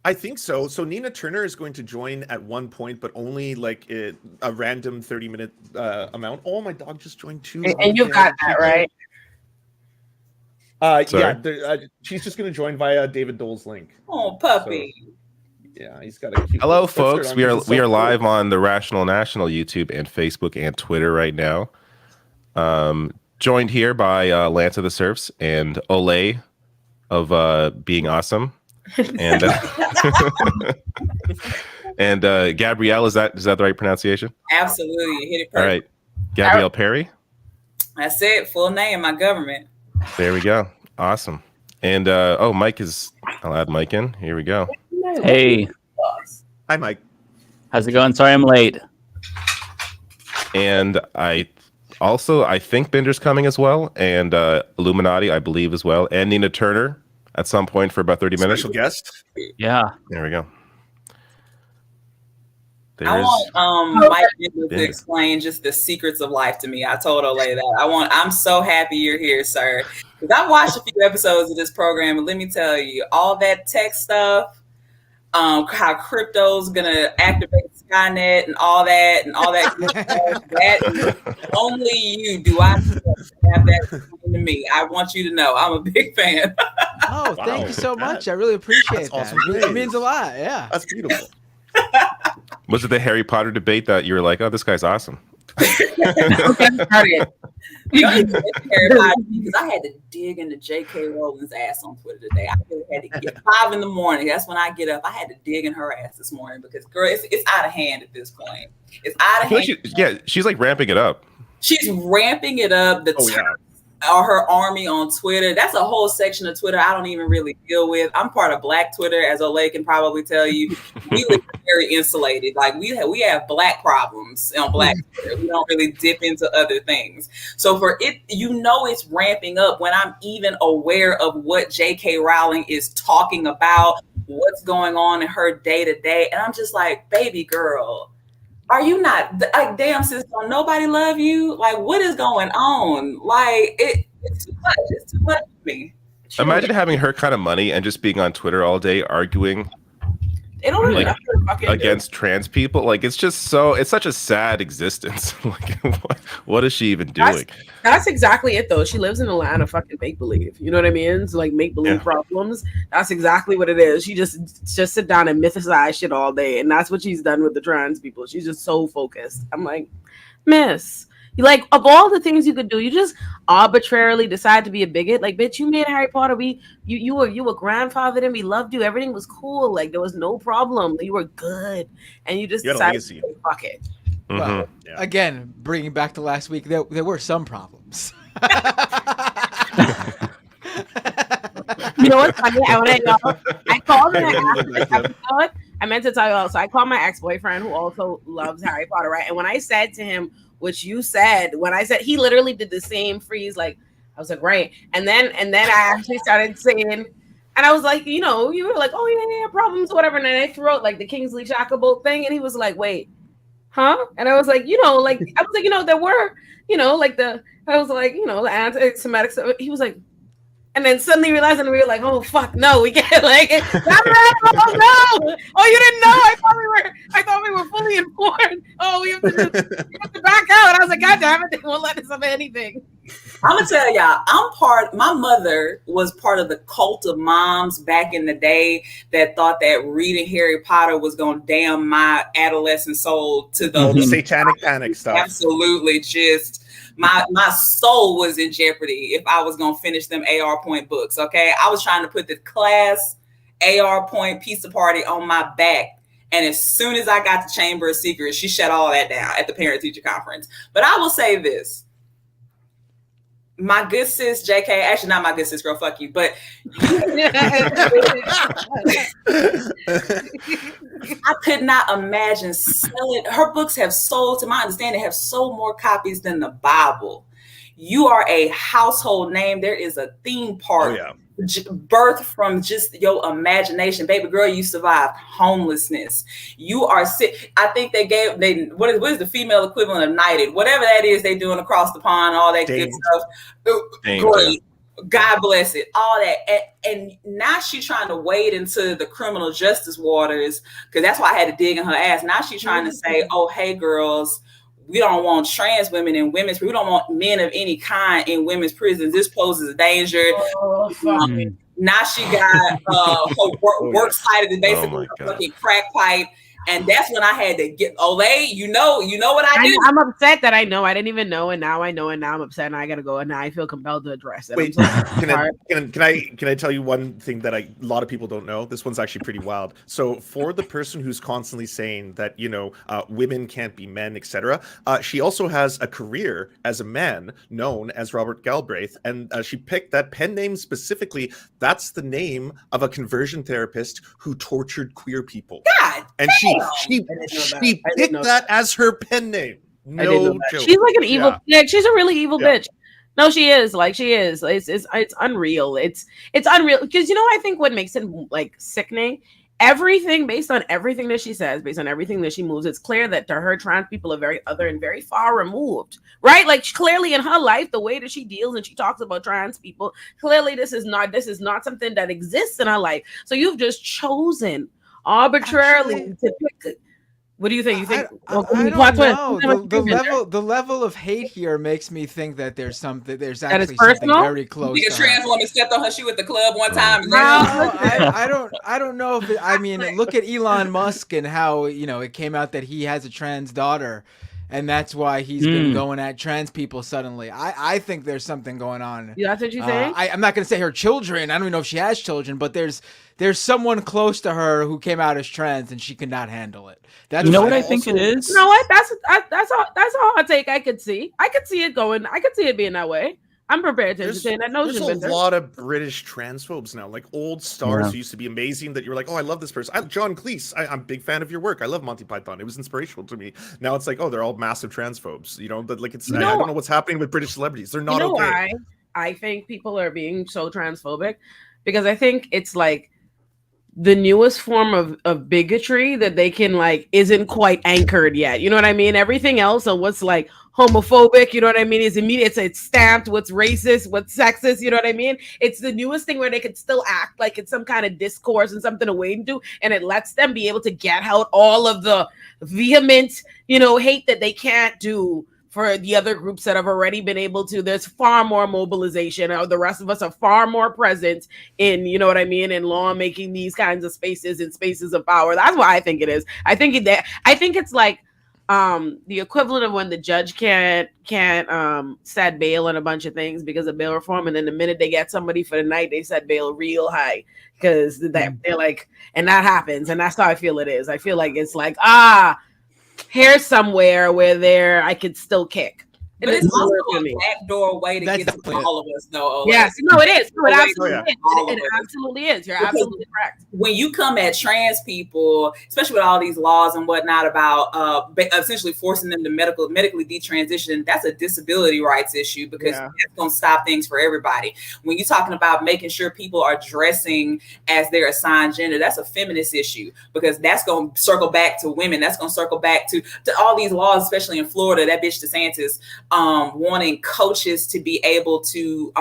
I think so. So Nina Turner is going to join at one point, but only like a random 30-minute amount. Oh, my dog just joined too. And you got that, right? Yeah, she's just going to join via David Dole's link. Oh, puppy. So, yeah, he's got a cute. Hello, folks. We are live on the Rational National YouTube and Facebook and Twitter right now. Joined here by Lance of the Serfs and Olay of Being Awesome. And and Gabrielle, is that the right pronunciation? Absolutely, you hit it perfect. All right, Gabrielle Perry. That's it, full name, my government. There we go. Awesome. And Mike I'll add Mike in. Here we go. Hey. Hi, Mike. How's it going? Sorry I'm late. And I think Binder's coming as well, and iilluminaughtii, I believe, as well, and Nina Turner at some point for about 30 minutes. Special guest. Yeah. There we go. I want Mike to explain just the secrets of life to me. I told Olay that. I'm so happy you're here, sir. Because I've watched a few episodes of this program, and let me tell you, all that tech stuff, how crypto's gonna activate Skynet and all that good stuff, that only you do I have that to me. I want you to know I'm a big fan. Oh, wow. Thank you so much. I really appreciate that. Awesome. It means a lot. Yeah. That's beautiful. Was it the Harry Potter debate that you were like, oh, this guy's awesome? Because I had to dig into J.K. Rowling's ass on Twitter today. I really had to get 5 a.m. That's when I get up. I had to dig in her ass this morning because, girl, it's out of hand at this point. It's out of hand. She's like ramping it up. She's ramping it up. Or her army on Twitter. That's a whole section of Twitter I don't even really deal with. I'm part of Black Twitter, as Olay can probably tell you. We live very insulated. Like we have Black problems on Black Twitter. We don't really dip into other things. So for it, it's ramping up when I'm even aware of what J.K. Rowling is talking about, what's going on in her day to day, and I'm just like, baby girl. Are you not like, damn, sis, don't nobody love you? Like, what is going on? Like, it's too much. It's too much for me. Imagine having her kind of money and just being on Twitter all day arguing against trans people. Like, it's such a sad existence. Like, what is she even doing? That's exactly it, though. She lives in a land of fucking make believe. You know what I mean? So, like, make believe problems. That's exactly what it is. She just sit down and mythicize shit all day, and that's what she's done with the trans people. She's just so focused. I'm like, miss. Like, of all the things you could do, you just arbitrarily decide to be a bigot. Like, bitch, you made Harry Potter. You were grandfathered and we loved you. Everything was cool. Like, there was no problem. You were good. And you just decided to say, fuck it. Mm-hmm. Well, again, bringing back to last week, there were some problems. You know what's funny? I called and I asked, I meant to tell you also, I called my ex-boyfriend who also loves Harry Potter, right? And when I said to him, which you said, when I said, he literally did the same freeze, like, I was like, right. And then I actually started saying, and I was like, you were like, oh yeah, problems, whatever. And then I threw out like the Kingsley Shacklebolt thing, and he was like, wait, huh? And I was like, there were, the anti-Semitic stuff. He was like, and then suddenly realizing we were like, oh fuck, no, we can't like it. Oh no! Oh, you didn't know? I thought we were fully informed. Oh, we have to back out. I was like, God damn it, they won't let us have anything. I'm gonna tell y'all, my mother was part of the cult of moms back in the day that thought that reading Harry Potter was gonna damn my adolescent soul to the satanic panic stuff. Absolutely, just my soul was in jeopardy if I was gonna finish them AR Point books. Okay, I was trying to put the class AR Point pizza party on my back, and as soon as I got to Chamber of Secrets, she shut all that down at the parent teacher conference. But I will say this. My good sis, JK, actually not my good sis, girl, fuck you, but I could not imagine selling. Her books have sold, to my understanding, have sold more copies than the Bible. You are a household name. There is a theme park birthed from just your imagination. Baby girl, you survived homelessness. You are sick. I think what is the female equivalent of knighted? Whatever that is, they doing across the pond, all that good stuff. Great. God bless it, all that. And now she's trying to wade into the criminal justice waters, because that's why I had to dig in her ass. Now she's trying to say, oh, hey, girls, we don't want trans women in women's, we don't want men of any kind in women's prisons. This poses a danger. Now she got her work cited as basically a fucking crack pipe. And that's when I had to get Olay. You know what I do. I'm upset that I know. I didn't even know, and now I know, and now I'm upset, and I gotta go, and now I feel compelled to address it. Wait, can I tell you one thing that a lot of people don't know? This one's actually pretty wild. So for the person who's constantly saying that women can't be men, etc., she also has a career as a man known as Robert Galbraith, and she picked that pen name specifically. That's the name of a conversion therapist who tortured queer people. God, and she picked that as her pen name. No joke. She's like an evil bitch. She's a really evil bitch. No, she is. Like, she is. It's unreal. It's unreal, because I think what makes it like sickening, everything based on everything that she says, based on everything that she moves, it's clear that to her trans people are very other and very far removed, right? Like, clearly in her life, the way that she deals and she talks about trans people, clearly this is not something that exists in her life. So you've just chosen arbitrarily to pick. What do you think? You think I don't know. The level of hate here makes me think that there's actually something very close. You think a trans woman stepped on her shoe at the club one time? And I don't know if I mean, look at Elon Musk and how it came out that he has a trans daughter, and that's why he's been going at trans people suddenly. I think there's something going on. Yeah, that's what you think? I'm not going to say her children. I don't even know if she has children, but there's someone close to her who came out as trans and she could not handle it. That's what I think it is. You know what? That's a hot take. I could see it going. I could see it being that way. I'm prepared to entertain that notion. There's a lot of British transphobes now. Like, old stars who used to be amazing that you're like, oh, I love this person. John Cleese, I'm a big fan of your work. I love Monty Python. It was inspirational to me. Now it's like, oh, they're all massive transphobes. But like, I don't know what's happening with British celebrities. They're not okay. Why I think people are being so transphobic? Because I think it's like the newest form of bigotry that they can isn't quite anchored yet. You know what I mean? Everything else and what's like homophobic, you know what I mean, is immediate. It's stamped. What's racist, what's sexist, you know what I mean? It's the newest thing where they could still act like it's some kind of discourse and something to wade into, and it lets them be able to get out all of the vehement, hate that they can't do for the other groups that have already been able to. There's far more mobilization. The rest of us are far more present in, you know what I mean, in lawmaking these kinds of spaces and spaces of power. That's what I think it is. I think it's like the equivalent of when the judge can't set bail on a bunch of things because of bail reform, and then the minute they get somebody for the night, they set bail real high because they're like, and that happens, and that's how I feel it is. I feel like it's like, here's somewhere where I could still kick. But it's also a backdoor way to get to all of us, though. Yes, no, it is. No, it absolutely is. It absolutely is. You're absolutely correct. When you come at trans people, especially with all these laws and whatnot about essentially forcing them to medically detransition, that's a disability rights issue, because it's going to stop things for everybody. When you're talking about making sure people are dressing as their assigned gender, that's a feminist issue, because that's going to circle back to women. That's going to circle back to all these laws, especially in Florida. That bitch DeSantis wanting coaches to be able to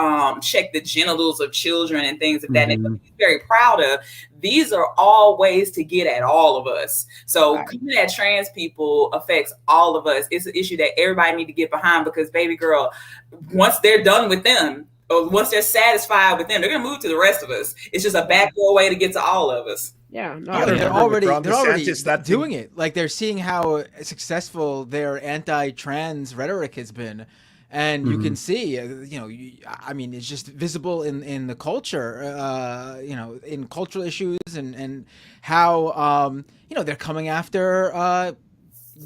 check the genitals of children and things of that nature. He's very proud of. These are all ways to get at all of us. So coming at trans people affects all of us. It's an issue that everybody need to get behind, because, baby girl, once they're done with them, or once they're satisfied with them, they're gonna move to the rest of us. It's just a backdoor way to get to all of us. Yeah, no, they're already doing it. Like, they're seeing how successful their anti-trans rhetoric has been, and you can see, I mean, it's just visible in the culture, in cultural issues, and how they're coming after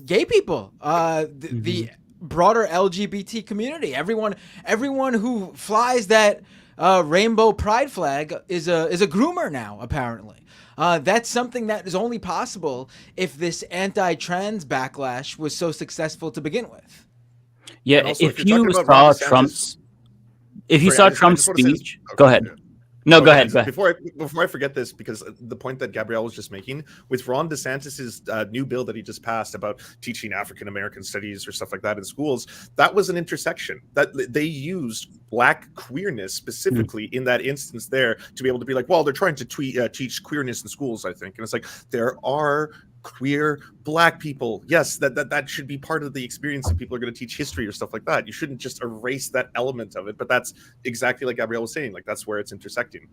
gay people, the broader LGBT community. Everyone who flies that rainbow pride flag is a groomer now, apparently. That's something that is only possible if this anti-trans backlash was so successful to begin with. Yeah, if you saw Trump's speech, go ahead. No, go ahead. Before I forget this, because the point that Gabrielle was just making with Ron DeSantis's new bill that he just passed about teaching African American studies or stuff like that in schools, that was an intersection that they used Black queerness specifically in that instance there to be able to be like, well, they're trying to teach queerness in schools, I think, and it's like there are queer Black people. Yes, that should be part of the experience if people are going to teach history or stuff like that. You shouldn't just erase that element of it. But that's exactly like Gabrielle was saying. Like that's where it's intersecting.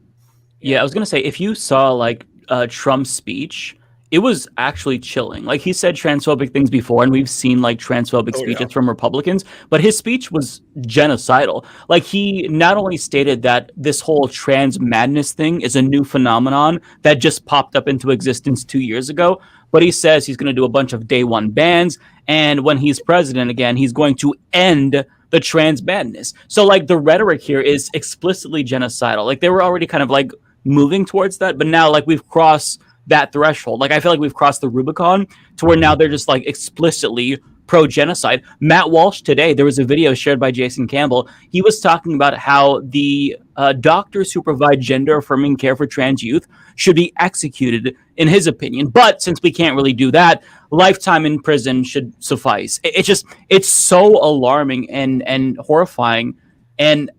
Yeah, I was going to say, if you saw like Trump's speech, it was actually chilling. Like he said transphobic things before, and we've seen like transphobic speeches from Republicans, but his speech was genocidal. Like he not only stated that this whole trans madness thing is a new phenomenon that just popped up into existence 2 years ago, but he says he's going to do a bunch of day one bans. And when he's president again, he's going to end the trans madness. So like the rhetoric here is explicitly genocidal. Like they were already kind of like moving towards that, but now like we've crossed that threshold. Like I feel like we've crossed the Rubicon to where now they're just like explicitly pro-genocide. Matt Walsh today, there was a video shared by Jason Campbell. He was talking about how the doctors who provide gender-affirming care for trans youth should be executed, in his opinion. But since we can't really do that, lifetime in prison should suffice. It's so alarming and horrifying. And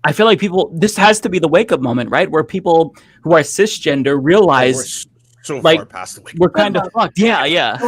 I feel like this has to be the wake-up moment, right? Where people who are cisgender realize so like far past the wake-up. we're kind of fucked. Yeah.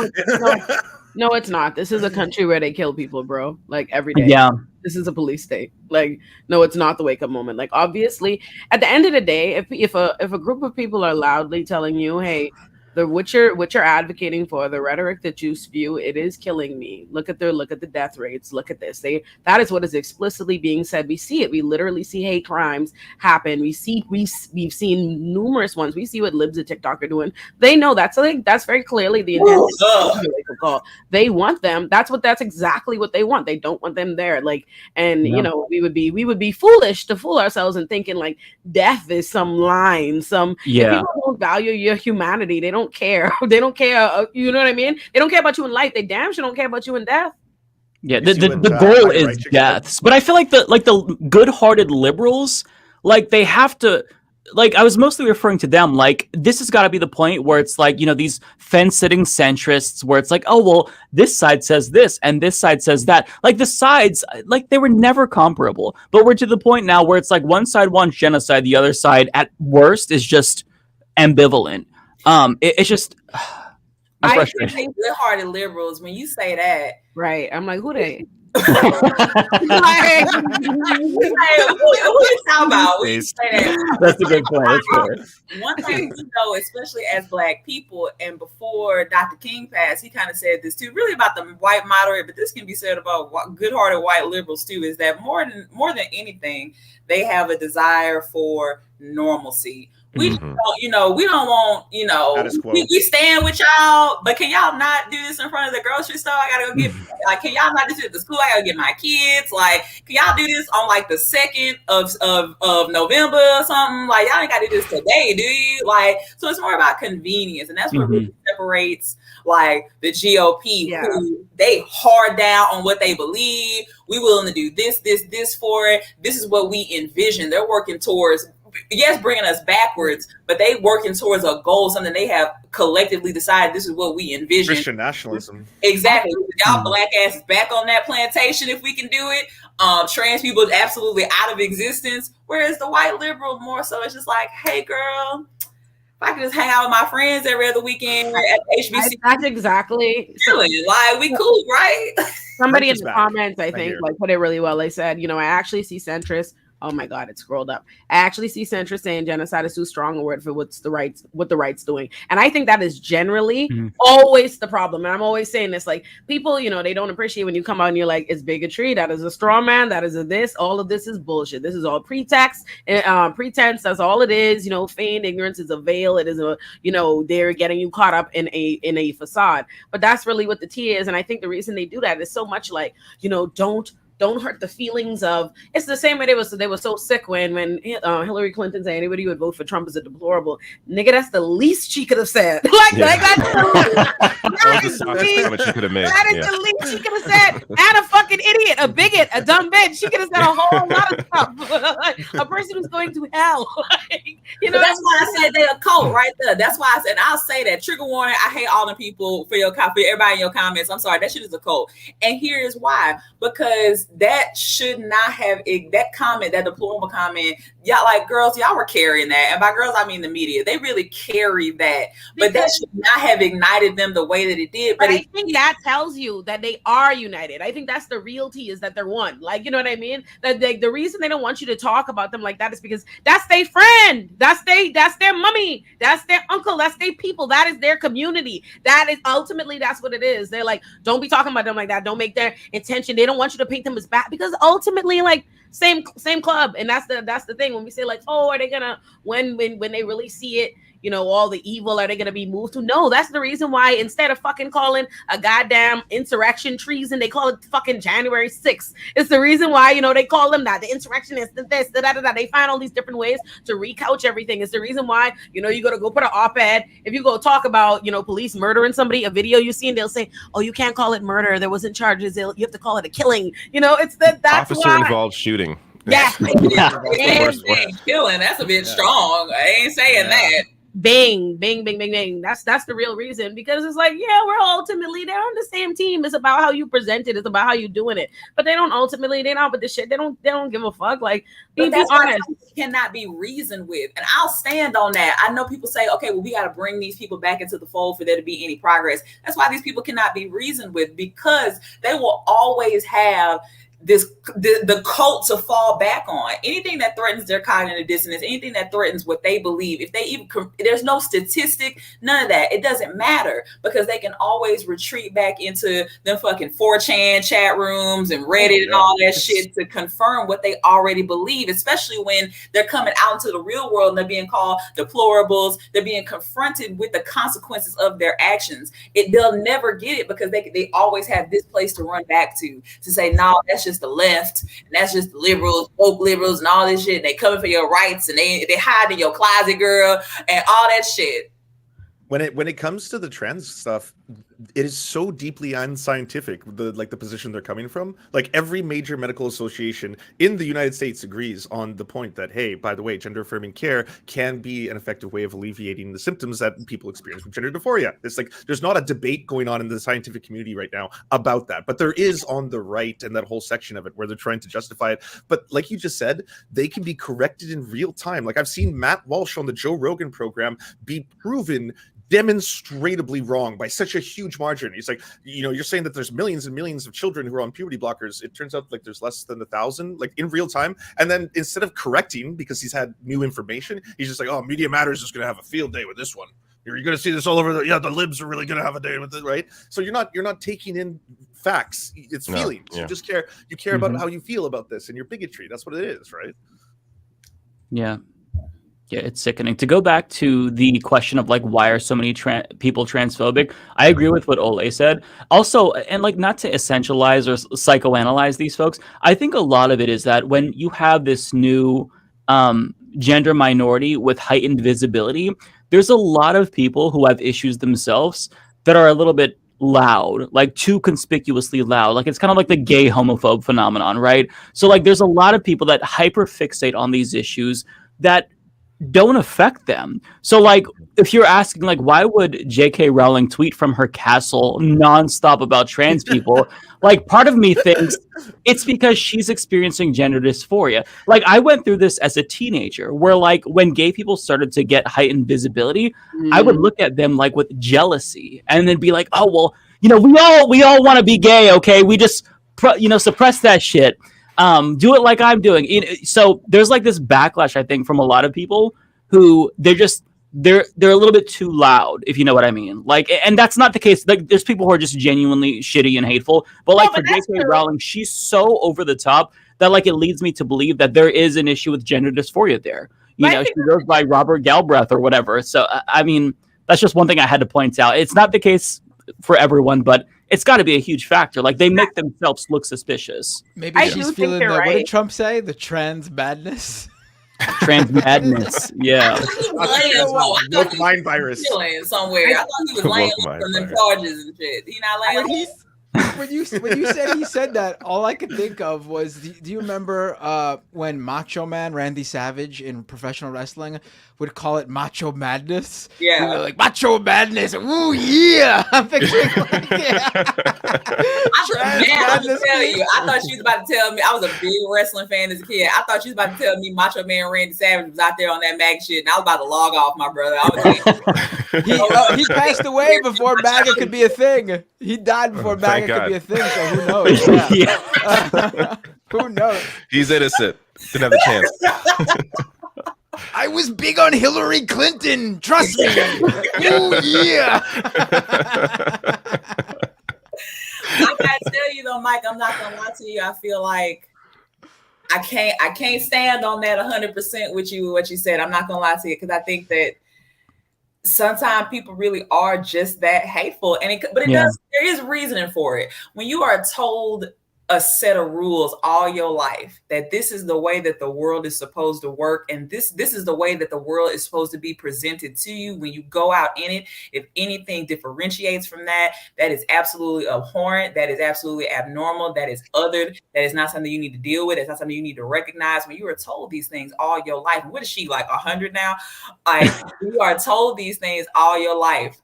No, it's not. This is a country where they kill people, bro. Like every day. Yeah. This is a police state. Like, no, it's not the wake up moment. Like, obviously, at the end of the day, if a group of people are loudly telling you, hey, what you're advocating for, the rhetoric that you spew, it is killing me. Look at the death rates. Look at this. That is what is explicitly being said. We see it. We literally see hate crimes happen. We've seen numerous ones. We see what libs of TikTok are doing. They know that's very clearly the intent. They want them. That's exactly what they want. They don't want them there. Like, and you know, we would be foolish to fool ourselves and thinking like death is some line. If people don't value your humanity, they don't care. They don't care. You know what I mean? They don't care about you in life. They damn sure don't care about you in death. Yeah, the goal is deaths. But I feel like the good-hearted liberals, like they have to, like I was mostly referring to them, like this has got to be the point where it's like, you know, these fence-sitting centrists where it's like, oh, well, this side says this and this side says that. Like the sides, like they were never comparable. But we're to the point now where it's like one side wants genocide, the other side at worst is just ambivalent. It's just I think good-hearted liberals, when you say that, right? I'm like, who they? Like, who you talking about? When you say that? That's a good point. That's fair. One thing we know, especially as Black people, and before Dr. King passed, he kind of said this too, really about the white moderate, but this can be said about good-hearted white liberals too, is that more than anything, they have a desire for normalcy. We just don't, we don't want, we stand with y'all, but can y'all not do this in front of the grocery store? I gotta go get, like, can y'all not do this at the school? I gotta get my kids. Like, can y'all do this on like the 2nd of November or something? Like, y'all ain't gotta do this today, do you? Like, so it's more about convenience, and that's what really separates like the GOP, who they hard down on what they believe. We willing to do this for it. This is what we envision. They're working towards. Yes, bringing us backwards, but they working towards a goal, something they have collectively decided this is what we envision. Christian nationalism. Exactly. Y'all Black asses back on that plantation if we can do it. Trans people absolutely out of existence. Whereas the white liberal more so it's just like, hey girl, if I can just hang out with my friends every other weekend at HBC. That's exactly. Like, we cool, right? Somebody in the comments, I think, like put it really well. They said, I actually see centrists. Oh my God, it scrolled up. I actually see centrists saying genocide is too strong a word for what the right's doing. And I think that is generally always the problem. And I'm always saying this, like people, they don't appreciate when you come out and you're like, it's bigotry. That is a straw man. That is a this. All of this is bullshit. This is all pretext, pretense. That's all it is. Feigned ignorance is a veil. It is they're getting you caught up in a facade. But that's really what the tea is. And I think the reason they do that is so much like, don't hurt the feelings of. It's the same way they were so sick when Hillary Clinton said anybody who would vote for Trump is a deplorable nigga. That's the least she could have said. Like that's That was the softest comment she could have made. That is the least she could have said. And a fucking idiot, a bigot, a dumb bitch. She could have said a whole lot of stuff. A person who's going to hell. That's why I said they're a cult right there. That's why I said, I'll say that. Trigger warning. I hate all the people for everybody in your comments. I'm sorry. That shit is a cult. And here's why. Because that should not have, that comment, that deplorable comment, y'all, like, girls, y'all were carrying that. And by girls, I mean the media. They really carried that. But that should not have ignited them the way that it did. But I think that tells you that they are united. I think that's the realty, is that they're one. Like, you know what I mean? That the reason they don't want you to talk about them like that is because that's their friend. That's their mommy. That's their uncle. That's their people. That is their community. That is ultimately, that's what it is. They're like, don't be talking about them like that. Don't make their intention. They don't want you to paint them as bad, because ultimately, like, same club. And that's the thing when we say, like, oh, are they gonna, when they really see it, you know, all the evil, are they going to be moved to? No, that's the reason why instead of fucking calling a goddamn insurrection treason, they call it fucking January 6th. It's the reason why, you know, they call them that. The insurrectionists, this, da. They find all these different ways to recouch everything. It's the reason why, you know, you got to go put an op-ed. If you go talk about, you know, police murdering somebody, a video you see, and they'll say, oh, you can't call it murder. There wasn't charges. You have to call it a killing. You know, it's that's officer why. involved shooting. Yeah. Killing. That's a bit strong. I ain't saying that. Bang. That's the real reason, because it's like, yeah, we're ultimately, they're on the same team. It's about how you present it. It's about how you doing it. But they don't ultimately, they're not with this shit. They don't give a fuck. Like, be honest. Cannot be reasoned with, and I'll stand on that. I know people say, okay, well, we got to bring these people back into the fold for there to be any progress. That's why these people cannot be reasoned with, because they will always have the cult to fall back on. Anything that threatens their cognitive dissonance, anything that threatens what they believe, if they even, there's no statistic, none of that, it doesn't matter, because they can always retreat back into them fucking 4chan chat rooms and Reddit and all that shit to confirm what they already believe, especially when they're coming out into the real world and they're being called deplorables, they're being confronted with the consequences of their actions. They'll never get it, because they always have this place to run back to say, no, that's just the left, and that's just the liberals, woke liberals, and all this shit. They coming for your rights, and they hide in your closet, girl, and all that shit. When it comes to the trans stuff, it is so deeply unscientific, the position they're coming from. Like, every major medical association in the United States agrees on the point that, hey, by the way, gender affirming care can be an effective way of alleviating the symptoms that people experience with gender dysphoria. It's like, there's not a debate going on in the scientific community right now about that, but there is on the right, and that whole section of it where they're trying to justify it. But like you just said, they can be corrected in real time. Like, I've seen Matt Walsh on the Joe Rogan program be proven demonstrably wrong by such a huge margin. He's like, you know, you're saying that there's millions and millions of children who are on puberty blockers. It turns out like there's less than 1,000, like, in real time. And then instead of correcting because he's had new information, he's just like, oh, Media Matters is going to have a field day with this one. You're going to see this all over the libs are really going to have a day with it, right? So you're not taking in facts. It's feelings. Yeah. You care about how you feel about this and your bigotry. That's what it is, right? Yeah. Yeah, it's sickening. To go back to the question of, like, why are so many people transphobic, I agree with what Olay said. Also, and, like, not to essentialize or psychoanalyze these folks, I think a lot of it is that when you have this new gender minority with heightened visibility, there's a lot of people who have issues themselves that are a little bit loud, like too conspicuously loud. Like, it's kind of like the gay homophobe phenomenon, right? So, like, there's a lot of people that hyperfixate on these issues that don't affect them. So, like, if you're asking, like, why would J.K. Rowling tweet from her castle nonstop about trans people? Like, part of me thinks it's because she's experiencing gender dysphoria. Like, I went through this as a teenager, where, like, when gay people started to get heightened visibility, I would look at them, like, with jealousy, and then be like, oh, well, you know, we all want to be gay, okay? We just, suppress that shit. Do it like I'm doing. So there's, like, this backlash, I think, from a lot of people who they're a little bit too loud, if you know what I mean. Like, and that's not the case. Like, there's people who are just genuinely shitty and hateful. But, like, for J.K. Rowling, she's so over the top that, like, it leads me to believe that there is an issue with gender dysphoria there. You know, she goes by Robert Galbraith or whatever. So, I mean, that's just one thing I had to point out. It's not the case for everyone, but it's got to be a huge factor. Like, they make themselves look suspicious. Maybe she's feeling the, right? What did Trump say? The trans madness? Trans madness. Yeah. Woke mind virus. Somewhere. I thought he was laying from them charges and shit. He not laying. When you said he said that, all I could think of was, do you remember when Macho Man Randy Savage in professional wrestling would call it Macho Madness? Yeah, like Macho Madness. Ooh yeah! I'm picturing like, yeah. I tell you, I thought she was about to tell me. I was a big wrestling fan as a kid. I thought she was about to tell me Macho Man Randy Savage was out there on that MAGA shit, and I was about to log off, my brother. I was he passed away before MAGA could be a thing. He died before MAGA could be a thing. So who knows? Yeah. Who knows? He's innocent. Didn't have a chance. I was big on Hillary Clinton. Trust me. Oh yeah. I gotta tell you though, Mike, I'm not gonna lie to you. I feel like I can't stand on that 100% with you, what you said. I'm not gonna lie to you, because I think that sometimes people really are just that hateful, and there is reasoning for it. When you are told a set of rules all your life, that this is the way that the world is supposed to work, and this is the way that the world is supposed to be presented to you, when you go out in it, if anything differentiates from that, that is absolutely abhorrent, that is absolutely abnormal, that is othered, that is not something you need to deal with, it's not something you need to recognize. When you are told these things all your life, what is she, like 100 now? Like, you are told these things all your life,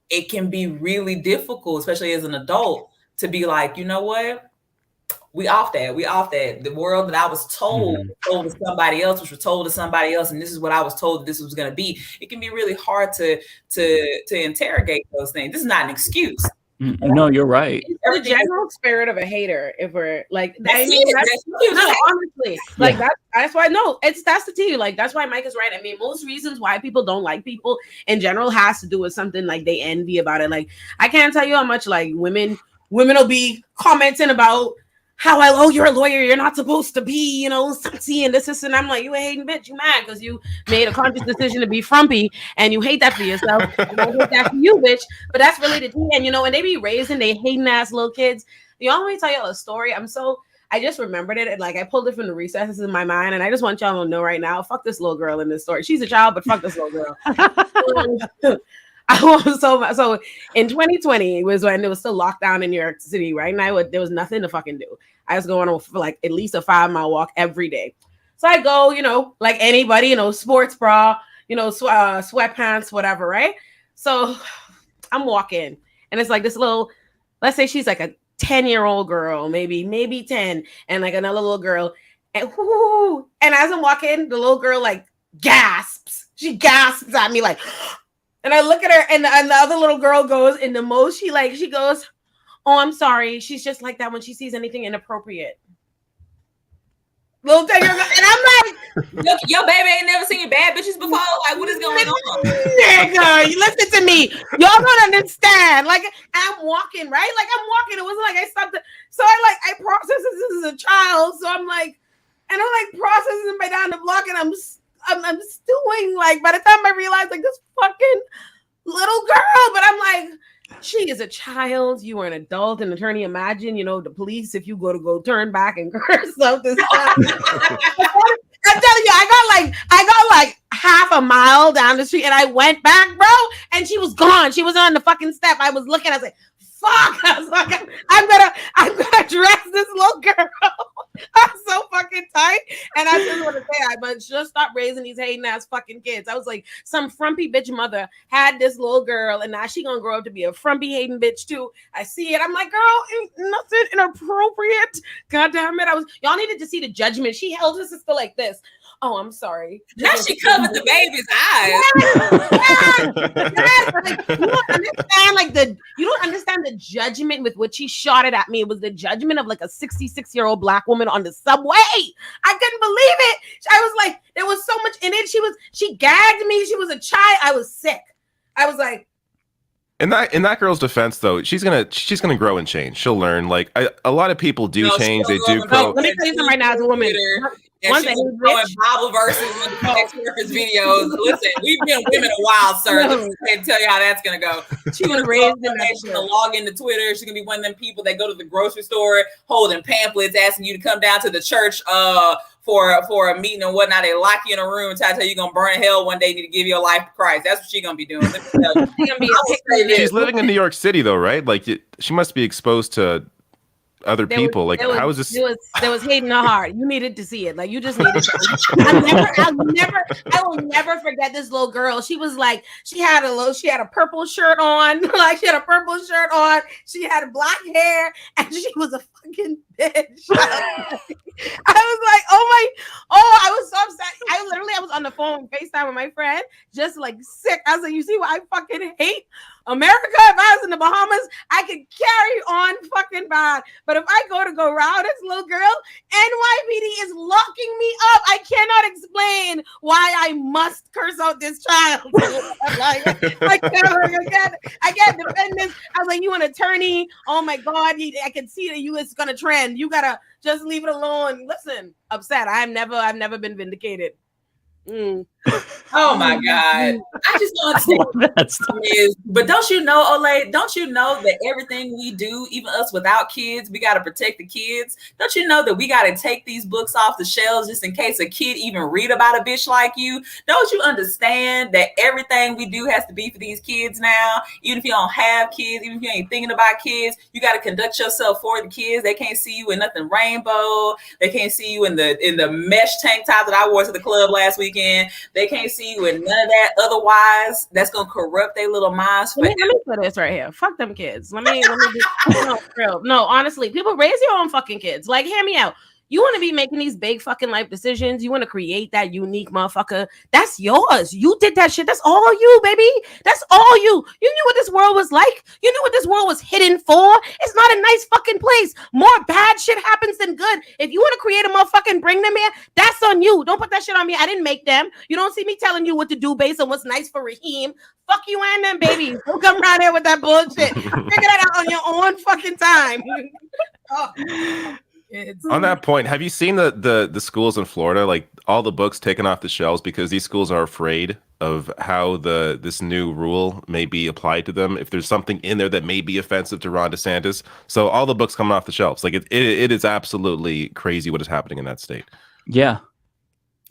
it can be really difficult, especially as an adult, to be like, you know what? We off that. The world that I was told to somebody else, which was told to somebody else, and this is what I was told that this was going to be. It can be really hard to interrogate those things. This is not an excuse. No, you're right. The general spirit of a hater, if we're like, honestly, like that's why that's the tea. Like, that's why Mike is right. I mean, most reasons why people don't like people in general has to do with something like they envy about it. Like, I can't tell you how much like women will be commenting about how you're a lawyer, you're not supposed to be, sexy and this, and I'm like, you a hating bitch, you mad because you made a conscious decision to be frumpy, and you hate that for yourself, and I hate that for you, bitch. But that's really the thing. And when they be raising they hating ass little kids, y'all want me to tell y'all a story? I just remembered it, and like I pulled it from the recesses in my mind, and I just want y'all to know right now, fuck this little girl in this story. She's a child, but fuck this little girl. So in 2020 was when it was still locked down in New York City, right? And there was nothing to fucking do. I was going on for like at least a 5-mile walk every day. So I go, like anybody, sports bra, sweatpants, whatever, right? So I'm walking, and it's like this little, let's say she's like a 10-year-old girl, maybe 10, and like another little girl, and as I'm walking, the little girl like gasps. She gasps at me like. And I look at her, and the other little girl goes in the most. She goes, "Oh, I'm sorry. She's just like that when she sees anything inappropriate." Little 10-year-old, and I'm like, "Your baby ain't never seen bad bitches before. Like, what is going on?" Nigga, you listen to me. Y'all don't understand. Like, I'm walking, right? Like, I'm walking. It wasn't like I stopped. So I process this as a child. So I'm like, and I'm like processing by down the block, and I'm stewing, like, by the time I realized, like, this fucking little girl, but I'm like, she is a child, you are an adult, an attorney. Imagine, the police, if you go turn back and curse something. I'm telling you, I got like half a mile down the street, and I went back, bro, and she was gone. She was on the fucking step. I was looking, I was like, fuck, I was like, I'm gonna dress this little girl. I'm so fucking tight. And I just want to say, but just stop raising these hating ass fucking kids. I was like, some frumpy bitch mother had this little girl, and now she gonna grow up to be a frumpy hating bitch too. I see it. I'm like, girl, ain't nothing inappropriate. God damn it. Y'all needed to see the judgment. She held her sister like this. Oh, I'm sorry. Now she covered the baby's eyes. Yes. Like, you don't understand the judgment with which she shot it at me. It was the judgment of like a 66-year-old black woman on the subway. I couldn't believe it. I was like, there was so much in it. She gagged me. She was a child. I was sick. I was like, in that girl's defense, though, she's gonna grow and change. She'll learn. Like a lot of people do change. They do grow. Let me tell you something right now, as a woman. And she was throwing Bible verses in the sex workers videos. Listen, we've been women a while, sir. Let me tell you how that's gonna go. She's gonna raise the to log into Twitter. She's gonna be one of them people that go to the grocery store holding pamphlets asking you to come down to the church for a meeting and whatnot. They lock you in a room and tell you you're gonna burn in hell one day. You need to give your life to Christ. That's what she's gonna be doing. Let me tell you. She's gonna be She's living in New York City though, right? Like she must be exposed to other people. How is this? There was hate in her heart. You needed to see it. Like you just needed to. I will never forget this little girl. She was like, she had a purple shirt on. Like she had a purple shirt on. She had black hair, and she was a fucking bitch. I was like, I was so upset. I was on the phone FaceTime with my friend, just like sick. I was like, you see why I fucking hate America? If I was in the Bahamas, I could carry on fucking bad. But if I go round this little girl, NYPD is locking me up. I cannot explain why I must curse out this child. Like, I can't defend this. I was like, you an attorney? Oh my God, I can see that you is gonna trend. You gotta just leave it alone. Listen, upset. I've never been vindicated. Oh my God. I just don't understand. But don't you know, Olay, don't you know that everything we do, even us without kids, we got to protect the kids? Don't you know that we got to take these books off the shelves just in case a kid even read about a bitch like you? Don't you understand that everything we do has to be for these kids now? Even if you don't have kids, even if you ain't thinking about kids, you got to conduct yourself for the kids. They can't see you in nothing rainbow. They can't see you in the mesh tank top that I wore to the club last weekend. They can't see you in none of that. Otherwise, that's gonna corrupt their little minds. Let me put this right here. Fuck them kids. Let me no, honestly, people raise your own fucking kids. Like, hear me out. You want to be making these big fucking life decisions. You want to create that unique motherfucker. That's yours. You did that shit. That's all you, baby. That's all you. You knew what this world was like. You knew what this world was hidden for. It's not a nice fucking place. More bad shit happens than good. If you want to create a motherfucker and bring them here, that's on you. Don't put that shit on me. I didn't make them. You don't see me telling you what to do based on what's nice for Raheem. Fuck you and them babies. Don't come around here with that bullshit. Figure that out on your own fucking time. Oh. On that point, have you seen the schools in Florida, like all the books taken off the shelves because these schools are afraid of how this new rule may be applied to them if there's something in there that may be offensive to Ron DeSantis? So all the books coming off the shelves. Like it is absolutely crazy what is happening in that state. Yeah.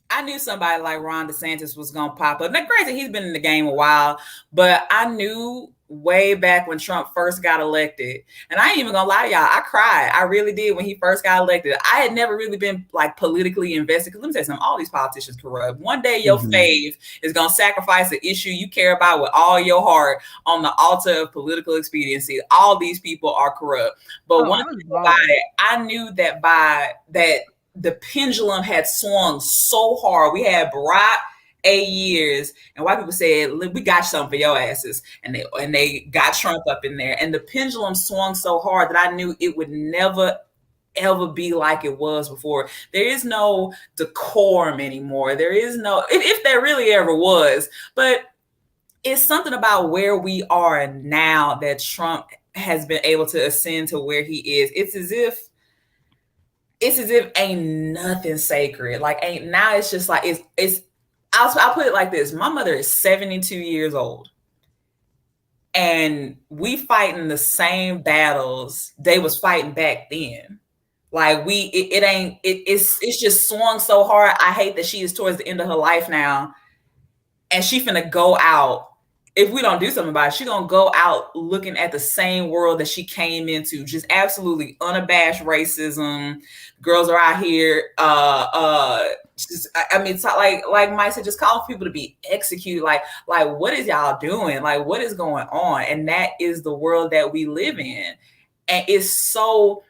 I knew somebody like Ron DeSantis was going to pop up. Now, granted, he's been in the game a while, but I knew way back when Trump first got elected, and I ain't even gonna lie to y'all, I cried. I really did when he first got elected. I had never really been like politically invested, because let me tell you something, all these politicians corrupt. One day your fave is gonna sacrifice the issue you care about with all your heart on the altar of political expediency. All these people are corrupt. But one thing about it, I knew that the pendulum had swung so hard. We had Barack 8 years, and white people said, we got something for your asses, and they got Trump up in there, and the pendulum swung so hard that I knew it would never ever be like it was before. There is no decorum anymore. There is no, if there really ever was, but it's something about where we are now that Trump has been able to ascend to where he is. It's as if ain't nothing sacred. Like now it's just like it's I'll put it like this. My mother is 72 years old, and we fighting the same battles they was fighting back then. Like it's just swung so hard. I hate that she is towards the end of her life now, and she finna go out. If we don't do something about it, she's gonna go out looking at the same world that she came into, just absolutely unabashed racism. Girls are out here, it's like Mike said, just calling people to be executed. Like what is y'all doing? Like, what is going on? And that is the world that we live in. And it's so,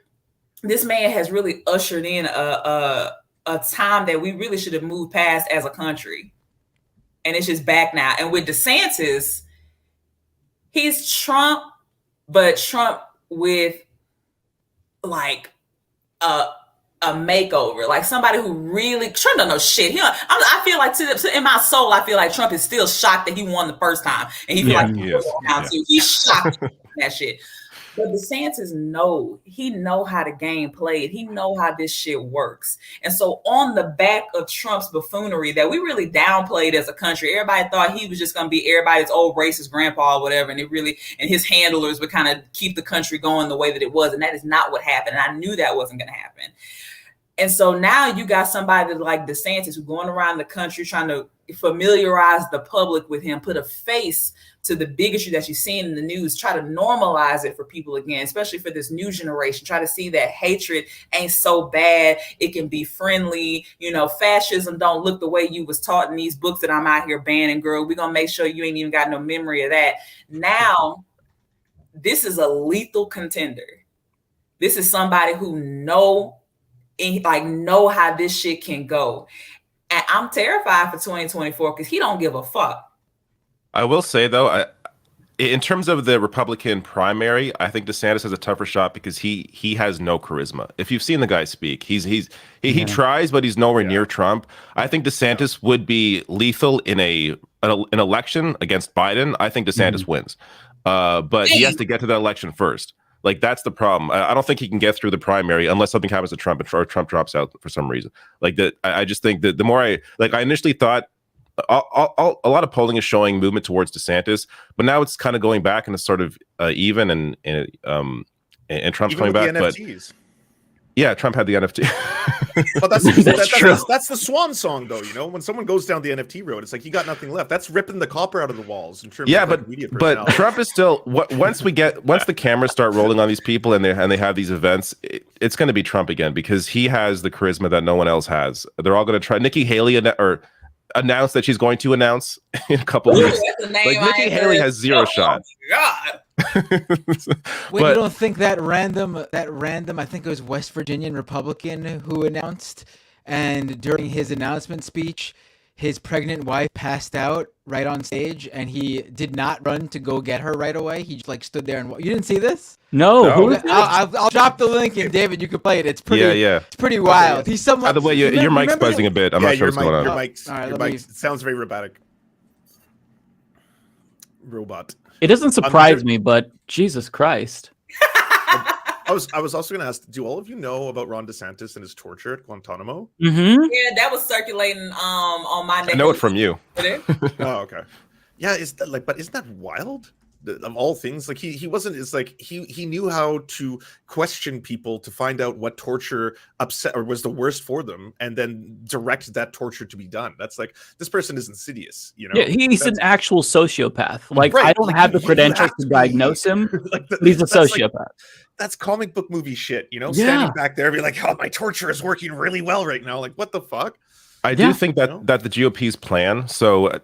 this man has really ushered in a time that we really should have moved past as a country. And it's just back now. And with DeSantis, he's Trump, but Trump with like a makeover, like somebody who really, Trump don't know shit. I feel like in my soul, I feel like Trump is still shocked that he won the first time, and he feel like he's shocked that shit. But DeSantis know how the game played. He know how this shit works. And so on the back of Trump's buffoonery that we really downplayed as a country, everybody thought he was just going to be everybody's old racist grandpa or whatever. And and his handlers would kind of keep the country going the way that it was. And that is not what happened. And I knew that wasn't going to happen. And so now you got somebody like DeSantis who's going around the country trying to familiarize the public with him, put a face to the big issue that you're seeing in the news, try to normalize it for people again, especially for this new generation, try to see that hatred ain't so bad. It can be friendly. You know, fascism don't look the way you was taught in these books that I'm out here banning, girl. We're going to make sure you ain't even got no memory of that. Now, this is a lethal contender. This is somebody who know how this shit can go. And I'm terrified for 2024 because he don't give a fuck. I will say, though, in terms of the Republican primary, I think DeSantis has a tougher shot because he has no charisma. If you've seen the guy speak, he tries, but he's nowhere near Trump. I think DeSantis would be lethal in an election against Biden. I think DeSantis wins, but he has to get to that election first. Like, that's the problem. I don't think he can get through the primary unless something happens to Trump or Trump drops out for some reason. Like that, I just think that the more I initially thought a lot of polling is showing movement towards DeSantis, but now it's kind of going back and it's sort of even and Trump's even coming back. NFTs. But yeah, Trump had the NFT. Well, that's the swan song, though. You know, when someone goes down the NFT road, it's like you got nothing left. That's ripping the copper out of the walls. In terms of like media but Trump is still once the cameras start rolling on these people and they have these events, it's going to be Trump again because he has the charisma that no one else has. They're all going to try. Nikki Haley announced that she's going to announce in a couple of weeks. Like Nikki Haley has zero shot. God. Wait, you don't think that random, I think it was West Virginian Republican who announced, and during his announcement speech, his pregnant wife passed out right on stage, and he did not run to go get her right away. He just stood there and you didn't see this? No. I'll drop the link, and David, you can play it. It's pretty. It's pretty wild. Okay. He's somewhat. By the way, your mic's buzzing a bit. I'm not sure what's going on. Your mic sounds very robotic. Robot. It doesn't surprise me, but Jesus Christ. I was also going to ask, do all of you know about Ron DeSantis and his torture at Guantanamo? Mm-hmm. Yeah, that was circulating on my. I know it from you. Oh, okay. Yeah, but isn't that wild? Of all things, like he wasn't. It's like he knew how to question people to find out what torture upset or was the worst for them, and then direct that torture to be done. That's like, this person is insidious, you know. Yeah, he's an actual sociopath. Like, right. I don't have the credentials to diagnose him. He's a sociopath. That's comic book movie shit, you know. Standing back there, and be like, "Oh, my torture is working really well right now." Like, what the fuck? I do think that the GOP's plan. So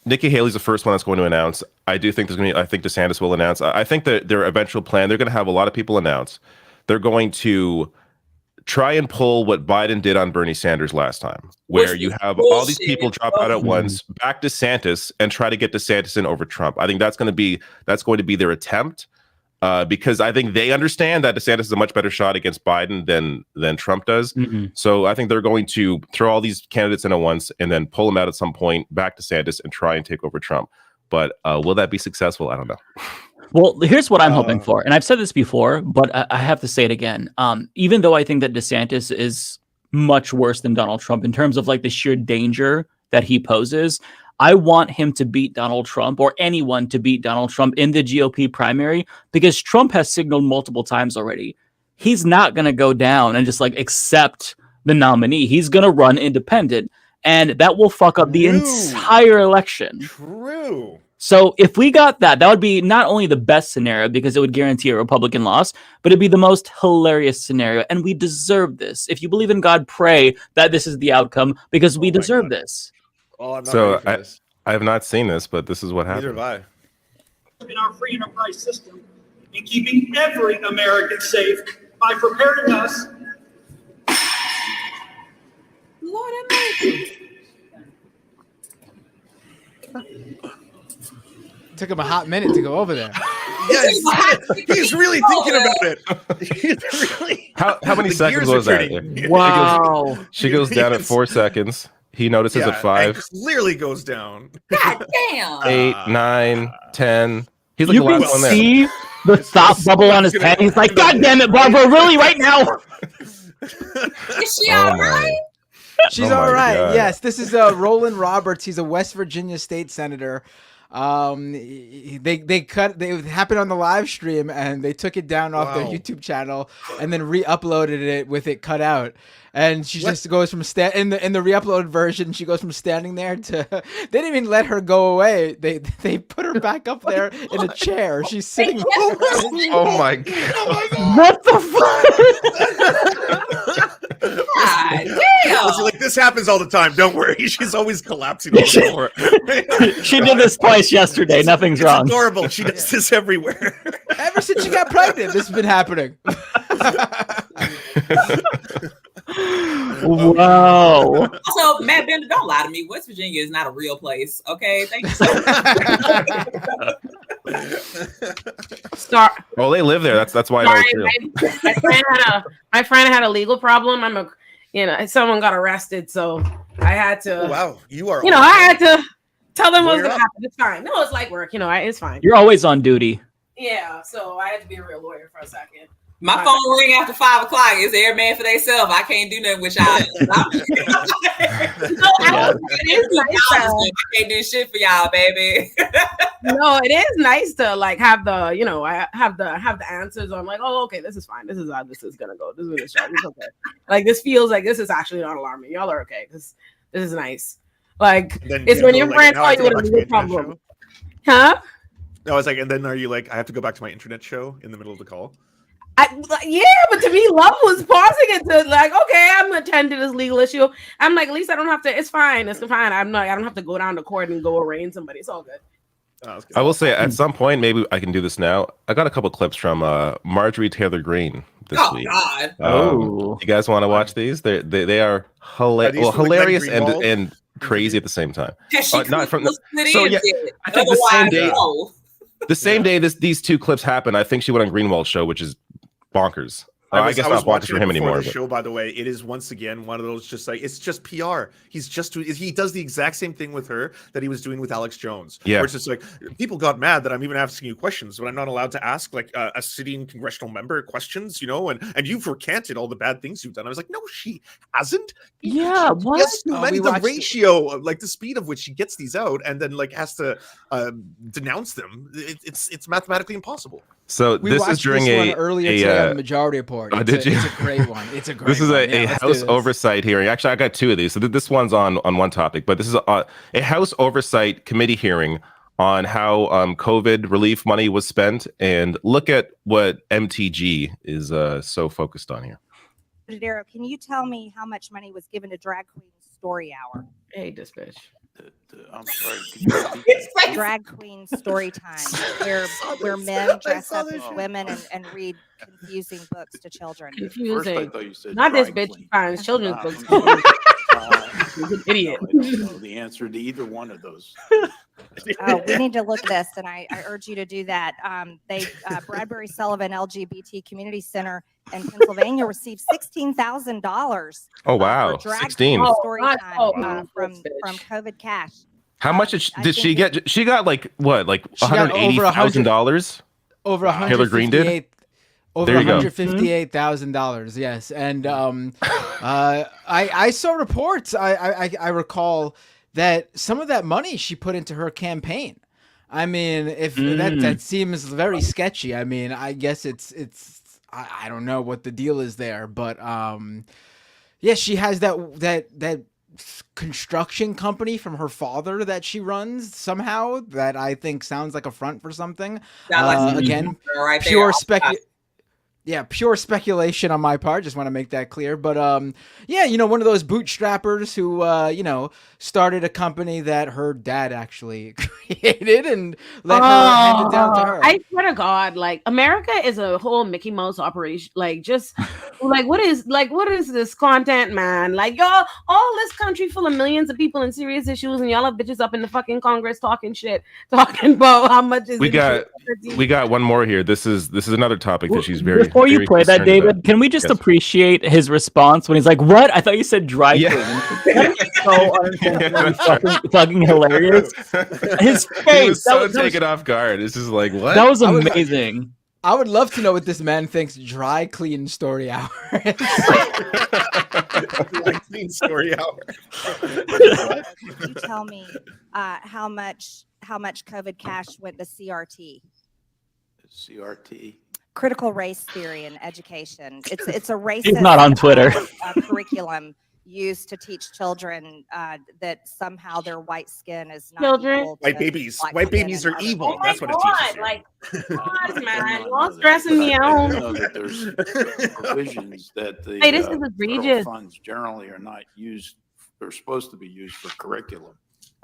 Nikki Haley's the first one that's going to announce. I do think I think DeSantis will announce. I think that their eventual plan, they're going to have a lot of people announce. They're going to try and pull what Biden did on Bernie Sanders last time, where you have all these people drop out at once, back DeSantis, and try to get DeSantis in over Trump. I think that's going to be their attempt. Because I think they understand that DeSantis is a much better shot against Biden than Trump does. Mm-hmm. So I think they're going to throw all these candidates in at once and then pull them out at some point, back DeSantis, and try and take over Trump. But will that be successful? I don't know. Well, here's what I'm hoping for. And I've said this before, but I have to say it again. Even though I think that DeSantis is much worse than Donald Trump in terms of like the sheer danger that he poses, I want him to beat Donald Trump, or anyone to beat Donald Trump in the GOP primary, because Trump has signaled multiple times already. He's not going to go down and just accept the nominee. He's going to run independent, and that will fuck up the entire election. True. So if we got that would be not only the best scenario because it would guarantee a Republican loss, but it'd be the most hilarious scenario. And we deserve this. If you believe in God, pray that this is the outcome, because we deserve this. Oh, I'm not so I have not seen this, but this is what happened. Neither have I. In our free enterprise system, and keeping every American safe by preparing us. Lord have mercy. Took him a hot minute to go over there. He's really thinking about it. He's really. How many seconds was that? Wow. She goes down at 4 seconds. He notices at 5. It clearly goes down. God damn. 8, 9, 10. He's like you the last one there. See the thought bubble on his head. He's like, God damn it, Barbara, really right now? Is she all right? She's all right. God. Yes, this is Roland Roberts. He's a West Virginia state senator. It happened on the live stream, and they took it down off their YouTube channel and then re-uploaded it with it cut out. And she just goes from in the re-uploaded version, she goes from standing there to they didn't even let her go away. They put her back up there in a chair. She's sitting there. Oh my god. What the fuck? God damn. Like, this happens all the time. Don't worry. She's always collapsing on the floor. She did this twice yesterday. Nothing's wrong. It's adorable. She does this everywhere. Ever since she got pregnant, this has been happening. Wow. Also, Matt Bender, don't lie to me. West Virginia is not a real place. Okay, thank you so much. Well, they live there. That's why. My friend had a legal problem. Someone got arrested, so I had to. Oh, wow, you are. I had to tell them what was gonna happen. It's fine. No, it's like work. It's fine. You're always on duty. Yeah, so I had to be a real lawyer for a second. My phone ring after 5 o'clock. It's every man for themselves. I can't do nothing with y'all. I can't do shit for y'all, baby. No, it is nice to like have the, I have the answers on like, oh, okay, this is fine. This is how this is gonna go. This is gonna show. It's okay. Like this feels like this is actually not alarming. Y'all are okay. This is nice. Like it's when your friend call you with a legal problem. Huh? I was like, and then are you like, I have to go back to my internet show in the middle of the call? Yeah, but to me, Love was pausing it to like, okay, I'm gonna attend to this legal issue. I'm like, at least I don't have to. It's fine. It's fine. I don't have to go down to court and go arraign somebody. It's all good. I will say at some point, maybe I can do this now. I got a couple clips from Marjorie Taylor Greene this week. God. You guys want to watch these? They are hilarious and crazy at the same time. Not from I think the same day. The same day these two clips happened, I think she went on Greenwald's show, which is bonkers. I guess not bonkers for him anymore. The show, by the way, it is once again one of those just like it's just PR. He does the exact same thing with her that he was doing with Alex Jones. Yeah, where it's just like people got mad that I'm even asking you questions, but I'm not allowed to ask like a sitting congressional member questions, and you've recanted all the bad things you've done. I was like, no, she hasn't. Yeah, what? Yes, the ratio, like the speed of which she gets these out, and then like has to denounce them. It's mathematically impossible. So we this is during one earlier today on the Majority Report. It's a great one. It's a great. This is a House oversight hearing. Actually, I got two of these. So this one's on one topic, but this is a House oversight committee hearing on how COVID relief money was spent, and look at what MTG is so focused on here. Darrow, can you tell me how much money was given to Drag Queen Story Hour? Hey, dispatch. I'm sorry. Drag Queen Story Time, where men dress up as women and read confusing books to children. Confusing. Not this bitch finds children's books. He's an idiot. I don't know the answer to either one of those. Oh, we need to look at this, and I urge you to do that. Bradbury Sullivan LGBT Community Center in Pennsylvania received $16,000. Oh wow, 16 story time from COVID cash. How much did she get? She got like what, like $180,000? Over 100. Taylor Greene did. Over $158,000, yes, and I saw reports. I recall that some of that money she put into her campaign. I mean, if that seems very sketchy. I mean, I guess it's I don't know what the deal is there, but yeah, she has that construction company from her father that she runs somehow that I think sounds like a front for something. Again, pure pure speculation on my part. Just want to make that clear. But yeah, one of those bootstrappers who started a company that her dad actually created and let her hand it down to her. I swear to God, like America is a whole Mickey Mouse operation. Like just like what is this content, man? Like y'all, all this country full of millions of people in serious issues, and y'all have bitches up in the fucking Congress talking about how much is we got one more here. This is another topic that she's very. Before you play that, David, can we just appreciate his response when he's like, "What? I thought you said dry clean." That is so fucking hilarious. His face. He was so taken off guard. This is like what? That was amazing. I would love to know what this man thinks dry clean story hour is. Dry clean story hour. You tell me how much COVID cash went to CRT. CRT. Critical race theory in education. It's a racist. He's not on Twitter. Curriculum used to teach children that somehow their white skin is not Children? equal to White babies. black White skin babies and are other evil. things. That's what it teaches you. Like, God, man, I y'all know stressing me that. I out. know that there's provisions that the Hey, this is federal egregious. funds generally are not used. They're supposed to be used for curriculum.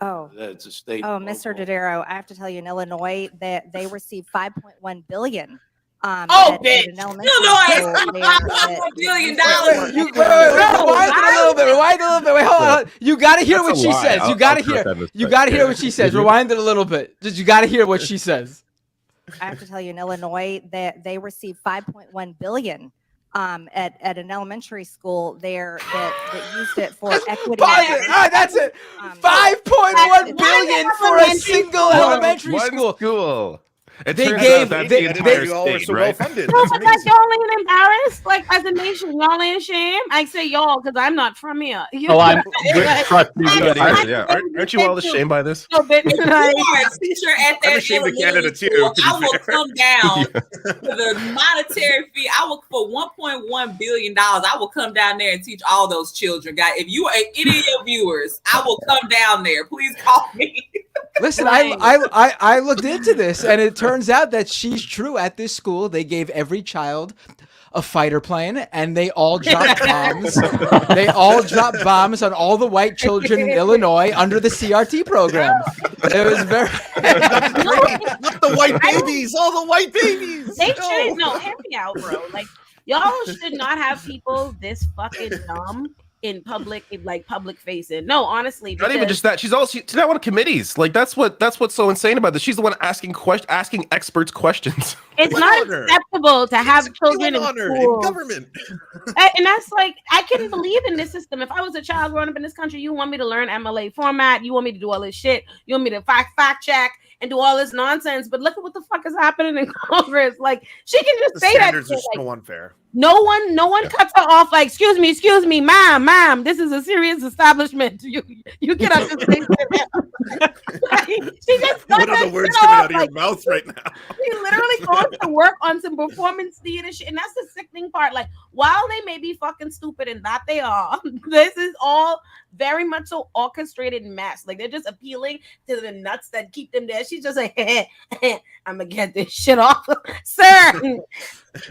Oh. That's a state. Oh, and Mr. local. Dodaro, I have to tell you, in Illinois, that they received $5.1 billion. Bitch. Illinois. $1 billion. Rewind a little bit. Wait, hold on. You got to hear what she says. You got to hear. You got to hear what she says. Rewind it a little bit. Just you got to hear what she says. I have to tell you, in Illinois, that they received $5.1 billion at an elementary school there that used it for equity. That's it. $5.1 billion for a single elementary school. They gave you all are so well funded. No, but like y'all ain't embarrassed. Like as a nation, y'all ain't ashamed. I say y'all because I'm not from here. Trust me, aren't you all ashamed by this? No, but You are a teacher at that I'm ashamed of Canada too. school. To be I will fair. come down for the monetary fee. I will for $1.1 billion. I will come down there and teach all those children. Guys, if you are any of your viewers, I will come down there. Please call me. Listen, I looked into this, and it turns out that she's true. At this school, they gave every child a fighter plane, and they all dropped bombs. They all dropped bombs on all the white children in Illinois under the CRT program. It was very not the white babies, all the white babies. They should hear me out, bro. Like y'all should not have people this fucking dumb in public, public facing. No, honestly, not even just that. She's now on committees. Like that's what's so insane about this. She's the one asking experts questions. It's not acceptable to have children in school. Government. And that's like, I couldn't believe in this system. If I was a child growing up in this country, you want me to learn MLA format, you want me to do all this shit, you want me to fact check and do all this nonsense. But look at what the fuck is happening in Congress. Like she can just say that. Standards are so unfair. No one cuts her off like, excuse me, ma'am, this is a serious establishment. You cannot just say that. She just what are the words coming out of your mouth right now? She literally goes to work on some performance theater shit, and that's the sickening part. Like, while they may be fucking stupid, and that they are, this is all very much so orchestrated mess. Like they're just appealing to the nuts that keep them there. She's just like, I'm gonna get this shit off, sir.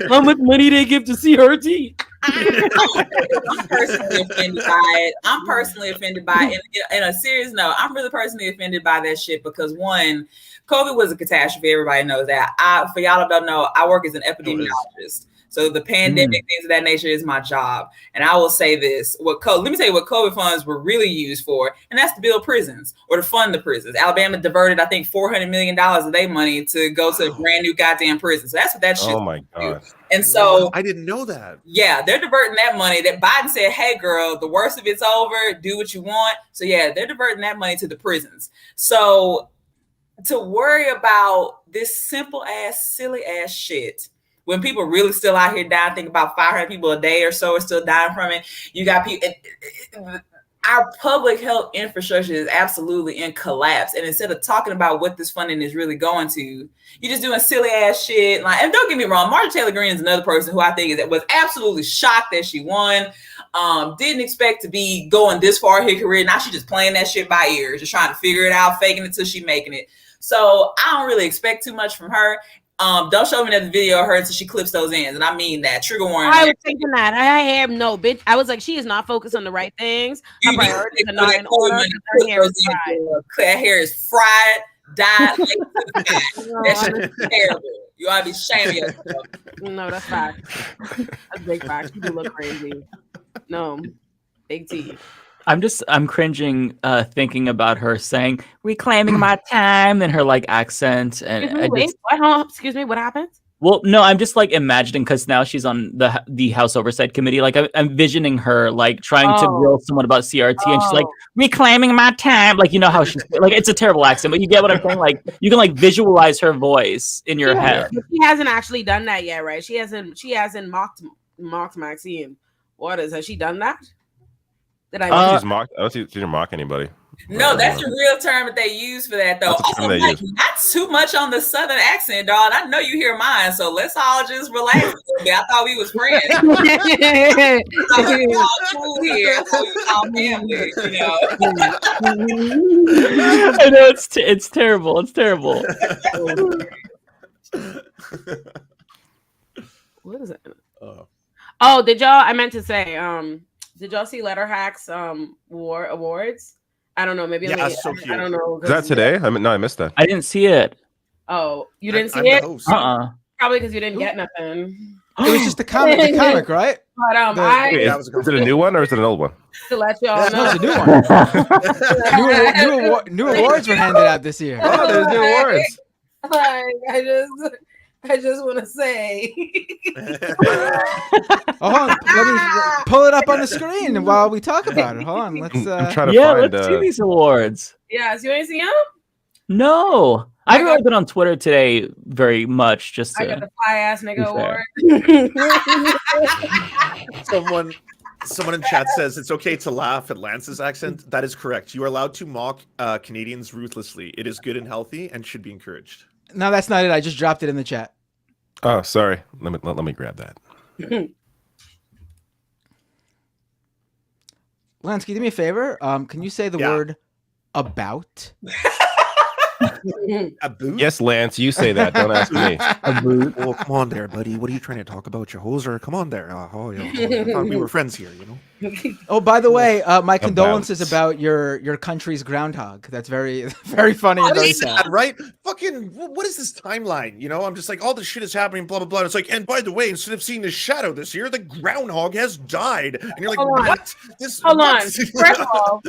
How much money they give to CRT? I'm personally offended by it. I'm personally offended by it. In a serious note, I'm really personally offended by that shit because one, COVID was a catastrophe. Everybody knows that. For y'all that don't know, I work as an epidemiologist. So the pandemic, things of that nature is my job. And I will say this, let me tell you what COVID funds were really used for, and that's to build prisons or to fund the prisons. Alabama diverted, I think, $400 million of their money to go to a brand new goddamn prison. So that's what that shit. Oh my God. And so I didn't know that. Yeah, they're diverting that money. That Biden said, hey girl, the worst of it's over, do what you want. So yeah, they're diverting that money to the prisons. So to worry about this simple ass, silly ass shit, when people really still out here dying, think about 500 people a day or so are still dying from it. You got people, our public health infrastructure is absolutely in collapse. And instead of talking about what this funding is really going to, you're just doing silly ass shit. Like, and don't get me wrong, Marjorie Taylor Greene is another person who I think was absolutely shocked that she won. Didn't expect to be going this far in her career. Now she's just playing that shit by ear, just trying to figure it out, faking it till she making it. So I don't really expect too much from her. Don't show me another video of her until she clips those ends, and I mein that. Trigger warning. I was thinking that. I have no bitch. I was like, she is not focused on the right things. Her priorities are not in order. Her hair is fried. Her hair is fried, dyed. That's terrible. You ought to be ashamed of yourself. No, that's fact. That's big fact. You do look crazy. No, big T. I'm cringing thinking about her saying reclaiming my time and her like accent and excuse me, what happened? Well, no, I'm just like imagining because now she's on the House Oversight Committee. Like I'm envisioning her like trying to grill someone about CRT, and she's like reclaiming my time. Like you know how she's like it's a terrible accent, but you get what I'm saying. Like you can like visualize her voice in your head. But she hasn't actually done that yet, right? She hasn't mocked Maxine Waters. Has she done that? Did I? She's mocked. I don't see she didn't mock anybody. No, that's the real term that they use for that, though. Also, like, not too much on the Southern accent, dog. I know you hear mine, so let's all just relax a little bit. I thought we was friends. I thought we were all cool here. I thought we was all family, you know. I know it's terrible. It's terrible. What is it? Oh, did y'all? I meant to say, did y'all see Letterhack's awards? I don't know. Maybe yeah, so cute. I don't know. Is that today? I missed that. I didn't see it. Oh, you didn't see it? Probably because you didn't get nothing. It was just the comic, right? But is it a new one or is it an old one? To let y'all know, it's a new one. New awards were handed out this year. Oh, there's new awards. Like, I just want to say. Hold on, let me pull it up on the screen while we talk about it. Hold on, let's. I'm trying to find. Let's see these awards. Yes, you ain't see them? No, I haven't really been on Twitter today very much. Just I got the fly ass nigga award. Someone in chat says it's okay to laugh at Lance's accent. That is correct. You are allowed to mock Canadians ruthlessly. It is good and healthy and should be encouraged. No, that's not it. I just dropped it in the chat. Oh, sorry. Let me grab that. Lance, can you do me a favor? Can you say the word about? Yes, Lance, you say that. Don't ask me. Oh, come on there, buddy. What are you trying to talk about, your hoser? Come on there. I thought we were friends here, you know. Oh, by the way, my condolences about your country's groundhog. That's very, very funny and very sad. Right? Fucking, what is this timeline? You know, I'm just like, all this shit is happening, blah, blah, blah. It's like, and by the way, instead of seeing the shadow this year, the groundhog has died. And you're like, what? Hold on. First of all,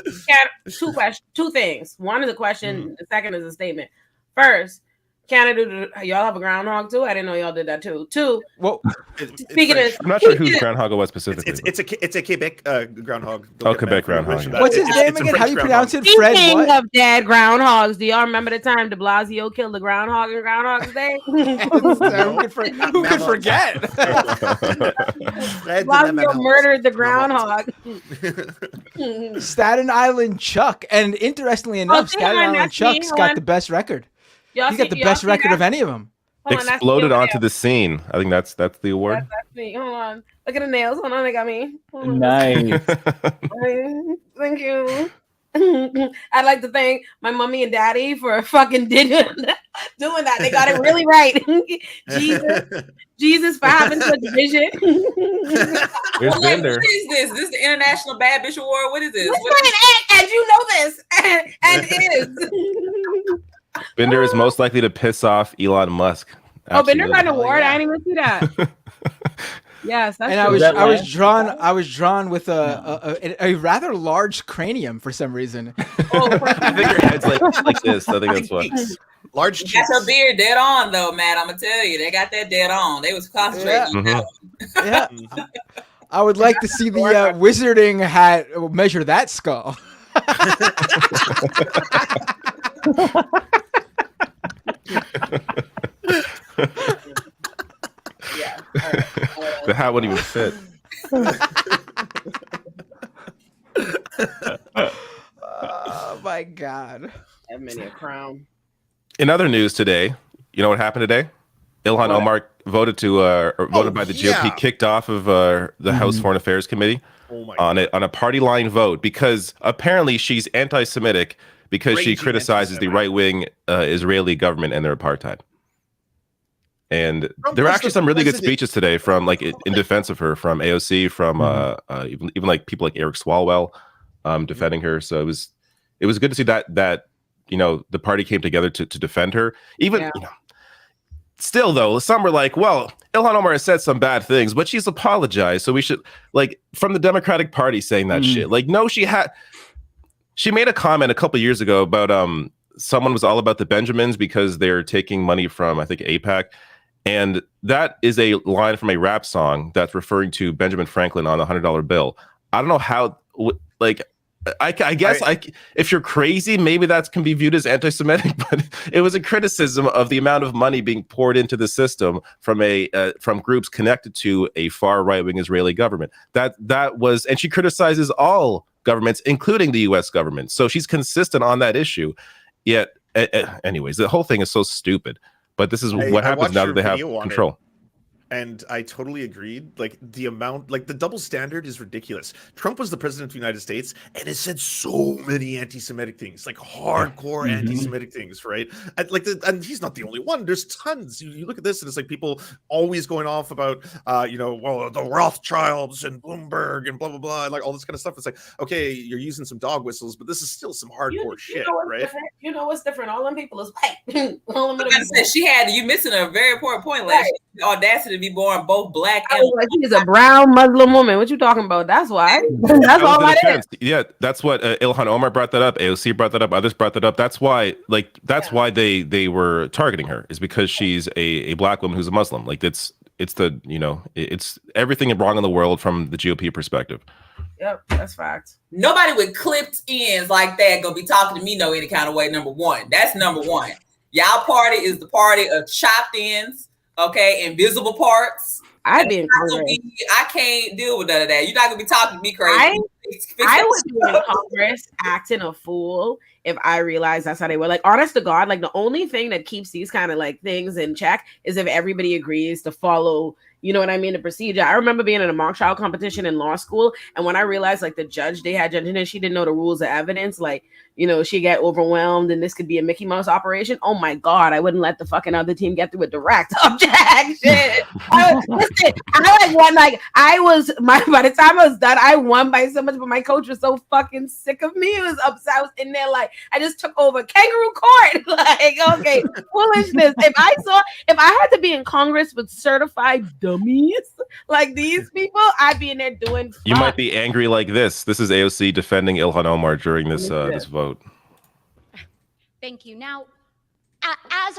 two things. One is a question. The second is a statement. First, Canada, y'all have a groundhog too? I didn't know y'all did that too. Two. Well, speaking of, I'm not sure whose groundhog it was specifically. It's a Quebec groundhog. Quebec groundhog. What's his name again? How do you pronounce it? Fred Speaking what? of dead groundhogs, do y'all remember the time De Blasio killed the groundhog in Groundhog's Day? Who could forget? Blasio murdered the groundhog. Staten Island Chuck, and interestingly enough, Staten Island Chuck's got the best record. He got the best record of any of them. Exploded onto the scene. I think that's the award. That's me. Hold on. Look at the nails. Hold on, they got me. Nice. Thank you. I'd like to thank my mommy and daddy for fucking doing that. They got it really right. Jesus for having such vision. What is this? This is the International Bad Bitch Award. What is this? And you know this. And it is. Bender is most likely to piss off Elon Musk. Absolutely. Bender got an award. I didn't even see that. Yes, that's and I was drawn with a rather large cranium for some reason. I think your head's like this. I think that's what. Large cheeks. That's her beard dead on though, Matt. I'm gonna tell you, they got that dead on. They was concentrating. Yeah. I would like to see the wizarding hat measure that skull. Yeah. The hat wouldn't even fit. Oh my God. Have many a crown. In other news today, you know what happened today? Ilhan Omar voted by the GOP, kicked off of the House Foreign Affairs Committee on a party line vote because apparently she's anti-Semitic because she criticizes the right-wing Israeli government and their apartheid. And there were actually some really good speeches today from in defense of her from AOC, from even like people like Eric Swalwell defending her. So it was good to see that the party came together to defend her. Even still though, some were like, well, Ilhan Omar has said some bad things, but she's apologized, so we should from the Democratic Party saying that shit. No, she made a comment a couple years ago about someone was all about the Benjamins because they're taking money from I think AIPAC. And that is a line from a rap song that's referring to Benjamin Franklin on the $100 bill. I don't know how, like, I guess if you're crazy, maybe that can be viewed as anti-Semitic, but it was a criticism of the amount of money being poured into the system from from groups connected to a far right-wing Israeli government. That was, and she criticizes all governments, including the U.S. government. So she's consistent on that issue. Yet, anyways, the whole thing is so stupid. But this is what happens now that they have control. And I totally agreed. Like the amount, like the double standard is ridiculous. Trump was the president of the United States and has said so many anti-Semitic things, like hardcore anti-Semitic things, right? And he's not the only one. There's tons. You look at this and it's like people always going off about, the Rothschilds and Bloomberg and blah, blah, blah, and like all this kind of stuff. It's like, okay, you're using some dog whistles, but this is still some hardcore shit, right? Different. You know what's different? All them people is white. You missing a very important point, like the audacity to be born both black and like she's a brown Muslim woman. What you talking about? That's why. That's all that is. Yeah, that's what Ilhan Omar brought that up. AOC brought that up. Others brought that up. That's why, why they were targeting her, is because she's a black woman who's a Muslim. Like it's everything wrong in the world from the GOP perspective. Yep, that's fact. Nobody with clipped ends like that gonna be talking to me no any kind of way. Number one, that's number one. Y'all party is the party of chopped ends. Okay, invisible parts. I can't deal with none of that. You're not gonna be talking to me crazy. I would be in Congress acting a fool if I realized that's how they were. Like, honest to God, like the only thing that keeps these kind of like things in check is if everybody agrees to follow, you know what I mean, the procedure. I remember being in a mock trial competition in law school, and when I realized like the judge, they had judging and she didn't know the rules of evidence, like, you know, she got overwhelmed and this could be a Mickey Mouse operation. Oh my God, I wouldn't let the fucking other team get through a direct objection. By the time I was done, I won by so much, but my coach was so fucking sick of me. He was upset. I was in there like, I just took over kangaroo court. Like, okay, foolishness. If I had to be in Congress with certified dummies like these people, I'd be in there doing fun. You might be angry like this. This is AOC defending Ilhan Omar during this vote. Thank you. Now, as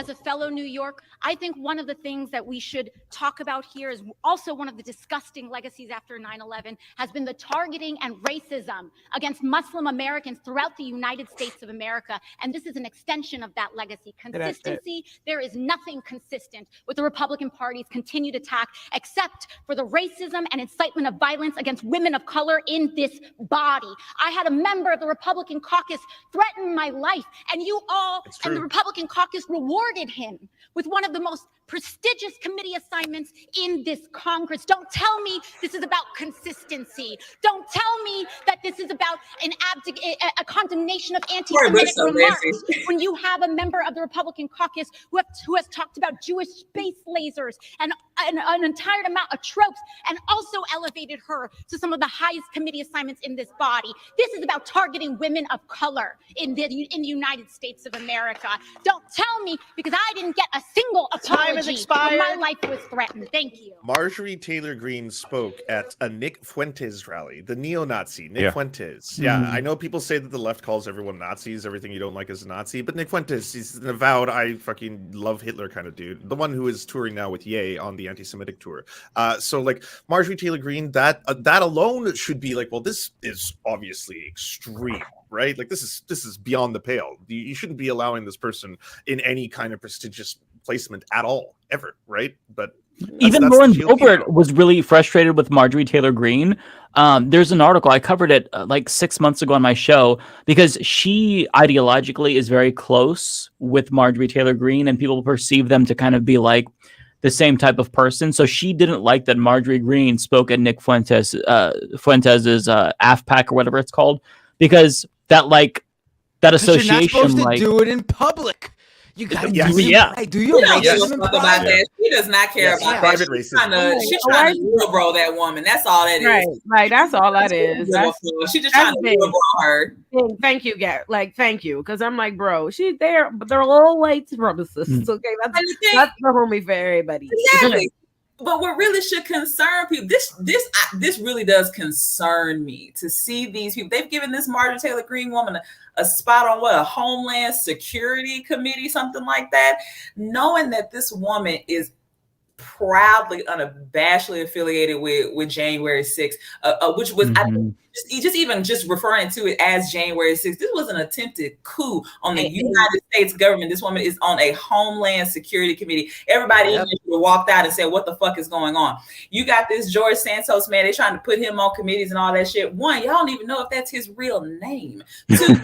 a fellow New York, I think one of the things that we should talk about here is also one of the disgusting legacies after 9/11 has been the targeting and racism against Muslim Americans throughout the United States of America. And this is an extension of that legacy. Consistency, there is nothing consistent with the Republican Party's continued attack except for the racism and incitement of violence against women of color in this body. I had a member of the Republican caucus threaten my life, and you all and the Republican caucus rewarded him with one of the most prestigious committee assignments in this Congress. Don't tell me this is about consistency. Don't tell me that this is about a condemnation of anti-Semitic remarks when you have a member of the Republican caucus who has talked about Jewish space lasers and an entire amount of tropes and also elevated her to some of the highest committee assignments in this body. This is about targeting women of color in the United States of America. Don't tell me, because I didn't get a single apology when my life was threatened. Thank you. Marjorie Taylor Greene spoke at a Nick Fuentes rally, the neo-Nazi Nick Fuentes. Yeah, I know people say that the left calls everyone Nazis, everything you don't like is a Nazi, but Nick Fuentes, he's an avowed, I fucking love Hitler kind of dude. The one who is touring now with Ye on the anti-Semitic tour. So like Marjorie Taylor Greene, that alone should be like, well, this is obviously extreme. Right, like this is beyond the pale. You shouldn't be allowing this person in any kind of prestigious placement at all, ever. Right, but even Lauren Boebert was really frustrated with Marjorie Taylor Greene. There's an article I covered it like 6 months ago on my show because she ideologically is very close with Marjorie Taylor Greene, and people perceive them to kind of be like the same type of person. So she didn't like that Marjorie Greene spoke at Nick Fuentes's AFPAC or whatever it's called, because that association, you're not supposed to like, do it in public. You gotta do your racism. She does not care about private racism. She's trying to real bro that woman. That's all that is. Right. That's all that is. She's just trying to real bro her. Thank you, thank you. Because I'm like, bro, she's there, but they're all white supremacists. Okay, that's the homie for everybody. Exactly. But what really should concern people, this really does concern me to see these people. They've given this Marjorie Taylor Greene woman a spot on a Homeland Security Committee, something like that, knowing that this woman is proudly, unabashedly affiliated with January 6th, which was just referring to it as January 6th. This was an attempted coup on the United States government. This woman is on a Homeland Security Committee. Everybody walked out and said, "What the fuck is going on?" You got this George Santos man. They're trying to put him on committees and all that shit. One, y'all don't even know if that's his real name. Two,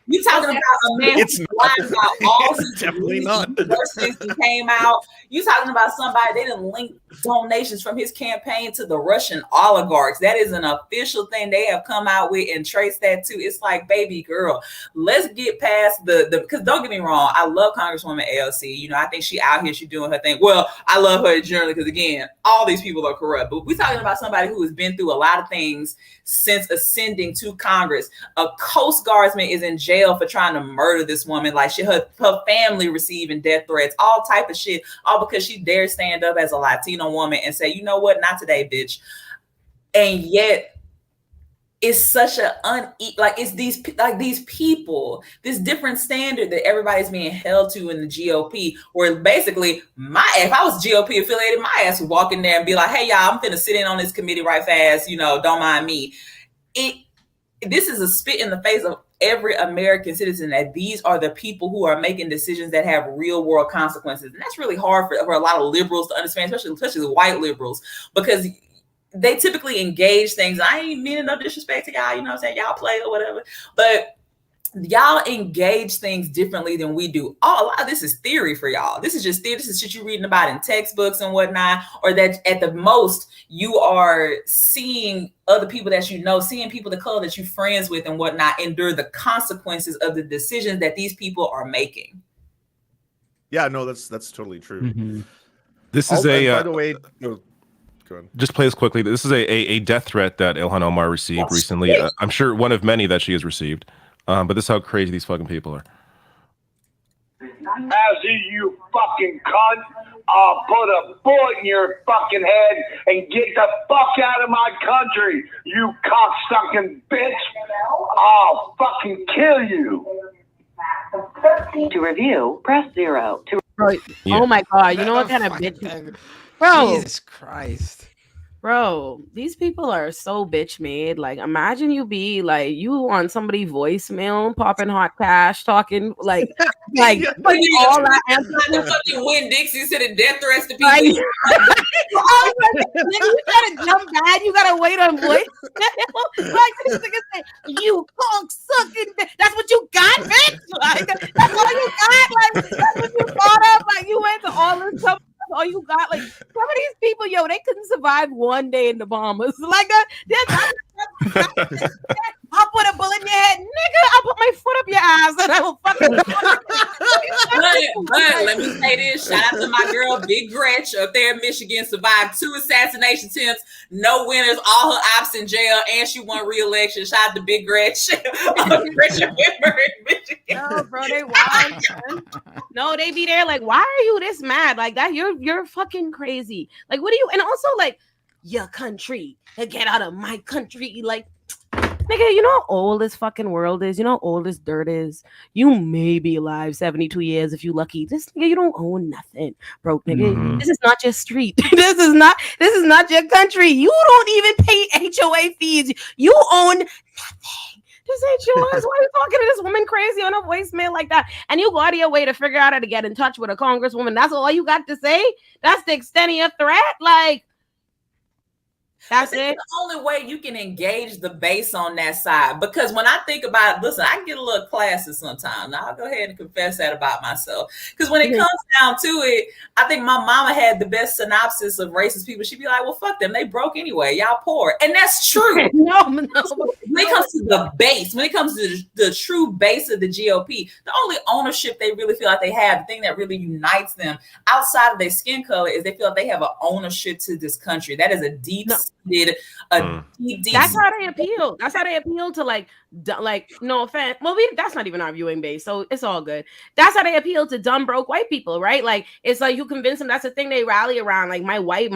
you talking about a man who's lying about all definitely not the worst things that came out. You talking about somebody they didn't link donations from his campaign to the Russian oligarchs. That is an official thing they have come out with and traced that too. It's like, baby girl, let's get past the because don't get me wrong, I love Congresswoman AOC. You know, I think she out here, she doing her thing. Well, I love her generally because again, all these people are corrupt. But we're talking about somebody who has been through a lot of things since ascending to Congress. A Coast Guardsman is in jail for trying to murder this woman. Like her family receiving death threats, all type of shit, all because she dared stand up as a Latino woman and say, you know what, not today, bitch. And yet it's such it's these people, this different standard that everybody's being held to in the GOP, where basically if I was GOP affiliated, my ass would walk in there and be like, hey y'all, I'm finna sit in on this committee right fast, you know, don't mind me. This is a spit in the face of every American citizen that these are the people who are making decisions that have real world consequences. And that's really hard for a lot of liberals to understand, especially the white liberals, because they typically engage things. I ain't meaning no disrespect to y'all, you know what I'm saying? Y'all play or whatever, but y'all engage things differently than we do. A lot of this is theory for y'all. This is just theory. This is shit you're reading about in textbooks and whatnot, or that at the most you are seeing other people that you know, seeing people of color that you're friends with and whatnot endure the consequences of the decisions that these people are making. Yeah, no, that's totally true. Mm-hmm. This is by the way, no, go on. Just play this quickly. This is a death threat that Ilhan Omar received recently. I'm sure one of many that she has received. But this is how crazy these fucking people are. As you fucking cunt, I'll put a bullet in your fucking head and get the fuck out of my country, you cocksucking bitch. I'll fucking kill you. To review, press 0. Oh my God, you know what kind of bitch? Bro. Jesus Christ. Bro, these people are so bitch made. Like, imagine you be like you on somebody's voicemail, popping hot cash, talking like putting all that fucking Win Dixie sending death threats to people. Like, you gotta jump bad. You gotta wait on voice. Like this nigga say, you cock sucking. That's what you got, bitch. Like that's all you got. Like that's what you thought of. Like you went to all this stuff. All you got, like some of these people, yo, they couldn't survive one day in the Bahamas. Like that. I'll put a bullet in your head, nigga. I'll put my foot up your ass and I will fucking. But let me say this: shout out to my girl Big Gretch up there in Michigan. Survived 2 assassination attempts, no winners, all her ops in jail, and she won re-election. Shout out to Big Gretch. Gretchen Whitmer in Michigan. No, bro, they wild. No, they be there like, why are you this mad? Like that, you're fucking crazy. Like, what do you? And also, like, your country, get out of my country, like. Nigga, you know how old this fucking world is? You know how old this dirt is? You may be alive 72 years if you lucky. This nigga, you don't own nothing, broke nigga. Mm-hmm. This is not your street. This is not your country. You don't even pay HOA fees. You own nothing. This ain't yours. Why are you talking to this woman crazy on a voicemail like that? And you go out of your way to figure out how to get in touch with a congresswoman. That's all you got to say? That's the extent of your threat? Like, that's it. The only way you can engage the base on that side, because when I think about it, listen, I get a little classy sometimes. Now I'll go ahead and confess that about myself. Because when it comes down to it, I think my mama had the best synopsis of racist people. She'd be like, well, fuck them. They broke anyway. Y'all poor. And that's true. No. When it comes to the base, when it comes to the true base of the GOP, the only ownership they really feel like they have, the thing that really unites them outside of their skin color is they feel like they have an ownership to this country. That is a deep did a deep. That's how they appeal. That's how they appeal to like no offense. Well, that's not even our viewing base, so it's all good. That's how they appeal to dumb broke white people, right? Like it's like you convince them that's the thing they rally around, like my white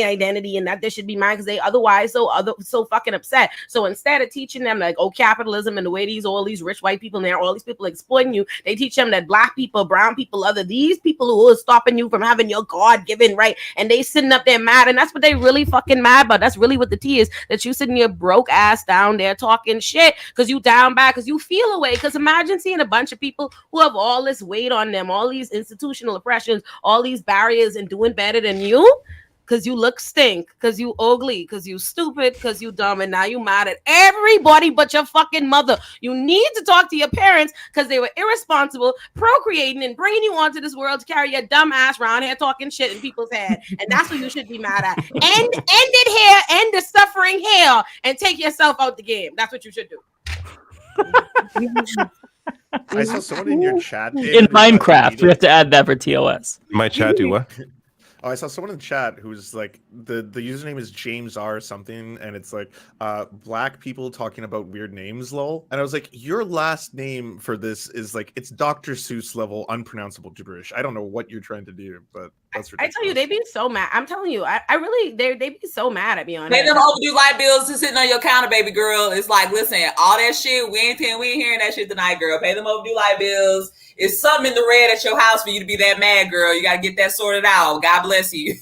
identity, and that this should be mine because they otherwise so fucking upset. So instead of teaching them like capitalism and the way all these rich white people and all these people exploiting you, they teach them that black people, brown people, these people who are stopping you from having your God-given right, and they sitting up there mad, and that's what they really fucking mad about. That's really what the tea is, that you sitting your broke ass down there talking shit because you down bad, because you feel away. Because imagine seeing a bunch of people who have all this weight on them, all these institutional oppressions, all these barriers, and doing better than you because you look stink, because you ugly, because you stupid, because you dumb, and now you mad at everybody but your fucking mother. You need to talk to your parents because they were irresponsible, procreating and bringing you onto this world to carry your dumb ass around here talking shit in people's head, and that's what you should be mad at. End it here, end the suffering here, and take yourself out the game. That's what you should do. I saw someone in your chat in Minecraft. We have to add that for TOS. My chat do what? Oh, I saw someone in the chat who's like the username is James R something, and it's like black people talking about weird names, lol. And I was like, your last name for this is like it's Dr. Seuss level unpronounceable gibberish. I don't know what you're trying to do, but that's ridiculous. I tell you, they be so mad. I'm telling you, I really they be so mad at me on Pay it. them overdue light bills to sitting on your counter, baby girl. It's like, listen, all that shit, we ain't hearing that shit tonight, girl. Pay them overdue light bills. It's something in the red at your house for you to be that mad, girl. You got to get that sorted out. God bless you.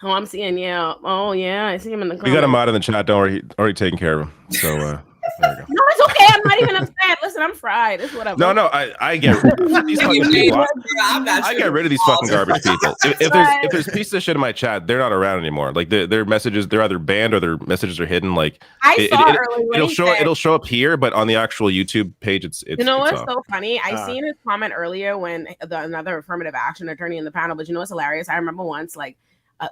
Oh, I'm seeing, yeah. Oh, yeah. I see him in the comments. We got a mod in the chat. Don't worry. Already taking care of him. So, there we go. No, it's okay. I'm not even upset. Listen, I'm fried. It's whatever. No, I get rid of these fucking people. I get rid of these fucking garbage people. If there's pieces of shit in my chat, they're not around anymore. Like their messages, they're either banned or their messages are hidden. Like it'll show up here, but on the actual YouTube page, it's you know what's off. so funny? I seen his comment earlier when another affirmative action attorney in the panel. But you know what's hilarious? I remember once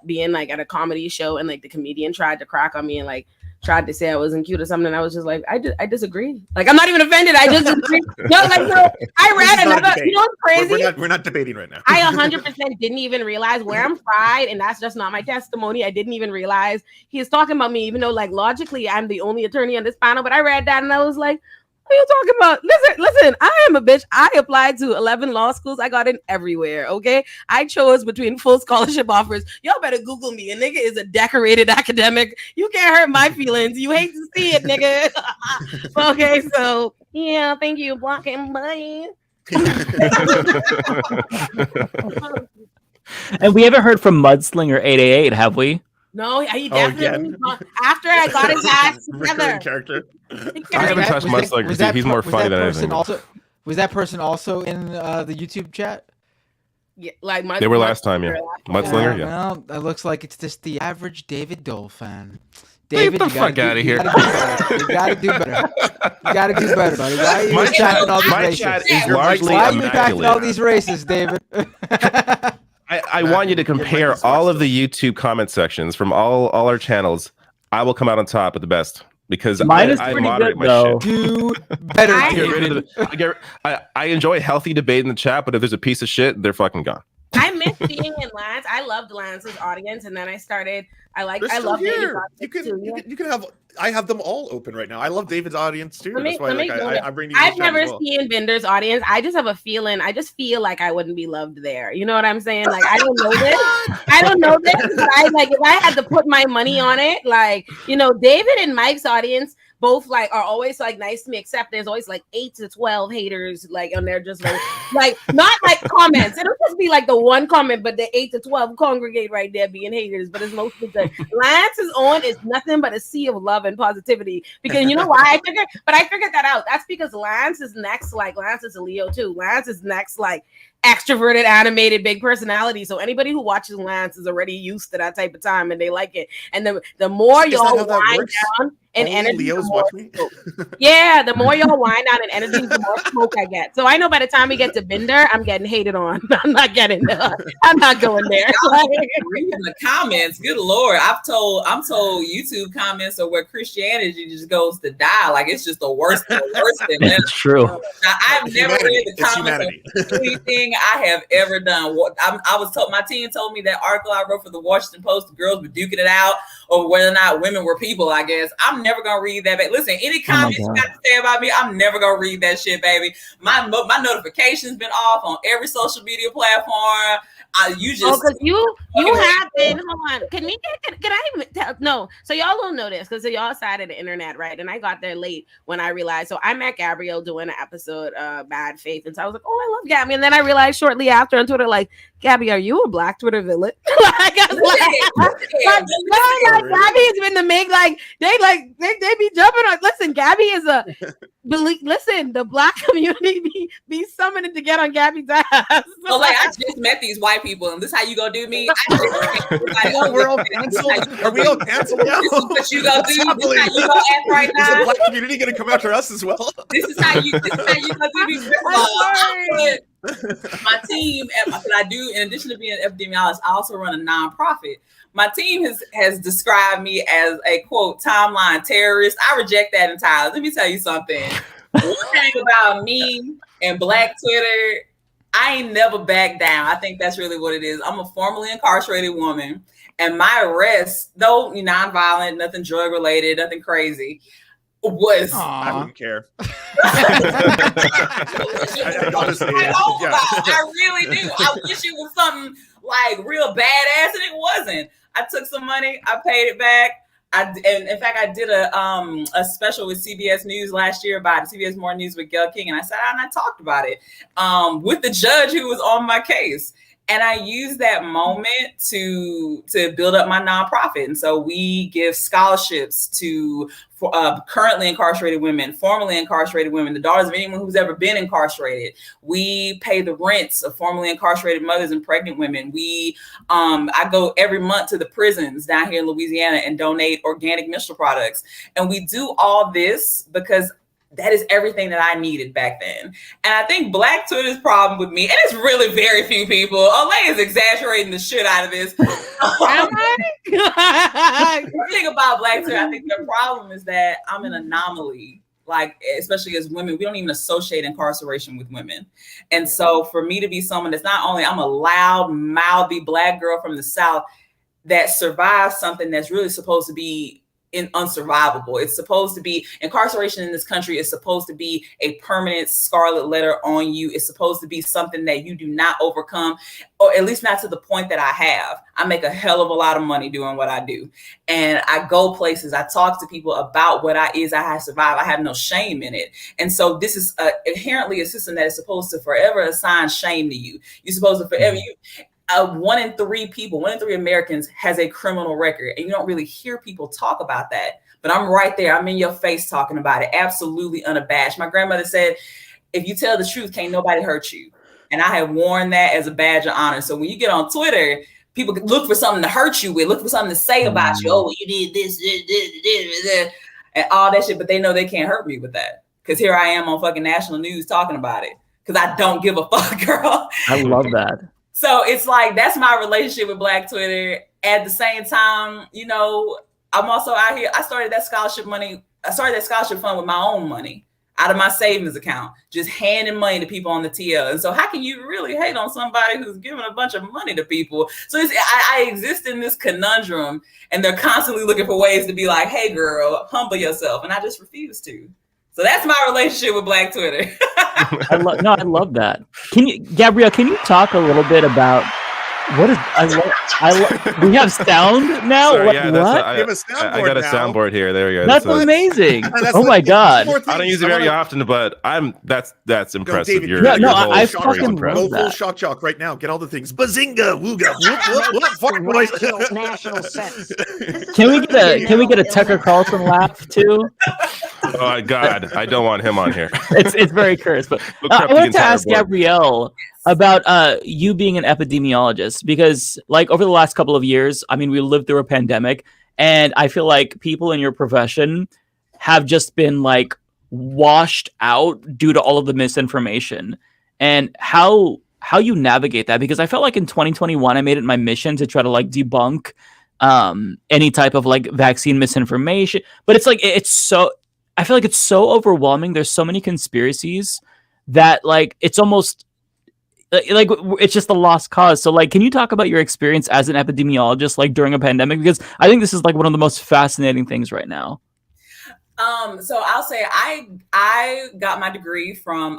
being like at a comedy show and like the comedian tried to crack on me and like tried to say I wasn't cute or something, and I was just like, I disagree. Like, I'm not even offended. I just disagree. No, I read another. You know what's crazy? We're not debating right now. I 100% didn't even realize where I'm fried, and that's just not my testimony. I didn't even realize he is talking about me, even though like logically I'm the only attorney on this panel. But I read that and I was like, what are you talking about? Listen, I am a bitch. I applied to 11 law schools. I got in everywhere, okay? I chose between full scholarship offers. Y'all better Google me. A nigga is a decorated academic. You can't hurt my feelings. You hate to see it, nigga. Okay, so, yeah, thank you. Block and bye. And we haven't heard from Mudslinger 888, have we? No, he definitely after I got his ass together. Character. I haven't touched Mudslinger. He's more funny than anything. Was that person also in the YouTube chat? Yeah, like they were last time, yeah. Mudslinger, yeah. Well, it looks like it's just the average David Dole fan. David, get the fuck out of here. You gotta do better. You gotta do better, buddy. Why are you attacking all these races? Chat is largely Why are you attacking all these races, David? I want you to compare all of the YouTube comment sections from all our channels. I will come out on top with the best because I moderate my shit. Do better. I enjoy healthy debate in the chat, but if there's a piece of shit, they're fucking gone. I miss being in Lance. I loved Lance's audience, and then I love David's audience. You can have. I have them all open right now. I love David's audience too. That's why I bring these. I've never seen Binder's audience. I just have a feeling. I just feel like I wouldn't be loved there. You know what I'm saying? Like I don't know this. I don't know this. But if I had to put my money on it, like David and Mike's audience both like are always like nice to me, except there's always like 8 to 12 haters like and they're just like not like comments. It'll just be like the one comment, but the 8 to 12 congregate right there being haters, but it's mostly good. Lance's on is nothing but a sea of love and positivity, because you know why I figured that out. That's because Lance is next, like Lance is a Leo too. Lance is next like extroverted, animated, big personality. So anybody who watches Lance is already used to that type of time and they like it. And the more y'all wind down and energy, the more y'all wind down and energy, the more smoke I get. So I know by the time we get to Binder, I'm getting hated on. I'm not getting there. I'm not going there. In the comments, good Lord, I'm told YouTube comments are where Christianity just goes to die. Like it's just the worst. It's true. Now, I've never read the comments of anything. I have ever done. I was told, my team told me that article I wrote for the Washington Post, the girls were duking it out over whether or not women were people, I guess. I'm never going to read that. But listen, any comments you got to say about me, I'm never going to read that shit, baby. My notifications been off on every social media platform. You just because you have been. Hold on, can I even tell? No, so y'all don't know this because y'all side of the internet, right? And I got there late when I realized. So I met Gabrielle doing an episode, Bad Faith, and so I was like, oh, I love Gabby, and then I realized shortly after on Twitter, like, Gabby, are you a Black Twitter villain? Like, I was like, Gabby's been to make they be jumping on. Listen, Gabby is listen, the Black community be summoning to get on Gabby's ass. So like, I just met these white people, and this is how you gonna do me? We're all canceled. Are we all canceled now? This is what you gonna do? This is how you gonna act right now? Is the Black community gonna come after us as well? This is how you gonna do me? My team, what I do, in addition to being an epidemiologist, I also run a nonprofit. My team has described me as a, quote, timeline terrorist. I reject that entirely. Let me tell you something. One thing about me and Black Twitter, I ain't never back down. I think that's really what it is. I'm a formerly incarcerated woman, and my arrest, though non-violent, nothing drug-related, nothing crazy, was... I wouldn't care. I really do. I wish it was something like real badass, and it wasn't. I took some money, I paid it back. And in fact, I did a special with CBS News last year about it, CBS Morning News with Gail King, and I sat down and I talked about it with the judge who was on my case. And I used that moment to build up my nonprofit. And so we give scholarships to currently incarcerated women, formerly incarcerated women, the daughters of anyone who's ever been incarcerated. We pay the rents of formerly incarcerated mothers and pregnant women. I go every month to the prisons down here in Louisiana and donate organic menstrual products. And we do all this because that is everything that I needed back then. And I think Black Twitter's problem with me, and it's really very few people, Olay is exaggerating the shit out of this. The thing about Black Twitter, I think the problem is that I'm an anomaly. Like, especially as women, we don't even associate incarceration with women. And so for me to be someone that's not only, I'm a loud, mouthy Black girl from the South that survives something that's really supposed to be unsurvivable. It's supposed to be, incarceration in this country is supposed to be a permanent scarlet letter on you. It's supposed to be something that you do not overcome, or at least not to the point that I have. I make a hell of a lot of money doing what I do. And I go places, I talk to people about what I have survived. I have no shame in it. And so this is inherently a system that is supposed to forever assign shame to you. You're supposed to forever, one in three Americans has a criminal record, and you don't really hear people talk about that. But I'm right there. I'm in your face talking about it, absolutely unabashed. My grandmother said, if you tell the truth, can't nobody hurt you. And I have worn that as a badge of honor. So when you get on Twitter, people look for something to hurt you with, look for something to say about you. Oh, you did this, and all that shit. But they know they can't hurt me with that, because here I am on fucking national news talking about it, because I don't give a fuck, girl. I love that. So it's like, that's my relationship with Black Twitter. At the same time, I'm also out here. I started that scholarship fund with my own money out of my savings account, just handing money to people on the TL. And so how can you really hate on somebody who's giving a bunch of money to people? So I exist in this conundrum, and they're constantly looking for ways to be like, hey girl, humble yourself. And I just refuse to. So that's my relationship with Black Twitter. I love that. Gabrielle, can you talk a little bit about what is we have sound now? Sorry, what? Yeah, we have a soundboard I got a soundboard here. There we go. That's amazing. Oh my god. I don't use it very often, but that's impressive. David, I fucking love that. Go full shock jock right now. Get all the things. Bazinga, wooga, whoop. National sense. Can we get a Tucker Carlson laugh too? Oh my god, I don't want him on here. It's very cursed. But I wanted to ask Gabrielle about you being an epidemiologist, because like over the last couple of years, I mean, we lived through a pandemic, and I feel like people in your profession have just been like washed out due to all of the misinformation, and how you navigate that. Because I felt like in 2021, I made it my mission to try to like debunk any type of like vaccine misinformation, but it's like, I feel like it's so overwhelming. There's so many conspiracies that like, it's almost, like it's just a lost cause. So like, can you talk about your experience as an epidemiologist, like during a pandemic? Because I think this is like one of the most fascinating things right now. So I'll say I got my degree from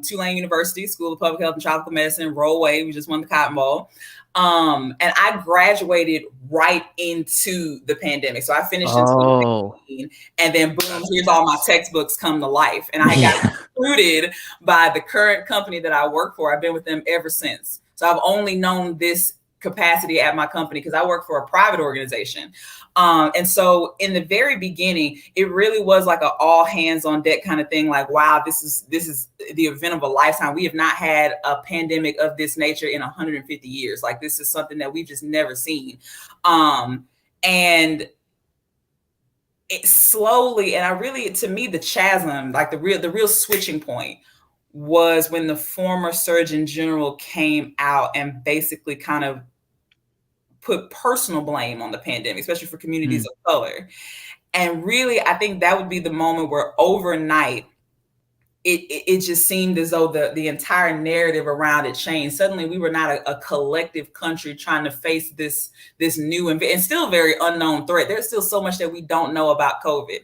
Tulane University School of Public Health and Tropical Medicine. Olay, we just won the Cotton Bowl. And I graduated right into the pandemic. So I finished in 2019, and then boom, here's all my textbooks come to life. And I got recruited by the current company that I work for. I've been with them ever since. So I've only known this capacity at my company because I work for a private organization. And so in the very beginning, it really was like an all hands on deck kind of thing. Like, wow, this is the event of a lifetime. We have not had a pandemic of this nature in 150 years. Like, this is something that we've just never seen. And it slowly, and I really, to me, the chasm, like the real switching point was when the former Surgeon General came out and basically kind of put personal blame on the pandemic, especially for communities of color. And really, I think that would be the moment where overnight, it just seemed as though the entire narrative around it changed. Suddenly, we were not a collective country trying to face this new and still very unknown threat. There's still so much that we don't know about COVID.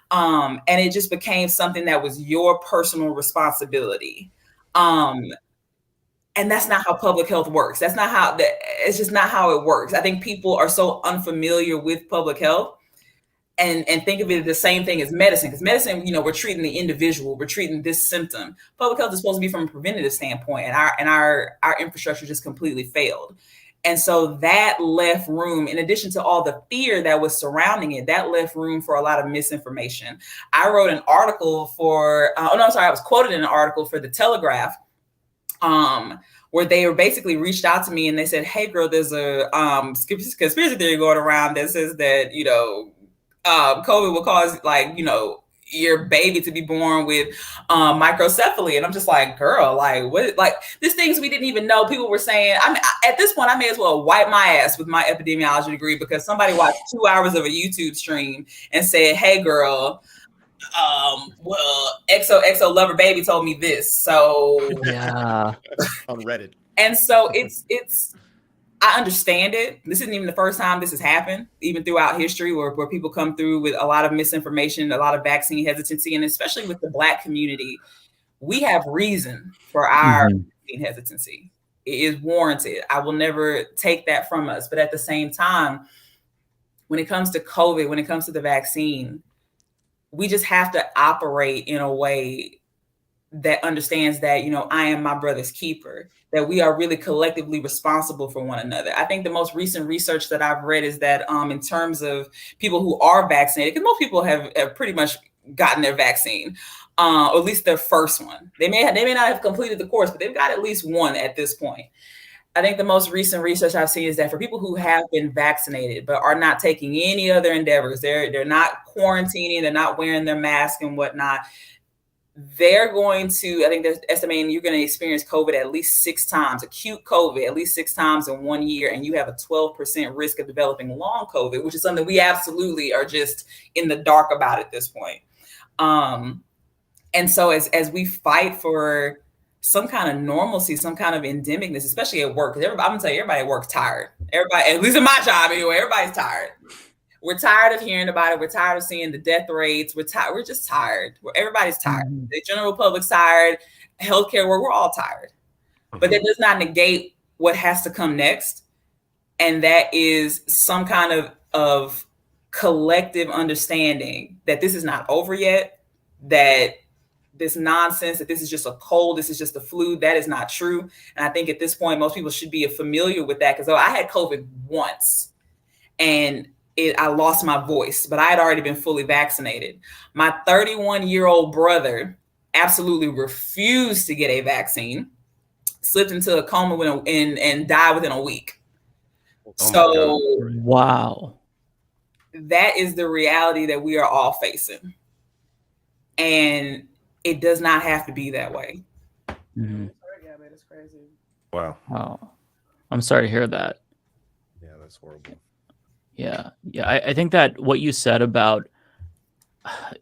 And it just became something that was your personal responsibility. And that's not how public health works. That's not how it's just not how it works. I think people are so unfamiliar with public health and think of it as the same thing as medicine. Because medicine, we're treating the individual, we're treating this symptom. Public health is supposed to be from a preventative standpoint, and our infrastructure just completely failed. And so that left room, in addition to all the fear that was surrounding it, that left room for a lot of misinformation. I wrote an article I was quoted in an article for The Telegraph, where they were basically reached out to me and they said, hey girl, there's a conspiracy theory going around that says that, COVID will cause your baby to be born with microcephaly. And I'm just like, girl, like what, like these things we didn't even know. People were saying, at this point, I may as well wipe my ass with my epidemiology degree because somebody watched 2 hours of a YouTube stream and said, hey girl, well, XOXO lover baby told me this. So yeah, on Reddit. And so it's I understand it. This isn't even the first time this has happened, even throughout history where people come through with a lot of misinformation, a lot of vaccine hesitancy, and especially with the Black community, we have reason for our vaccine hesitancy. It is warranted. I will never take that from us. But at the same time, when it comes to COVID, when it comes to the vaccine, we just have to operate in a way that understands that, I am my brother's keeper, that we are really collectively responsible for one another. I think the most recent research that I've read is that in terms of people who are vaccinated, because most people have pretty much gotten their vaccine, or at least their first one. They may not have completed the course, but they've got at least one at this point. I think the most recent research I've seen is that for people who have been vaccinated but are not taking any other endeavors, they're not quarantining, they're not wearing their mask and whatnot, they're going to, I think they're estimating you're going to experience COVID at least 6 times, acute COVID at least 6 times in 1 year, and you have a 12% risk of developing long COVID, which is something we absolutely are just in the dark about at this point. And so as we fight for some kind of normalcy, some kind of endemicness, especially at work, because I'm gonna tell you, everybody at work's tired. Everybody, at least in my job anyway, everybody's tired. We're tired of hearing about it. We're tired of seeing the death rates. We're tired. We're just tired. Everybody's tired. The general public's tired. Healthcare, we're all tired. But that does not negate what has to come next. And that is some kind of collective understanding that this is not over yet, that this nonsense, that this is just a cold, this is just a flu, that is not true. And I think at this point, most people should be familiar with that, because I had COVID once and I lost my voice, but I had already been fully vaccinated. My 31-year-old brother absolutely refused to get a vaccine, slipped into a coma and died within a week. So wow, that is the reality that we are all facing. And it does not have to be that way. Mm-hmm. It's crazy. Wow. Oh, I'm sorry to hear that. Yeah, that's horrible. Yeah. I think that what you said about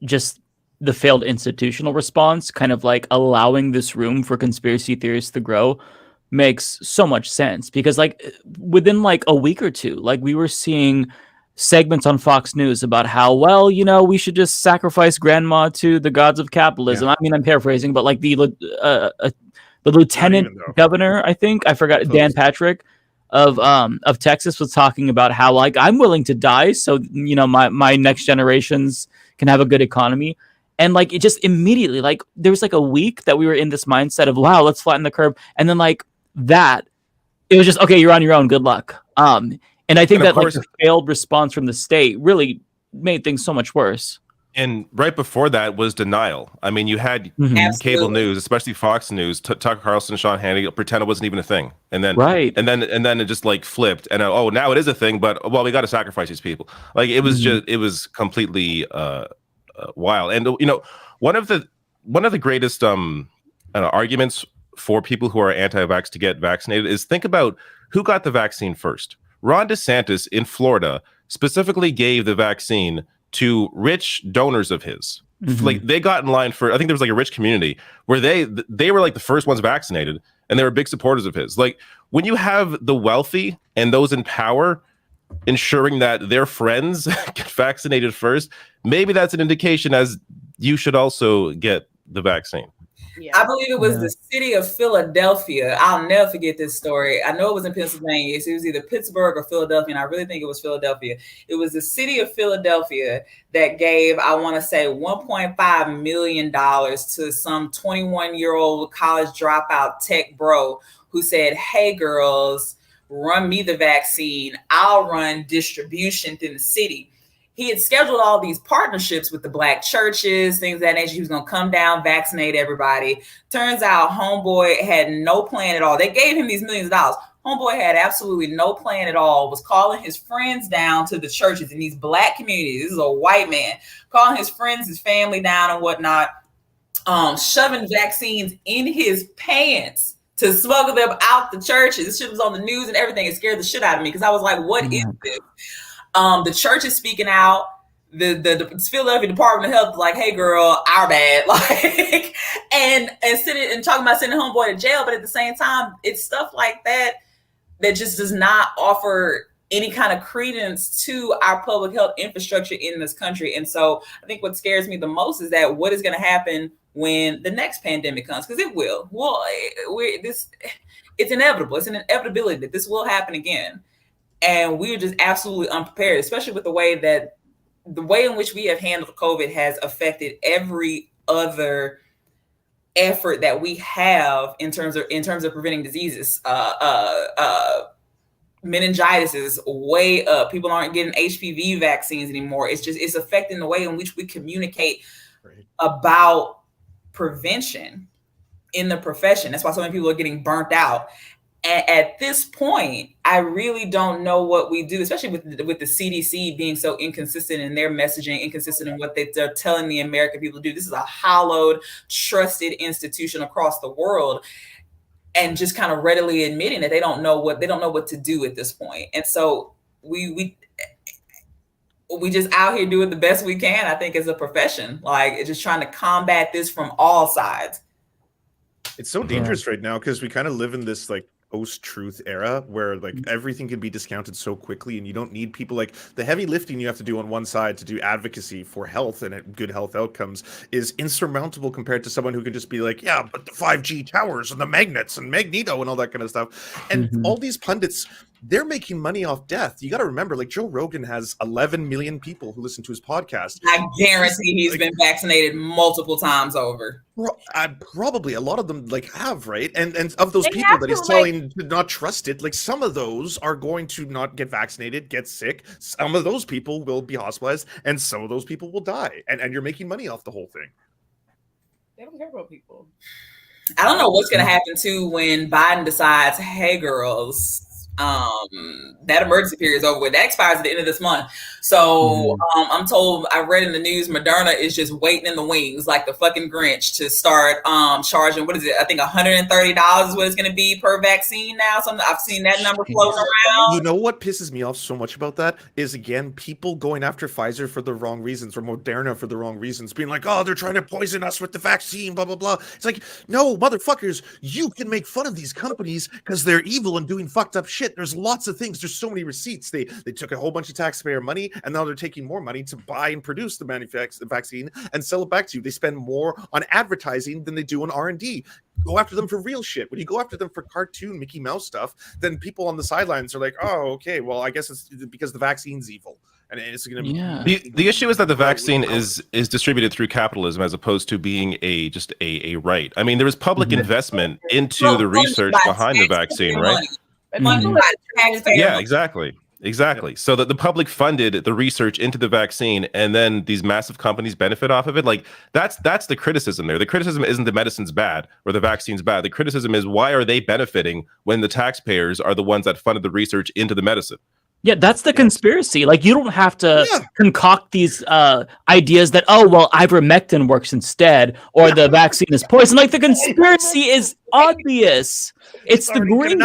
just the failed institutional response, kind of like allowing this room for conspiracy theories to grow, makes so much sense, because like within like a week or two, like we were seeing segments on Fox News about how, well, you know, we should just sacrifice grandma to the gods of capitalism. I mean, I'm paraphrasing, but like the lieutenant governor, I think, I forgot, Dan Patrick of Texas, was talking about how like I'm willing to die so, you know, my next generations can have a good economy. And like it just immediately, like there was like a week that we were in this mindset of, wow, let's flatten the curve, and then like that, it was just, okay, you're on your own, good luck. And I think that like the failed response from the state really made things so much worse. And right before that was denial. I mean, you had cable news, especially Fox News, Tucker Carlson, Sean Hannity, pretend it wasn't even a thing, and then and then it just like flipped, and oh, now it is a thing, but well, we got to sacrifice these people. Like it was just, it was completely wild. And you know, one of the greatest arguments for people who are anti-vax to get vaccinated is, think about who got the vaccine first. Ron DeSantis in Florida specifically gave the vaccine to rich donors of his. Like they got in line for, I think there was like a rich community where they were like the first ones vaccinated, and they were big supporters of his. Like when you have the wealthy and those in power ensuring that their friends get vaccinated first, maybe that's an indication as you should also get the vaccine. I believe it was the city of Philadelphia. I'll never forget this story. I know it was in Pennsylvania. So it was either Pittsburgh or Philadelphia, and I really think it was Philadelphia. It was the city of Philadelphia that gave, I want to say, $1.5 million to some 21-year-old college dropout tech bro who said, hey, girls, run me the vaccine. I'll run distribution through the city. He had scheduled all these partnerships with the black churches, things of that nature. He was going to come down, vaccinate everybody. Turns out homeboy had no plan at all. They gave him these millions of dollars. Homeboy had absolutely no plan at all, was calling his friends down to the churches in these black communities. This is a white man calling his friends, his family down and whatnot, shoving vaccines in his pants to smuggle them out the churches. This shit was on the news and everything. It scared the shit out of me because I was like, what is this? The church is speaking out. The Philadelphia Department of Health is like, hey girl, our bad. Like, and sitting and talking about sending homeboy to jail, but at the same time, it's stuff like that that just does not offer any kind of credence to our public health infrastructure in this country. And so I think what scares me the most is that what is going to happen when the next pandemic comes, because it will. Well, it's inevitable. It's an inevitability that this will happen again. And we're just absolutely unprepared, especially with the way in which we have handled COVID has affected every other effort that we have in terms of preventing diseases. Meningitis is way up. People aren't getting HPV vaccines anymore. It's affecting the way in which we communicate about prevention in the profession. That's why so many people are getting burnt out. And at this point, I really don't know what we do, especially with the CDC being so inconsistent in their messaging, inconsistent in what they're telling the American people to do. This is a hallowed, trusted institution across the world, and just kind of readily admitting that they don't know what to do at this point. And so we just out here doing the best we can, I think, as a profession, like just trying to combat this from all sides. It's so dangerous right now because we kind of live in this like post-truth era where like everything can be discounted so quickly, and you don't need people. Like the heavy lifting you have to do on one side to do advocacy for health and good health outcomes is insurmountable compared to someone who can just be like, yeah, but the 5G towers and the magnets and Magneto and all that kind of stuff. And all these pundits, they're making money off death. You got to remember, like Joe Rogan has 11 million people who listen to his podcast. I guarantee he's been vaccinated multiple times over. Probably a lot of them like have, right? And of those people that he's telling to not trust it, like some of those are going to not get vaccinated, get sick. Some of those people will be hospitalized, and some of those people will die. And you're making money off the whole thing. They don't care about people. I don't know what's going to happen too when Biden decides, hey girls, that emergency period is over with. That expires at the end of this month. So I'm told, I read in the news, Moderna is just waiting in the wings like the fucking Grinch to start charging, what is it? I think $130 is what it's going to be per vaccine now. Something I've seen that number floating around. You know what pisses me off so much about that is, again, people going after Pfizer for the wrong reasons or Moderna for the wrong reasons, being like, oh, they're trying to poison us with the vaccine, blah, blah, blah. It's like, no, motherfuckers, you can make fun of these companies because they're evil and doing fucked up shit. There's lots of things. There's so many receipts. They took a whole bunch of taxpayer money, and now they're taking more money to buy and produce the vaccine and sell it back to you. They spend more on advertising than they do on R&D. Go after them for real shit. When you go after them for cartoon Mickey Mouse stuff, then people on the sidelines are like, oh, okay, well, I guess it's because the vaccine's evil. And it's going to be... The issue is that the vaccine is distributed through capitalism as opposed to being just a right. I mean, there was public investment into the research behind the vaccine, right? Yeah, exactly. So that the public funded the research into the vaccine, and then these massive companies benefit off of it. Like that's the criticism there. The criticism isn't the medicine's bad or the vaccine's bad. The criticism is, why are they benefiting when the taxpayers are the ones that funded the research into the medicine? Yeah, that's the conspiracy. Like, you don't have to concoct these ideas that, oh, well, ivermectin works instead, or the vaccine is poison. Like, the conspiracy is obvious. It's the greed.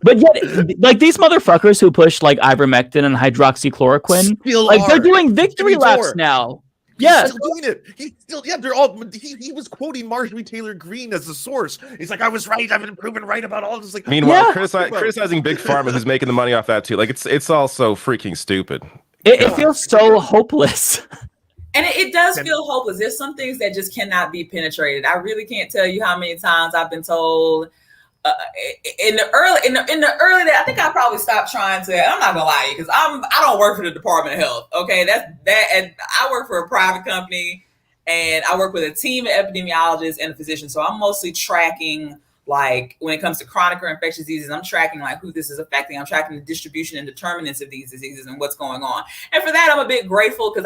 But yet, like, these motherfuckers who push like ivermectin and hydroxychloroquine, like, they're doing victory laps now. Yeah, he's still doing it. He's still, they're all. He was quoting Marjorie Taylor Greene as the source. He's like, I was right. I've been proven right about all this. Like, meanwhile, criticizing Big Pharma, who's making the money off that too. Like, it's all so freaking stupid. It feels so hopeless. And it does feel hopeless. There's some things that just cannot be penetrated. I really can't tell you how many times I've been told. In the early days, I think I probably stopped trying to. I'm not gonna lie to you, because I don't work for the Department of Health. Okay, that's that. And I work for a private company, and I work with a team of epidemiologists and a physician. So I'm mostly tracking, like, when it comes to chronic or infectious diseases, I'm tracking like who this is affecting. I'm tracking the distribution and determinants of these diseases and what's going on. And for that, I'm a bit grateful, because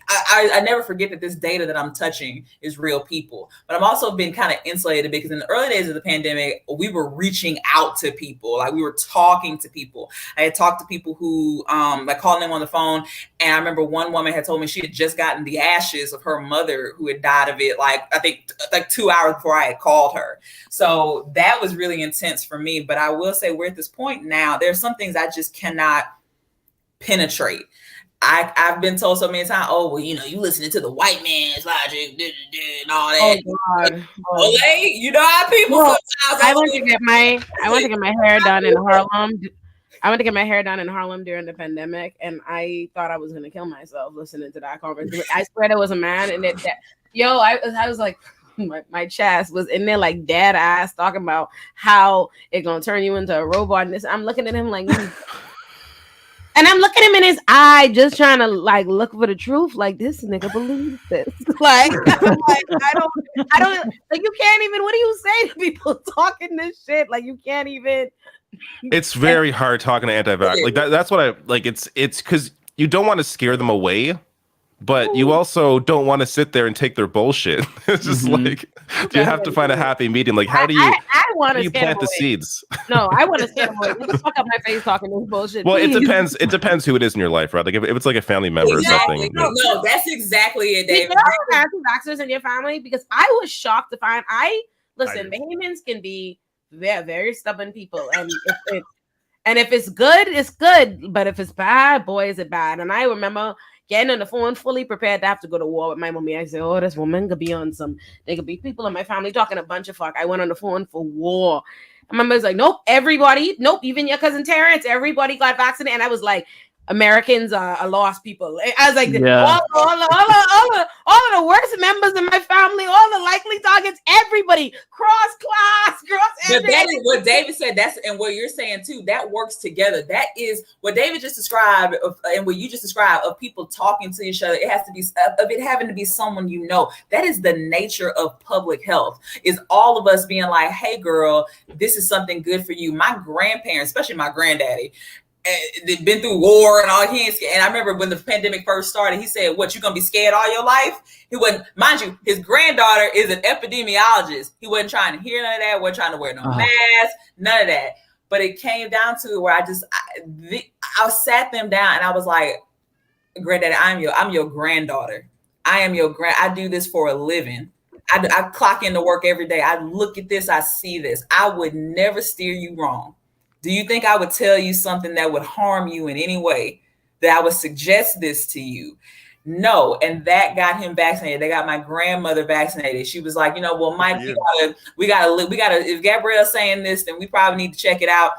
I never forget that this data that I'm touching is real people. But I've also been kind of insulated, because in the early days of the pandemic, we were reaching out to people. Like, we were talking to people. I had talked to people who, like, calling them on the phone. And I remember one woman had told me she had just gotten the ashes of her mother who had died of it, like, I think like 2 hours before I had called her. So that was really intense for me. But I will say, we're at this point now, there's some things I just cannot penetrate. I've been told so many times, oh, well, you know, you listening to the white man's logic and all that. Oh, God. Olay, you know how people sometimes. I went to get my hair done in Harlem. I went to get my hair done in Harlem during the pandemic, and I thought I was going to kill myself listening to that conversation. I swear there was a man, and I was like, my chest was in there like dead ass, talking about how it going to turn you into a robot. And this, I'm looking at him like... And I'm looking him in his eye, just trying to like look for the truth. Like, this nigga believes this. Like, I'm like, I don't like, you can't even, what do you say to people talking this shit? Like, you can't even. It's very hard talking to anti-vax. Like that's what I like. It's because you don't want to scare them away, but you also don't want to sit there and take their bullshit. It's just like, you have to find a happy medium. Like, how do you plant the seeds? No, I want to scare them away. Get the fuck up my face talking this bullshit. Well, please. It depends who it is in your life, right? Like, if it's like a family member or something. No, that's exactly it, David. Did you have anti-vaxxers in your family? Because I was shocked to find, Bahamians can be very, very stubborn people. And if it's good, it's good. But if it's bad, boy, is it bad. And I remember getting on the phone fully prepared to have to go to war with my mommy. I said, oh, this woman could be on some, there could be people in my family talking a bunch of fuck. I went on the phone for war. I remember it was like, nope, even your cousin Terrence, everybody got vaccinated. And I was like, Americans are lost people. I was like, all of the worst members of my family, all the likely targets, everybody, cross class, cross everything. That is what David said. And what you're saying too, that works together. That is what David just described, and what you just described, of people talking to each other. It has to be of it having to be someone you know. That is the nature of public health. Is all of us being like, hey girl, this is something good for you. My grandparents, especially my granddaddy, they've been through war and all. He ain't scared. And I remember when the pandemic first started, he said, "What, you gonna be scared all your life?" He wasn't, mind you, his granddaughter is an epidemiologist. He wasn't trying to hear none of that, wasn't trying to wear no mask, none of that. But it came down to where I sat them down and I was like, "Granddaddy, I'm your granddaughter. I am your I do this for a living. I clock into work every day. I look at this, I see this. I would never steer you wrong. Do you think I would tell you something that would harm you in any way? That I would suggest this to you? No." And that got him vaccinated. They got my grandmother vaccinated. She was like, well, Mike, we gotta. If Gabrielle's saying this, then we probably need to check it out.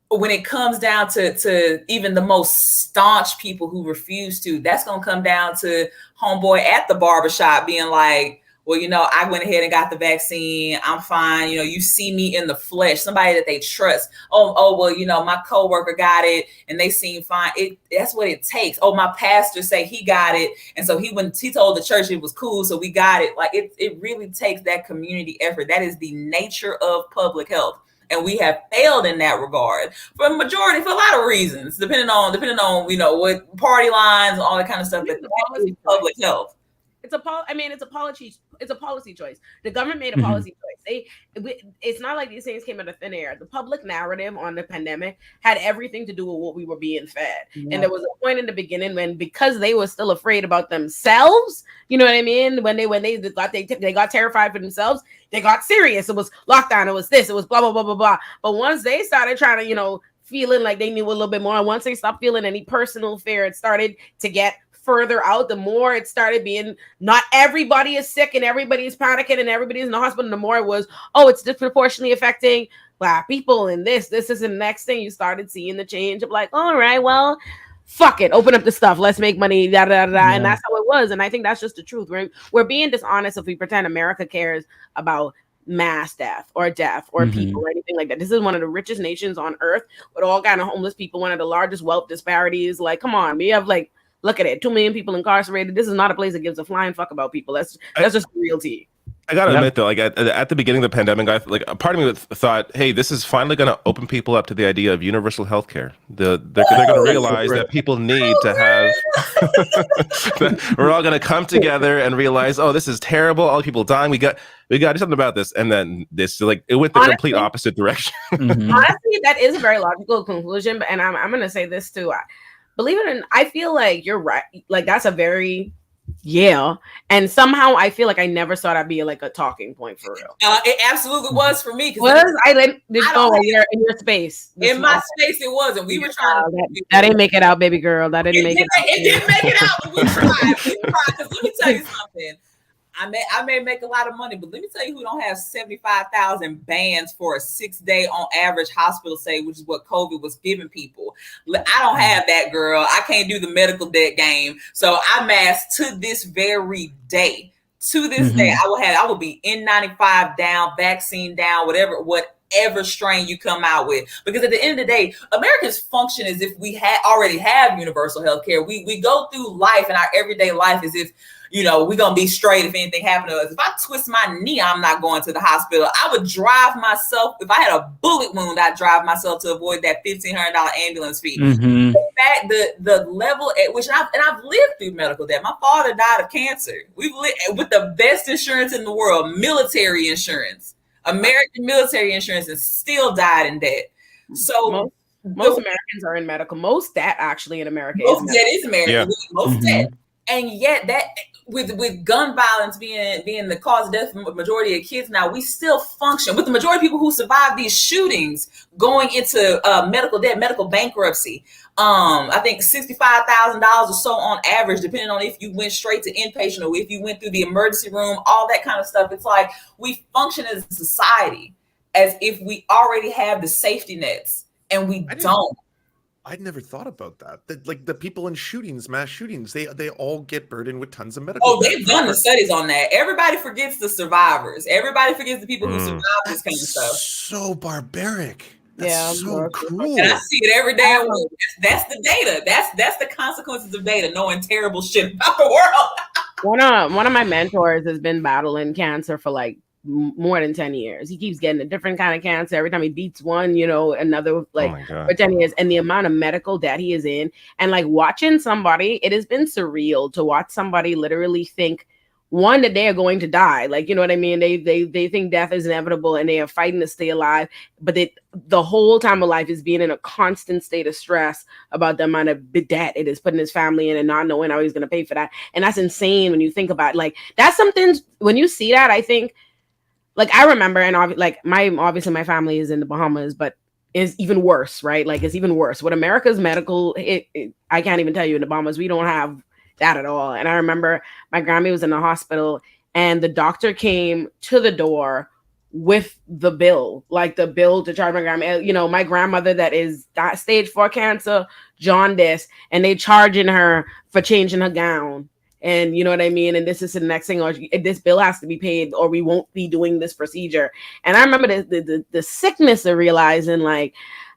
When it comes down to even the most staunch people who refuse to, that's gonna come down to homeboy at the barbershop being like, "Well, I went ahead and got the vaccine. I'm fine. You see me in the flesh," somebody that they trust. Oh, well, my coworker got it and they seem fine. That's what it takes. Oh, my pastor say he got it. And so he told the church it was cool. So we got it. Like it really takes that community effort. That is the nature of public health. And we have failed in that regard for a lot of reasons, depending on, what party lines and all that kind of stuff. But that is public health. It's a policy. It's a policy choice. The government made a policy choice. It's not like these things came out of thin air. The public narrative on the pandemic had everything to do with what we were being fed. Yeah. And there was a point in the beginning when, because they were still afraid about themselves, you know what I mean? When they got terrified for themselves, they got serious. It was lockdown. It was this. It was blah blah blah blah blah. But once they started trying to, feeling like they knew a little bit more, once they stopped feeling any personal fear, it started to get further out. The more it started being, not everybody is sick and everybody's panicking and everybody's in the hospital, the more it was, it's disproportionately affecting Black people and this is the next thing. You started seeing the change of like, all right, well, fuck it, open up the stuff, let's make money, da da da. Yeah. And that's how it was. And I think that's just the truth. We're being dishonest if we pretend America cares about mass death or people or anything like that. This is one of the richest nations on earth with all kind of homeless people, one of the largest wealth disparities. Like, come on, we have like, look at it, 2 million people incarcerated. This is not a place that gives a flying fuck about people. That's just real tea. I gotta admit though, like at the beginning of the pandemic, a part of me thought, hey, this is finally going to open people up to the idea of universal healthcare. They're going to realize that people need to have. We're all going to come together and realize, this is terrible. All the people dying. We got to do something about this. And then it went the complete opposite direction. Honestly, that is a very logical conclusion. And I'm going to say this too. Believe it or not, I feel like you're right. Like that's a very and somehow I feel like I never saw that be like a talking point for real. It absolutely was for me. In your space. In my space, it wasn't. We were trying that didn't make it out, baby girl. That didn't make it out. It didn't make it out, but we tried. Because let me tell you something. I may make a lot of money, but let me tell you who don't have 75,000 bans for a 6-day on average hospital stay, which is what COVID was giving people. I don't have that, girl. I can't do the medical debt game. So I masked to this very day. To this day, I will be N95 down, vaccine down, whatever strain you come out with. Because at the end of the day, Americans function as if we already have universal health care. We go through life and our everyday life as if, we're going to be straight if anything happened to us. If I twist my knee, I'm not going to the hospital. I would drive myself. If I had a bullet wound, I'd drive myself to avoid that $1,500 ambulance fee. In fact, the level at which, I've lived through medical debt. My father died of cancer. We've lived with the best insurance in the world, military insurance, American military insurance, and still died in debt. So most Americans are in medical. Most debt actually in America is American. Yeah. Most debt. And yet that with gun violence being the cause of death for the majority of kids now, we still function with the majority of people who survive these shootings going into medical debt, medical bankruptcy. I think $65,000 or so on average, depending on if you went straight to inpatient or if you went through the emergency room, all that kind of stuff. It's like we function as a society as if we already have the safety nets, and we don't. I'd never thought about that. Like the people in mass shootings, they all get burdened with tons of medical. They've done the studies on that. Everybody forgets the survivors. Everybody forgets the people who survived this kind of stuff. So barbaric. That's so cruel. And I see it every day. That's the data. That's the consequences of data, knowing terrible shit about the world. One of my mentors has been battling cancer for like more than 10 years. He keeps getting a different kind of cancer. Every time he beats one, you know, another, like, for 10 years. And the amount of medical debt he is in. And like watching somebody, it has been surreal to watch somebody literally think, one, that they are going to die. Like, you know what I mean? They think death is inevitable and they are fighting to stay alive. But the whole time of life is being in a constant state of stress about the amount of debt it is putting his family in and not knowing how he's going to pay for that. And that's insane when you think about it. Like, that's something, when you see that, I think, like, I remember, and obviously my family is in the Bahamas, but it's even worse, right? Like, it's even worse. What America's medical, I can't even tell you in the Bahamas, we don't have that at all. And I remember my grandma was in the hospital and the doctor came to the door with the bill, like the bill to charge my grandma. You know, my grandmother that is stage 4 cancer, jaundice, and they charging her for changing her gown. And you know what I mean? And this is the next thing, or this bill has to be paid or we won't be doing this procedure. And I remember the sickness of realizing, like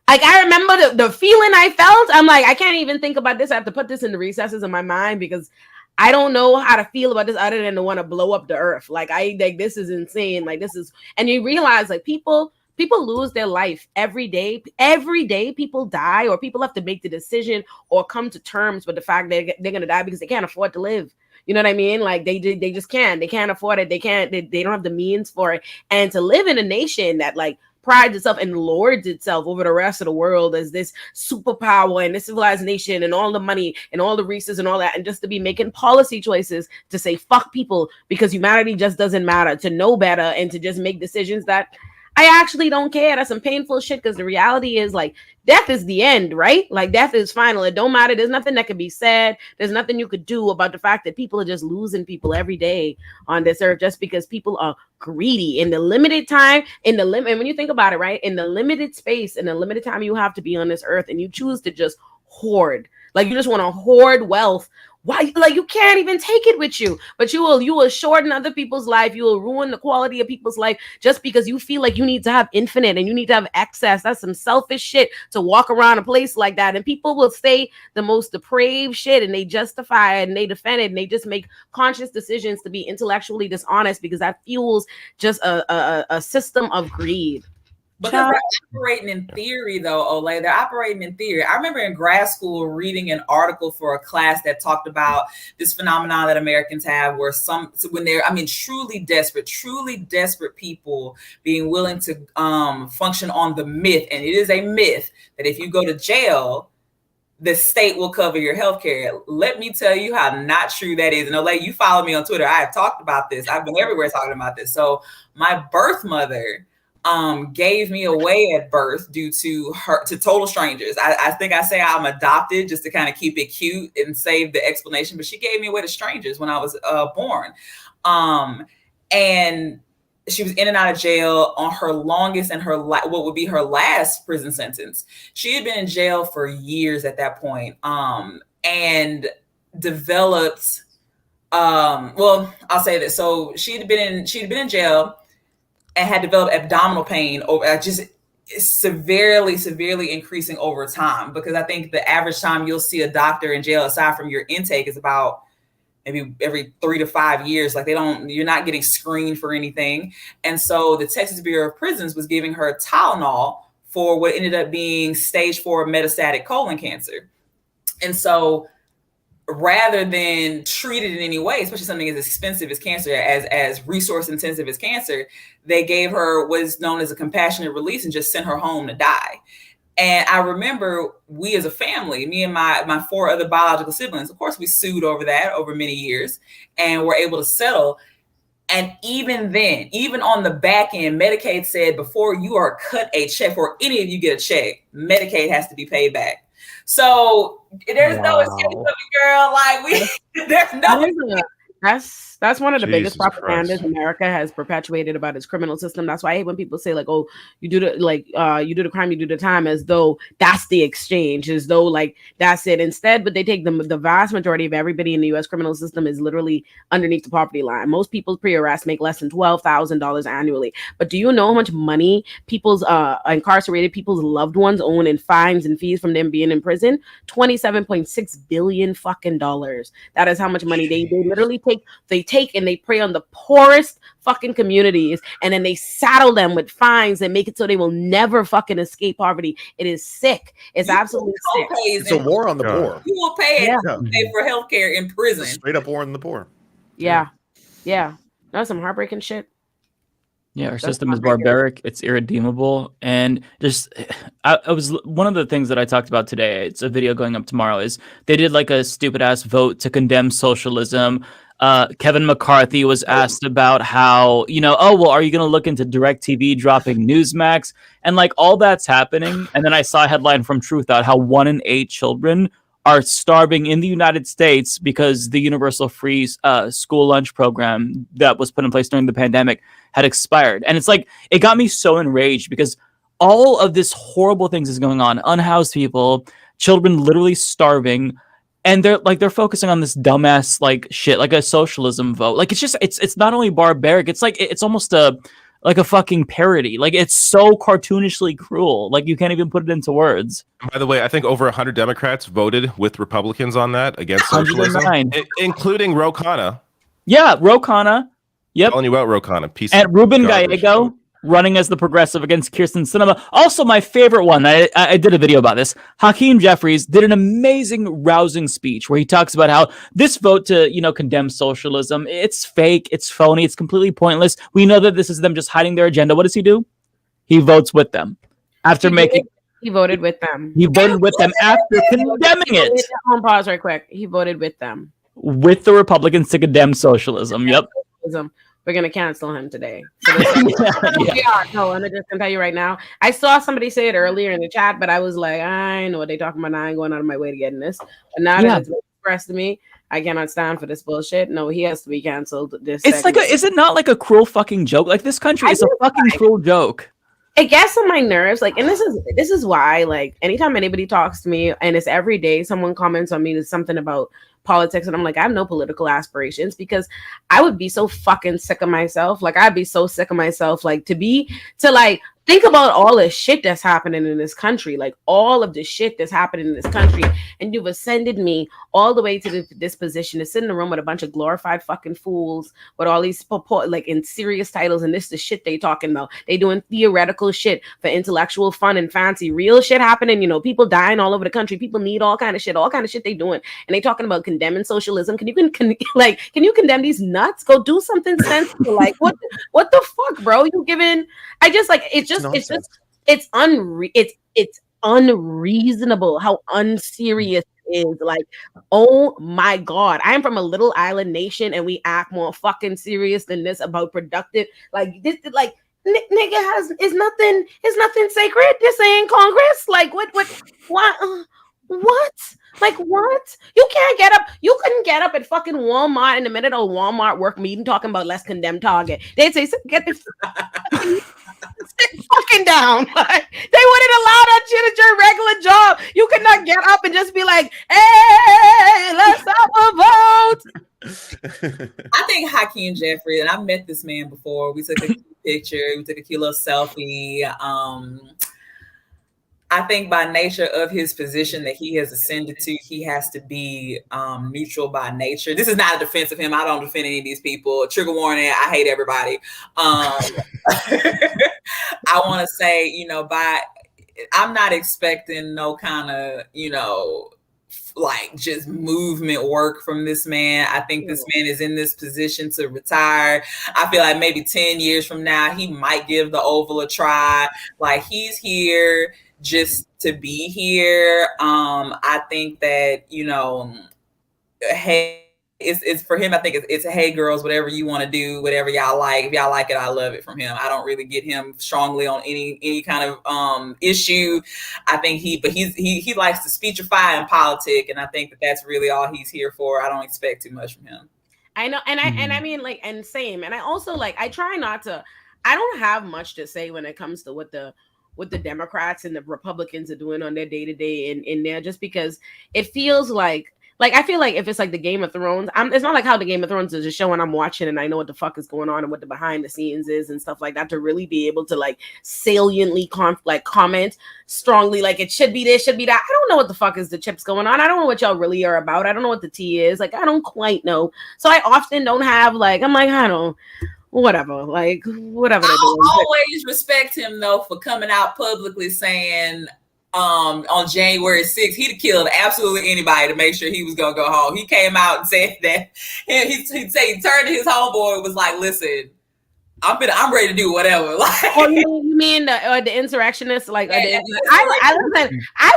I remember the feeling I felt. I'm like, I can't even think about this. I have to put this in the recesses of my mind because I don't know how to feel about this other than to want to blow up the earth. Like, this is insane. Like, this is, and you realize, like, people lose their life every day. Every day people die, or people have to make the decision or come to terms with the fact that they're going to die because they can't afford to live. You know what I mean? Like, they just can't. They can't afford it. They don't have the means for it. And to live in a nation that, like, prides itself and lords itself over the rest of the world as this superpower and this civilized nation and all the money and all the resources and all that, and just to be making policy choices to say fuck people because humanity just doesn't matter, to know better and to just make decisions that I actually don't care. That's some painful shit because the reality is, like, death is the end, right? Like, death is final. It don't matter. There's nothing that can be said. There's nothing you could do about the fact that people are just losing people every day on this earth just because people are greedy in the limited time, and when you think about it, right? In the limited space, in the limited time you have to be on this earth, and you choose to just hoard. Like, you just want to hoard wealth. Why? Like, you can't even take it with you, but you will shorten other people's life. You will ruin the quality of people's life just because you feel like you need to have infinite and you need to have excess. That's some selfish shit to walk around a place like that. And people will say the most depraved shit and they justify it and they defend it and they just make conscious decisions to be intellectually dishonest because that fuels just a system of greed. Because they're operating in theory, though, Olay. They're operating in theory. I remember in grad school reading an article for a class that talked about this phenomenon that Americans have where when they're, truly desperate people being willing to function on the myth. And it is a myth that if you go to jail, the state will cover your health care. Let me tell you how not true that is. And Olay, you follow me on Twitter. I have talked about this. I've been everywhere talking about this. So my birth mother gave me away at birth due to total strangers. I think I say I'm adopted just to kind of keep it cute and save the explanation, but she gave me away to strangers when I was born. And she was in and out of jail on her longest and what would be her last prison sentence. She had been in jail for years at that point, and developed, I'll say this. So she'd been in jail and had developed abdominal pain over just severely increasing over time. Because I think the average time you'll see a doctor in jail, aside from your intake, is about maybe every 3 to 5 years. Like, you're not getting screened for anything. And so the Texas Bureau of Prisons was giving her Tylenol for what ended up being stage 4 metastatic colon cancer. And so rather than treat it in any way, especially something as expensive as cancer, as resource intensive as cancer, they gave her what is known as a compassionate release and just sent her home to die. And I remember we as a family, me and my 4 other biological siblings, of course, we sued over that over many years and were able to settle. And even then, even on the back end, Medicaid said before you are cut a check, or any of you get a check, Medicaid has to be paid back. So there's no escape of it, girl. Like, there's no. That's one of the biggest Jesus propagandas Christ. America has perpetuated about its criminal system. That's why I hate when people say, like, oh, you do the crime, you do the time, as though that's the exchange, as though like that's it. Instead, but they take the vast majority of everybody in the U.S. criminal system is literally underneath the poverty line. Most people pre-arrest make less than $12,000 annually. But do you know how much money people's incarcerated people's loved ones own in fines and fees from them being in prison? $27.6 billion fucking dollars. That is how much money they literally take. They take and they prey on the poorest fucking communities, and then they saddle them with fines and make it so they will never fucking escape poverty. It is sick. It's absolutely sick. It's a war on the poor. You will pay for healthcare in prison. Straight up war on the poor. Yeah. That's some heartbreaking shit. Yeah, our system is barbaric. It's irredeemable, and just I was one of the things that I talked about today. It's a video going up tomorrow. Is they did like a stupid ass vote to condemn socialism. Kevin McCarthy was asked about how, are you going to look into DirecTV dropping Newsmax, and like all that's happening. And then I saw a headline from Truth Out how 1 in 8 children are starving in the United States because the universal free school lunch program that was put in place during the pandemic had expired. And it's like, it got me so enraged because all of this horrible things is going on. Unhoused people, children literally starving. And they're focusing on this dumbass like shit, like a socialism vote. Like it's not only barbaric, it's like it's almost a fucking parody. Like it's so cartoonishly cruel. Like you can't even put it into words. By the way, I think over 100 Democrats voted with Republicans on that against socialism, including Ro Khanna. Yeah, Ro Khanna. Yep. Telling you about Ro Khanna. Piece and of Ruben Gallego running as the progressive against Kirsten Sinema. Also, my favorite one, I did a video about this. Hakeem Jeffries did an amazing, rousing speech where he talks about how this vote to, condemn socialism, it's fake, it's phony, it's completely pointless. We know that this is them just hiding their agenda. What does he do? He votes with them. He voted with them. He voted with them after condemning it. Pause right quick. He voted with them. With the Republicans to condemn socialism. Yep. We're gonna cancel him today. No, I'm just gonna tell you right now. I saw somebody say it earlier in the chat, but I was like, I know what they're talking about. I ain't going out of my way to get in this. But now that it's expressed to me, I cannot stand for this bullshit. No, he has to be canceled. Is it not like a cruel fucking joke? Like this country is a fucking cruel joke. It gets on my nerves. Like, and this is why, like, anytime anybody talks to me, and it's every day someone comments on me, there's something about politics, and I'm like, I have no political aspirations, because I would be so fucking sick of myself. Like, I'd be so sick of myself, like, to think about all the shit that's happening in this country, like all of the shit that's happening in this country, and you've ascended me all the way to this position to sit in a room with a bunch of glorified fucking fools with all these like in serious titles, and this is the shit they talking about. They doing theoretical shit for intellectual fun and fancy. Real shit happening, people dying all over the country. People need all kind of shit they doing, and they talking about condemning socialism. Can you condemn these nuts? Go do something sensible. Like what the fuck, bro? You giving? I just like it's unreasonable how unserious it is. Like, oh my god, I'm from a little island nation and we act more fucking serious than this about productive. Like this, like nigga is nothing sacred. This ain't Congress. Like what? Like what? You can't get up. You couldn't get up at fucking Walmart in the middle of a Walmart work meeting talking about let's condemn Target. They'd say, get the sit fucking down. Like, they wouldn't allow that shit at your regular job. You could not get up and just be like, hey, let's have a vote. I think Hakeem Jeffries, and I've met this man before. We took a cute picture. We took a cute little selfie. I think by nature of his position that he has ascended to, he has to be neutral by nature. This is not a defense of him. I don't defend any of these people. Trigger warning, I hate everybody. I want to say, I'm not expecting no kind of, like just movement work from this man. I think this man is in this position to retire. I feel like maybe 10 years from now, he might give the Oval a try. Like he's here just to be here. I think that, hey, it's for him. I think it's hey girls, whatever you want to do, whatever y'all like. If y'all like it, I love it from him. I don't really get him strongly on any kind of issue. I think he likes to speechify in politics, and I think that's really all he's here for. I don't expect too much from him. I know, and I mean, like, and same, and I also like, I try not to. I don't have much to say when it comes to what the Democrats and the Republicans are doing on their day-to-day in there, just because it feels like like I feel like if it's like the Game of Thrones, it's not like how the Game of Thrones is a show and I'm watching and I know what the fuck is going on and what the behind the scenes is and stuff like that, to really be able to like saliently comment strongly like it should be this, should be that. I don't know what the fuck is the chips going on. I don't know what y'all really are about. I don't know what the tea is. Like I don't quite know. So I often don't have like, I'm like, I don't, whatever, like whatever they're doing. I'll always respect him though for coming out publicly saying on January 6th, he'd have killed absolutely anybody to make sure he was gonna go home. He came out and said that, and he turned to his homeboy and was like, "Listen, I'm ready to do whatever." Like, oh, you mean the insurrectionists? Like, I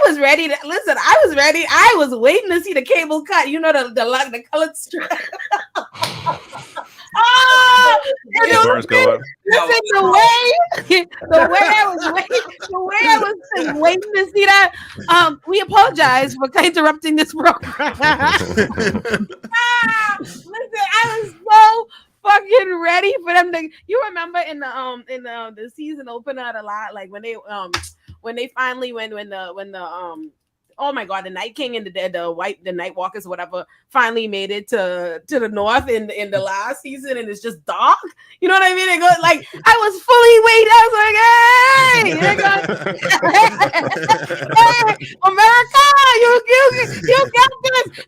was ready to listen. I was ready. I was waiting to see the cable cut. You know the colored strip. Listen, the way I was waiting to see that. We apologize for interrupting this program. Listen, I was so fucking ready for them to. You remember in the season opener a lot, like when they finally when the oh my god, the Night King and the Night Walkers or whatever finally made it to the north in the last season, and it's just dark. You know what I mean? It goes like I was fully waiting. I was like, hey, America, you got this.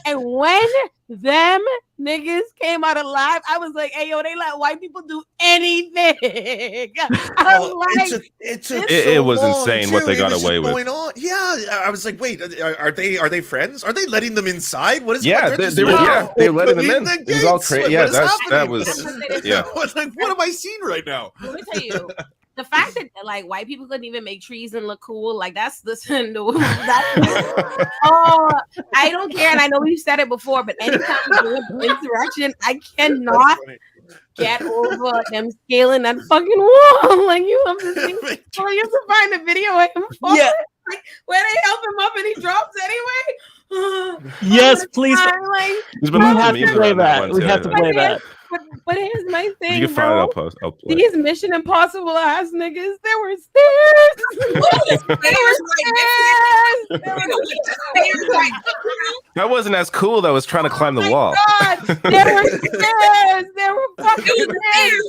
And when them niggas came out alive, I was like, hey yo, they let white people do anything. I was like, it was insane what they got away with. Going on. Yeah, I was like, wait, are they friends? Are they letting them inside? What is? Yeah, they were letting them in. It was all crazy. Yeah, that was. Yeah. What am I seeing right now? Let me tell you. The fact that like white people couldn't even make treason look cool, like I don't care, and I know we've said it before, but anytime you do insurrection, I cannot get over them scaling that fucking wall. Like you have to think, you have to find a video of him falling, like, where they help him up and he drops anyway. Yes, please. Like, we have to play that. We have to play that. But here's my thing, you can find it. I'll play. These Mission Impossible ass niggas, there were stairs. That wasn't as cool. That was trying to climb the wall. God, there were stairs. There were fucking stairs.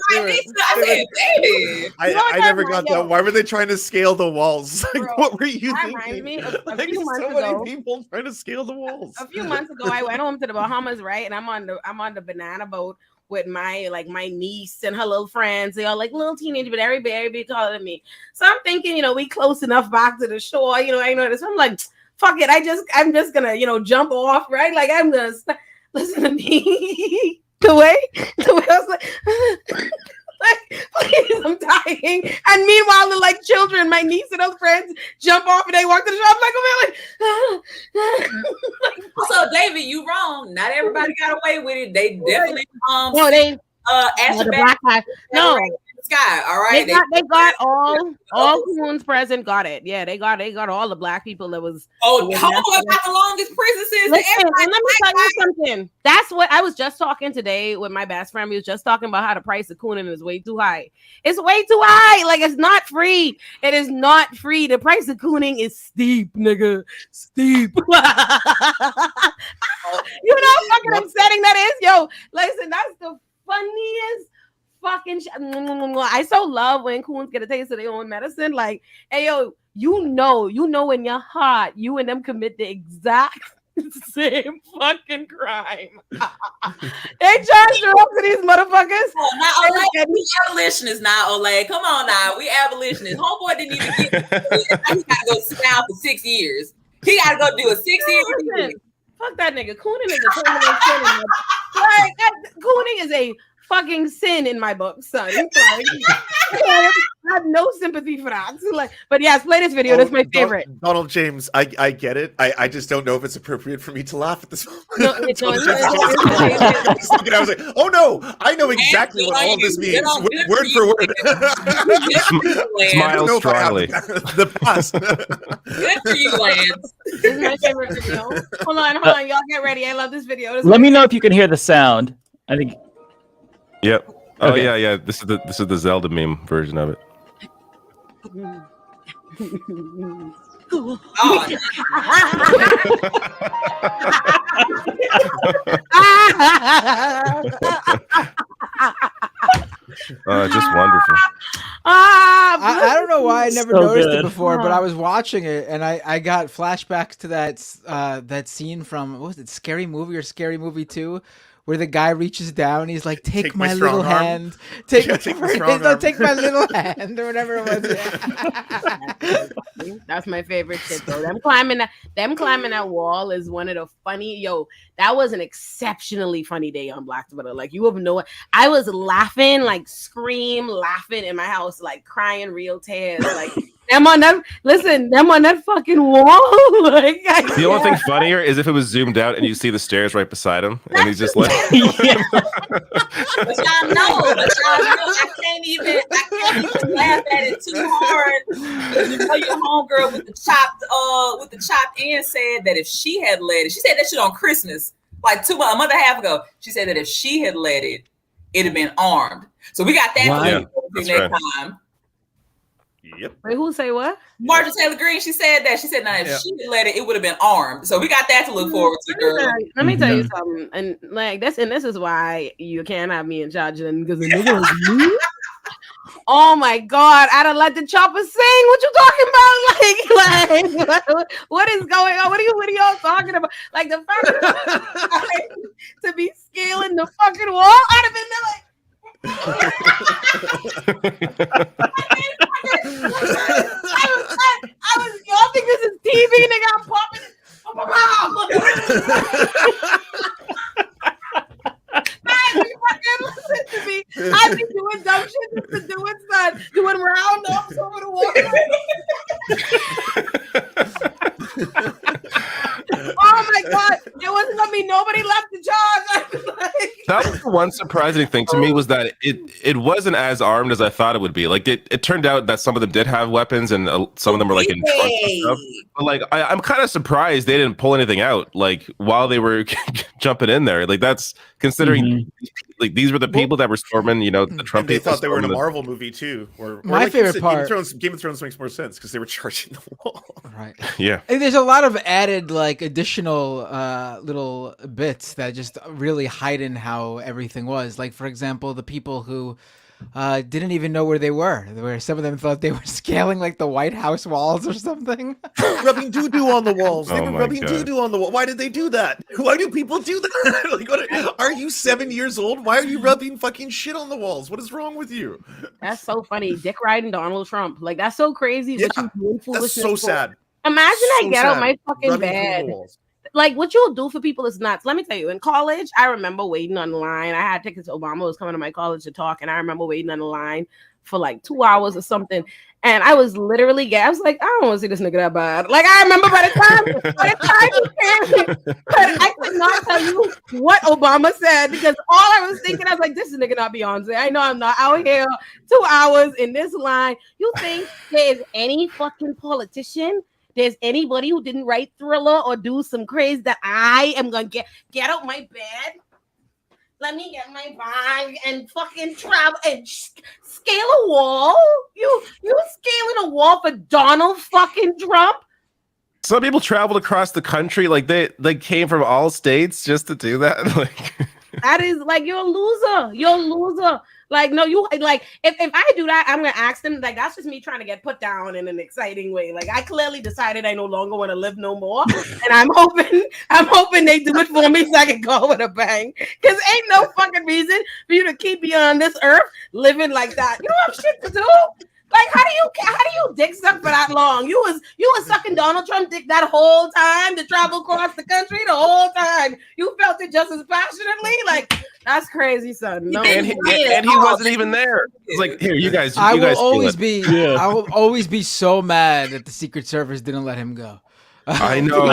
I never got that. Why were they trying to scale the walls? Like, bro, what were you thinking? Reminds me of a like few months so ago. many people trying to scale the walls. A few months ago, I went home to the Bahamas, right? And I'm on the banana boat with my niece and her little friends. They all like little teenagers, but everybody taller than me. So I'm thinking, we close enough back to the shore. I know this. I'm like, fuck it. I'm just gonna, jump off, right? Like I'm gonna listen to me. the way I was like. Like, please, I'm dying. And meanwhile, the children, my niece and her friends jump off and they walk to the shop. So, David, you wrrong. Not everybody got away with it. They definitely the black guy. No. Sky, all right. They got all coons present got it. Yeah, they got all the black people that was. Oh, homeboy got the longest prison sentence. Let me tell you something. That's what I was just talking today with my best friend. We was just talking about how the price of cooning is way too high. It's way too high. Like it's not free. It is not free. The price of cooning is steep, nigga. Steep. You know how fucking upsetting that is, yo. Listen, that's the funniest. Fucking I so love when coons get a taste of their own medicine. Like, hey yo, you know in your heart, you and them commit the exact same fucking crime. They charged her up to these motherfuckers. We abolitionists now, Olay. Come on now, we abolitionists. Homeboy didn't even get he gotta go sit down for 6 years. He gotta go do a 6-year. Fuck that nigga. Cooning is a permanent sin. Like, cooning is a fucking sin in my book, son. I have no sympathy for that. But yes, play this video. That's my favorite. Donald James, I get it. I just don't know if it's appropriate for me to laugh at this moment. No, I was like, oh no, I know exactly what all of this means. Word for word. Smile strongly. The past. Good for you, Lance. This is my favorite video. Hold on. Y'all get ready. I love this video. Let me know if you can hear the sound. I think. Yep. Oh okay. Yeah. This is the Zelda meme version of it. Just wonderful. I don't know why I never So noticed good. it before, but I was watching it and I got flashbacks to that scene from, what was it, Scary Movie or Scary Movie 2? Where the guy reaches down, and he's like, "Take my little hand, take my little hand," or whatever it was. Yeah. That's my favorite shit though. Them climbing that wall is one of the funny. That was an exceptionally funny day on Black Twitter. Like you have no, I was laughing, like laughing in my house, like crying real tears, like. Them on that fucking wall. Like, the only thing funnier is if it was zoomed out and you see the stairs right beside him, and he's just like, But y'all know, I can't even laugh at it too hard. You know, your homegirl with the chopped end said that if she had led it, she said that shit on Christmas, like a month and a half ago. She said that if she had led it, it'd have been armed. So we got that next time. Yep. Wait, who say what? Marjorie Taylor Greene. She said that. She said, "Now, if she had let it, it would have been armed." So we got that to look forward to, girl. Let me tell you something, and like this is why you can't have me in charge of them because the nigga was me. Oh my God! I don't let the chopper sing. What you talking about? Like, what is going on? What are y'all talking about? Like the fact to be scaling the fucking wall, I'd have been there like. I was y'all think this is TV, nigga? I'm popping it. Oh my listen to me. I be doing dumb shit just to do it, son. Doing roundups over the water. Oh my God! There wasn't gonna be nobody left to charge. That was the one surprising thing to me was that it wasn't as armed as I thought it would be. Like it turned out that some of them did have weapons and some of them were like in trunks and stuff. But like I'm kind of surprised they didn't pull anything out like while they were jumping in there. Like that's considering like these were the people that were storming, you know, the Trump. They thought they were in a Marvel movie too. Or my like favorite part, Game of Thrones makes more sense because they were charging the wall. Right. Yeah. And there's a lot of added like additional little bits that just really heighten how everything was. Like for example, the people who didn't even know where they were. Where some of them thought they were scaling like the White House walls or something. Rubbing doo-doo on the walls. They were rubbing God. doo-doo on the wall. Why did they do that? Why do people do that? Like, are you 7 years old? Why are you rubbing fucking shit on the walls? What is wrong with you? That's so funny. Dick riding Donald Trump. Like that's so crazy. Yeah, that's so sad. Imagine So I get out sad. my fucking Rubbing through bed. the walls. Like what you'll do for people is nuts. Let me tell you, in college, I remember waiting on the line. I had tickets. Obama was coming to my college to talk, and I remember waiting on the line for like 2 hours or something. And I was literally, I was like, I don't want to see this nigga that bad. Like I remember by the time he came, but I could not tell you what Obama said because all I was thinking, I was like, this is nigga not Beyonce. I know I'm not out here 2 hours in this line. You think there's any fucking politician? There's anybody who didn't write Thriller or do some craze that I am gonna get out my bed. Let me get my bag and fucking travel and scale a wall. You scaling a wall for Donald fucking Trump? Some people traveled across the country, like they came from all states just to do that. Like that is like you're a loser. You're a loser. Like, no, you like if I do that, I'm gonna ask them, like, that's just me trying to get put down in an exciting way. Like I clearly decided I no longer want to live no more. And I'm hoping they do it for me so I can go with a bang. Cause ain't no fucking reason for you to keep me on this earth living like that. You don't have shit to do. Like, how do you dick suck for that long? You was sucking Donald Trump dick that whole time to travel across the country the whole time. You felt it just as passionately. Like, that's crazy, son. No, and he wasn't even there. It's like, here, you guys. I will always be so mad that the Secret Service didn't let him go. I know.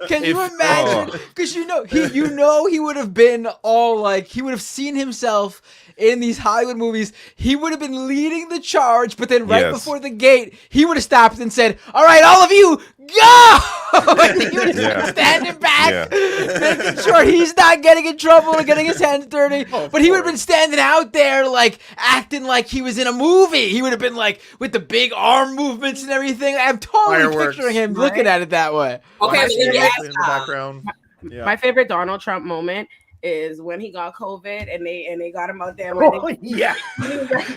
Can you imagine? Because he would have been all like, he would have seen himself in these Hollywood movies. He would have been leading the charge, but then before the gate, he would have stopped and said, "All right, all of you, go!" And he would have been standing back, making sure he's not getting in trouble and getting his hands dirty. But he would have been standing out there, like acting like he was in a movie. He would have been like with the big arm movements and everything. I'm totally picturing him looking at it that way. Okay, in the background. My favorite Donald Trump moment is when he got COVID and they got him out there. Yeah,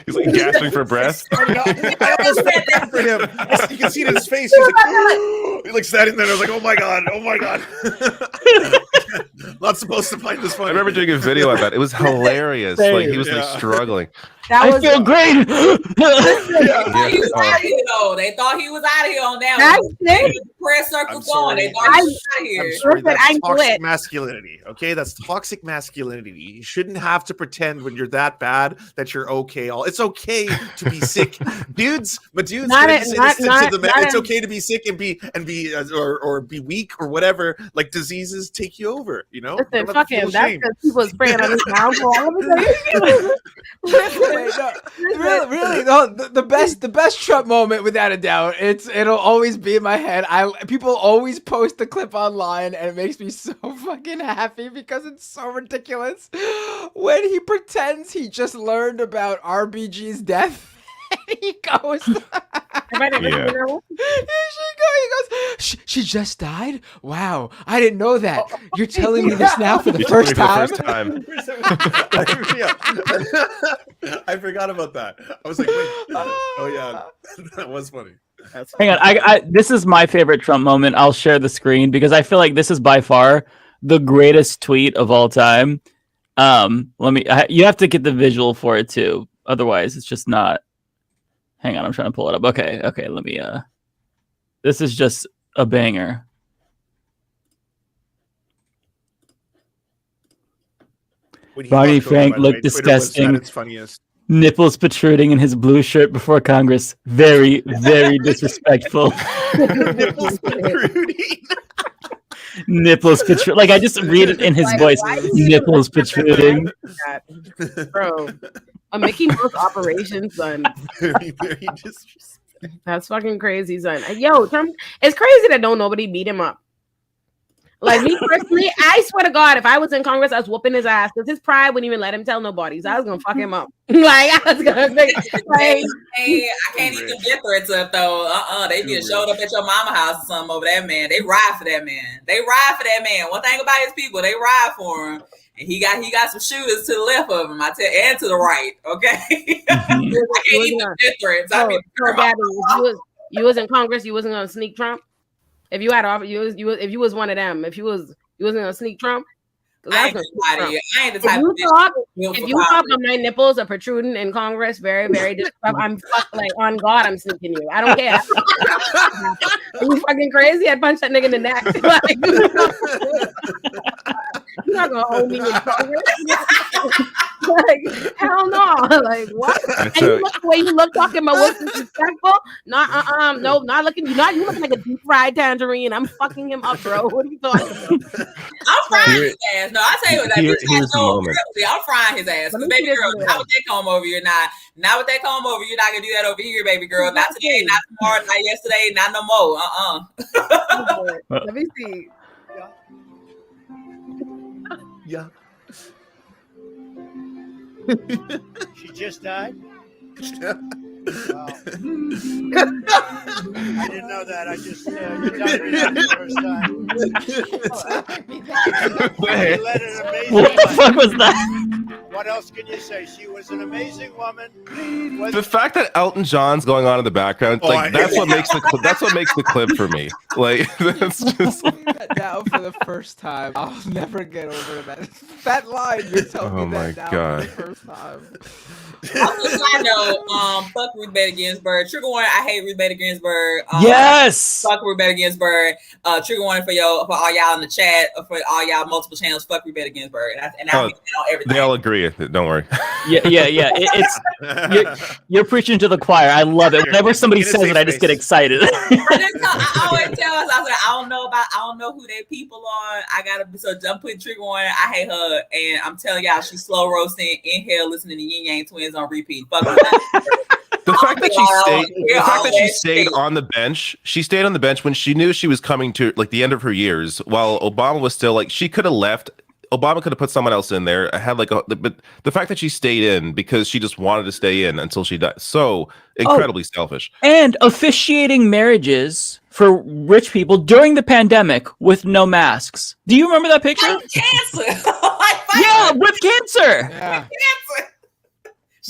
he's like gasping for breath. I almost felt bad for him. You can see it in his face. He's like, he like standing there. I was like, oh my god. Not supposed to find this funny. I remember doing a video on that. It was hilarious. Like he was like struggling. I feel great. He was out of here, though. They thought he was out of here on that one. The press circle going. They thought he was out of here. That's toxic masculinity. Okay, that's toxic masculinity. You shouldn't have to pretend when you're that bad that you're okay. It's okay to be sick, dudes. But dudes, it's okay to be sick and be or be weak or whatever. Like diseases take you over. You know. Listen, fuck him. That's because people spraying on his downfall. Wait, no, really, no. The best Trump moment, without a doubt, it'll always be in my head. People always post the clip online, and it makes me so fucking happy because it's so ridiculous. When he pretends he just learned about RBG's death. He goes. He goes. She just died. Wow, I didn't know that. You're telling me this now for the first time. I forgot about that. I was like, wait. Oh yeah, that was funny. Hang on, I this is my favorite Trump moment. I'll share the screen because I feel like this is by far the greatest tweet of all time. You have to get the visual for it too. Otherwise, it's just not. Hang on, I'm trying to pull it up. Okay, let me, this is just a banger. Barney Frank looked disgusting. Nipples protruding in his blue shirt before Congress. Very, very disrespectful. Nipples protruding. Nipples protruding. Like, I just read it in his voice. Nipples protruding. Bro. A Mickey Mouse operation, son. Very disrespectful. That's fucking crazy, son. Yo, Trump, it's crazy that nobody beat him up. Like me personally, I swear to God, if I was in Congress, I was whooping his ass because his pride wouldn't even let him tell nobody. So I was gonna fuck him up. I was gonna make, I can't even get threats up though. They get showed up at your mama house or something over that man. They ride for that man. One thing about his people, they ride for him. And he got some shooters to the left of him, and to the right. Okay, I can't even get threats. Gabby, you was in Congress, you wasn't gonna sneak Trump. If you had offer, if you was one of them, if you wasn't gonna sneak Trump. I ain't the type of if you talk on my nipples are protruding in Congress, very, very I'm like on God, I'm sneaking you. I don't care. Are you fucking crazy? I'd punch that nigga in the neck. You're not gonna hold me in Congress. Like, hell no. Like what? And you look the way you look talking about what's disrespectful. Not not looking. You looking like a deep fried tangerine. I'm fucking him up, bro. What are you talking about? I'm frying his ass. No, I tell you what, I'm frying his ass. Baby girl, not with that comb over, you're not with that comb over. You're not gonna do that over here, baby girl. Not today, not tomorrow, not yesterday, not no more. Let me see. Yeah. She just died? Wow. I didn't know that. I just you died me the first time. What the fuck was that? What else can you say? She was an amazing woman. The fact that Elton John's going on in the background, that's what makes the clip for me. Like that's just now for the first time. I'll never get over that line. You're telling me that now for the first time. I know, fuck Ruth Bader Ginsburg. Trigger warning, I hate Ruth Bader Ginsburg. Yes! Fuck Ruth Bader Ginsburg. Trigger warning for all y'all in the chat, for all y'all multiple channels, fuck Ruth Bader Ginsburg. And I on everything. They all agree. Don't worry. Yeah. It's you're preaching to the choir. I love it. Whenever somebody says it, I just get excited. I always tell us, I don't know who they people are. I'm putting trigger warning. I hate her, and I'm telling y'all, she's slow roasting in hell, listening to Yin Yang Twins on repeat. Fuck her. The fact that she stayed on the bench, stayed on the bench when she knew she was coming to like the end of her years, while Obama was still like, she could have left Obama could have put someone else in there. I had but the fact that she stayed in because she just wanted to stay in until she died, so incredibly selfish. And officiating marriages for rich people during the pandemic with no masks. Do you remember that picture? Cancer. Yeah, with cancer. Yeah.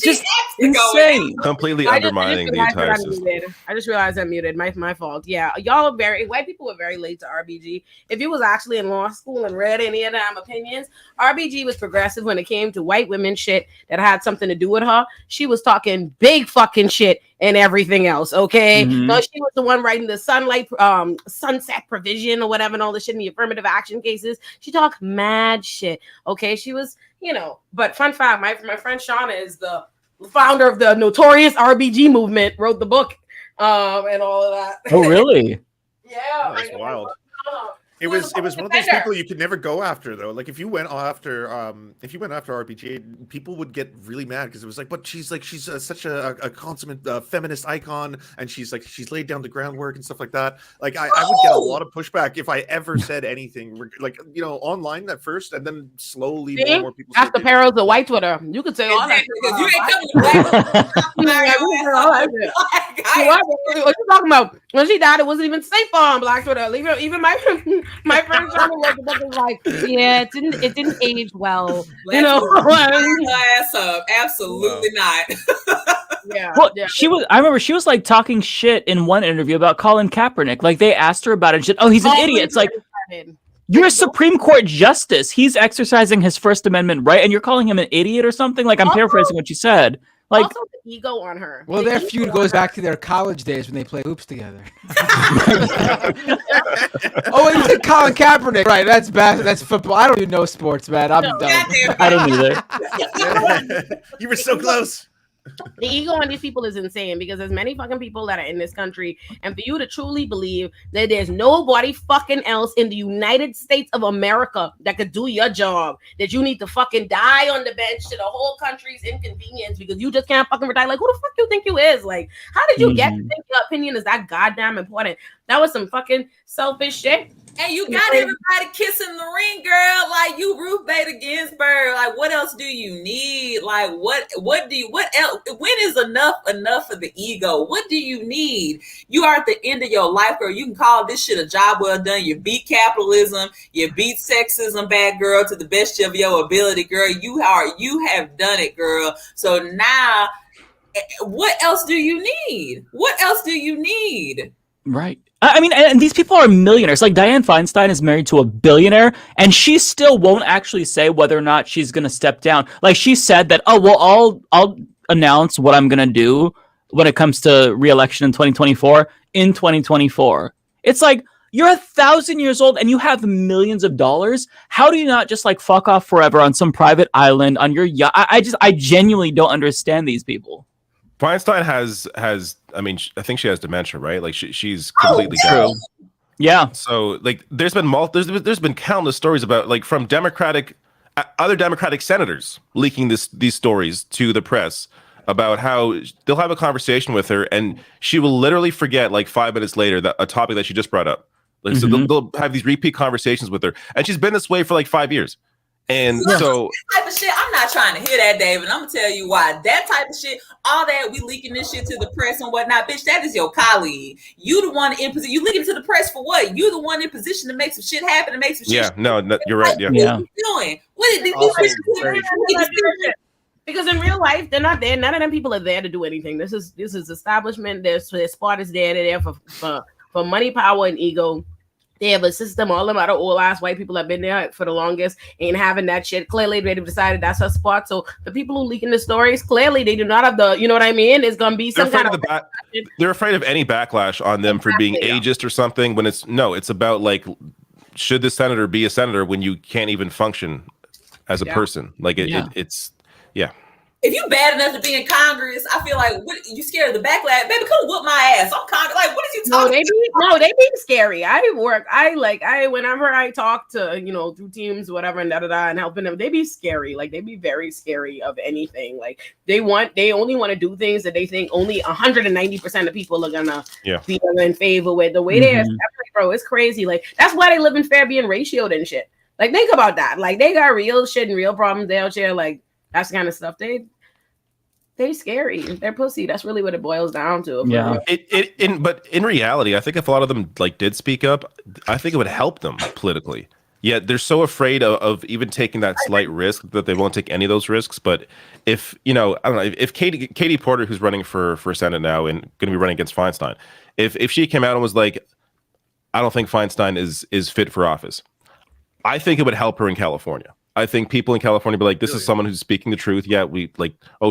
Just insane. Completely undermining the entire system. I just realized I'm muted. My fault. Yeah, y'all white people were very late to RBG. If you was actually in law school and read any of them opinions, RBG was progressive when it came to white women shit that had something to do with her. She was talking big fucking shit and everything else. Okay, no, she was the one writing the sunset provision or whatever and all the shit in the affirmative action cases. She talked mad shit. Okay, she was. But fun fact, my friend Shauna is the founder of the notorious RBG movement, wrote the book, and all of that. Oh, really? Yeah. That's wild. It was one of those people you could never go after though. Like if you went after RBG, people would get really mad because it was like, but she's such a consummate feminist icon, and she's laid down the groundwork and stuff like that. Like I would get a lot of pushback if I ever said anything online at first, and then slowly more people. That's the perils of white Twitter. You could say all that because you ain't coming. What you talking about? When she died, it wasn't even safe on Black Twitter. Even my friend was like, yeah, it didn't age well. Class up, absolutely not. I remember she was like talking shit in one interview about Colin Kaepernick. Like they asked her about it. And she said, he's an idiot. It's like, you're a Supreme Court justice. He's exercising his First Amendment right, and you're calling him an idiot or something. Like I'm paraphrasing what she said. Like, also the ego on her. Well, their feud goes back to their college days when they played hoops together. Oh, you said Colin Kaepernick, right? That's basketball. That's football. I don't even know sports, man. I'm done. I don't either. You were so close. The ego on these people is insane because there's many fucking people that are in this country, and for you to truly believe that there's nobody fucking else in the United States of America that could do your job, that you need to fucking die on the bench to the whole country's inconvenience because you just can't fucking retire. Like, who the fuck you think you is? Like, how did you get to think your opinion is that goddamn important? That was some fucking selfish shit. And you got everybody kissing the ring, girl. Like you Ruth Bader Ginsburg. Like what else do you need? Like what else? When is enough for the ego? What do you need? You are at the end of your life, girl. You can call this shit a job well done. You beat capitalism. You beat sexism, bad girl, to the best of your ability, girl. You have done it, girl. So now, what else do you need? What else do you need? Right. I mean, and these people are millionaires. Like Dianne Feinstein is married to a billionaire, and she still won't actually say whether or not she's going to step down. Like she said that, I'll announce what I'm going to do when it comes to re-election in 2024 in 2024. It's like, you're 1,000 years old and you have millions of dollars. How do you not just like fuck off forever on some private island on your yacht? I genuinely don't understand these people. Feinstein has I mean, I think she has dementia, right? Like she's completely true. Yeah. So like there's been countless stories about like from other Democratic senators leaking these stories to the press about how they'll have a conversation with her and she will literally forget like 5 minutes later that a topic that she just brought up. Like so they'll have these repeat conversations with her, and she's been this way for like 5 years. And so that type of shit, I'm not trying to hear that, David. I'm gonna tell you why. That type of shit, all that we leaking this shit to the press and whatnot, bitch. That is your colleague. You the one in position. You leaking to the press for what? You the one in position to make some shit happen and make some shit. Yeah, no, you're right. Yeah. What are you doing? What did you? Because in real life, they're not there. None of them people are there to do anything. This is establishment. Their spot is there. They're there for money, power, and ego. They have a system. All them other old ass white people have been there for the longest, ain't having that shit. Clearly, they've decided that's her spot. So the people who leaking the stories, clearly they do not have the, you know what I mean? It's gonna be some kind of. They're afraid of any backlash on them for being ageist or something. When it's about like, should the senator be a senator when you can't even function as a person? Like it's. If you bad enough to be in Congress, I feel like what, you scared of the backlash, baby. Come whoop my ass. I'm Congress. Like, what is you talking? They be scary. Whenever I talk to through Teams, whatever, and and helping them, they be scary. Like they be very scary of anything. Like they only want to do things that they think only 190% of people are gonna be in favor with. The way they are separate, bro, it's crazy. Like that's why they live in fair being ratioed and shit. Like, think about that. Like, they got real shit and real problems. They out here, like, that's the kind of stuff. They scary. They're pussy. That's really what it boils down to. Yeah. But in reality, I think if a lot of them like did speak up, I think it would help them politically. Yet they're so afraid of even taking that slight risk that they won't take any of those risks. But if, I don't know, if Katie Porter, who's running for Senate now and going to be running against Feinstein, if she came out and was like, I don't think Feinstein is fit for office, I think it would help her in California. I think people in California be like, this is someone who's speaking the truth. Yeah,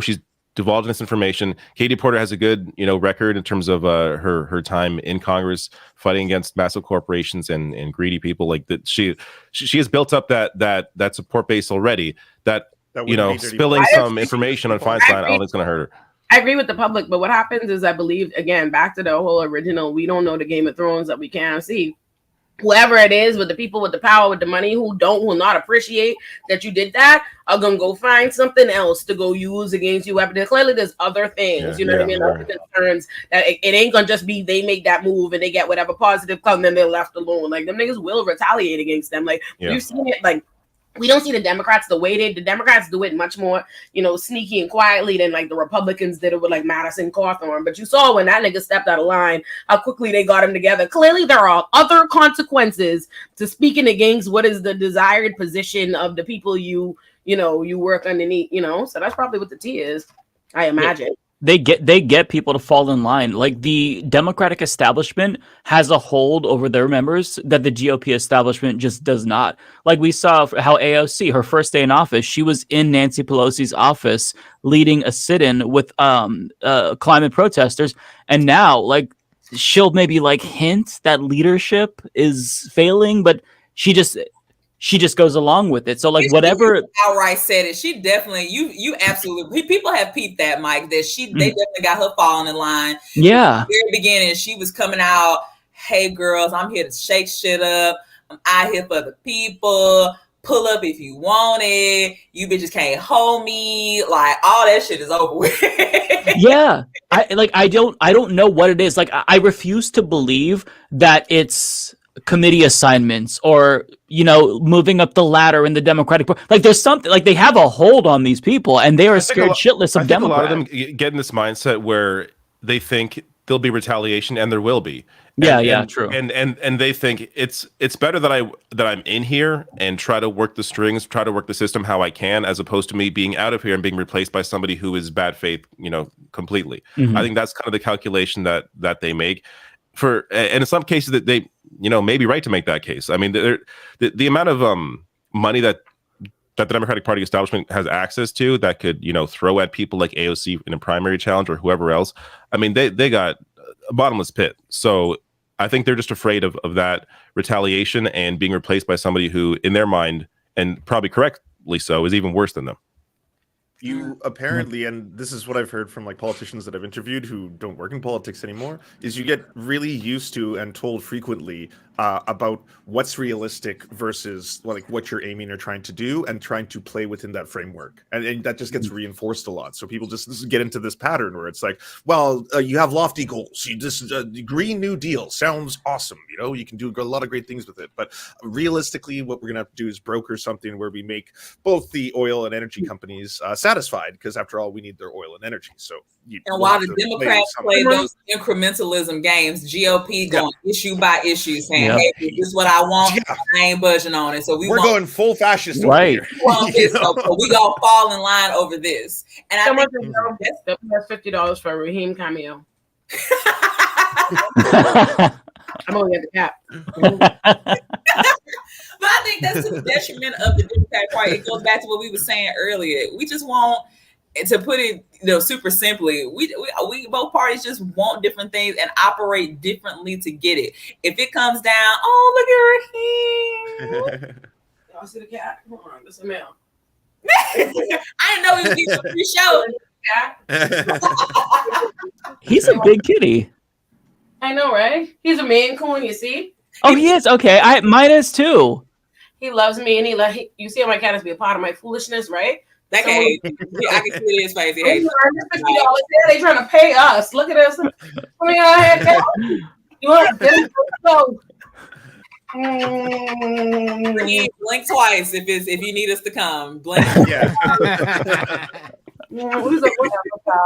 she's divulging this information. Katie Porter has a good, record in terms of her time in Congress fighting against massive corporations and greedy people. Like that, she has built up that support base already. That spilling some information on Feinstein, I don't think it's going to hurt her. I agree with the public, but what happens is, I believe, again, back to the whole original, we don't know the Game of Thrones that we can't see. Whoever it is, with the people with the power, with the money, who will not appreciate that you did that, are gonna go find something else to go use against you. Clearly, there's other things, what I mean? Other concerns that it ain't gonna just be they make that move and they get whatever positive come, then they're left alone. Like, them niggas will retaliate against them. Like, we've seen it. Like, we don't see the Democrats the way the Democrats do it much more, sneaky and quietly than like the Republicans did it with like Madison Cawthorn. But you saw when that nigga stepped out of line, how quickly they got him together. Clearly, there are other consequences to speaking against what is the desired position of the people you work underneath. So that's probably what the tea is, I imagine. They get people to fall in line. Like, the Democratic establishment has a hold over their members that the GOP establishment just does not. Like, we saw how AOC, her first day in office, she was in Nancy Pelosi's office leading a sit-in with climate protesters, and now like she'll maybe like hint that leadership is failing, but she just goes along with it. So like, whatever. Outright said it. She definitely, you absolutely, people have peeped that, Mike, that they definitely got her falling in line. Yeah. At the very beginning, she was coming out, hey girls, I'm here to shake shit up. I'm out here for the people. Pull up if you want it. You bitches can't hold me. Like, all that shit is over with. Yeah. I don't know what it is. Like, I refuse to believe that it's committee assignments or moving up the ladder in the Democratic Party. Like, there's something, like, they have a hold on these people and they are scared shitless of Democrats. A lot of them get in this mindset where they think there'll be retaliation, and there will be. True. And they think it's better that I'm in here and try to work the strings, try to work the system how I can, as opposed to me being out of here and being replaced by somebody who is bad faith, completely. Mm-hmm. I think that's kind of the calculation that they make. And in some cases that they may be right to make that case. I mean, the amount of money that the Democratic Party establishment has access to that could throw at people like AOC in a primary challenge or whoever else. I mean, they got a bottomless pit. So I think they're just afraid of that retaliation and being replaced by somebody who, in their mind, and probably correctly so, is even worse than them. You apparently, and this is what I've heard from like politicians that I've interviewed who don't work in politics anymore, is you get really used to and told frequently about what's realistic versus like what you're aiming or trying to do, and trying to play within that framework, and that just gets reinforced a lot. So people just get into this pattern where it's like, well, you have lofty goals, you just the Green New Deal sounds awesome, you can do a lot of great things with it, but realistically, what we're gonna have to do is broker something where we make both the oil and energy companies satisfied, because after all, we need their oil and energy. So while the Democrats play those incrementalism games, GOP going issue by issue, saying, hey, this is what I want. I ain't budging on it. So we're going full fascist, right? So we gonna fall in line over this. And I think that's $50 for a Raheem cameo. I'm only at the cap. But I think that's to the detriment of the Democratic Party. It goes back to what we were saying earlier. We just want, to put it super simply, we both parties just want different things and operate differently to get it. If it comes down, look at Raheem. Y'all see the cat? Hold on, this is a male. I didn't know he was getting a free show. He's a big kitty. I know, right? He's a Maine Coon, you see? Oh, he is? Okay, mine is too. He loves me, and you see how my cat has been a part of my foolishness, right? That I can see his face. Hey, they trying to pay us. Look at us. You want to Blink twice if you need us to come. Blink. Yeah.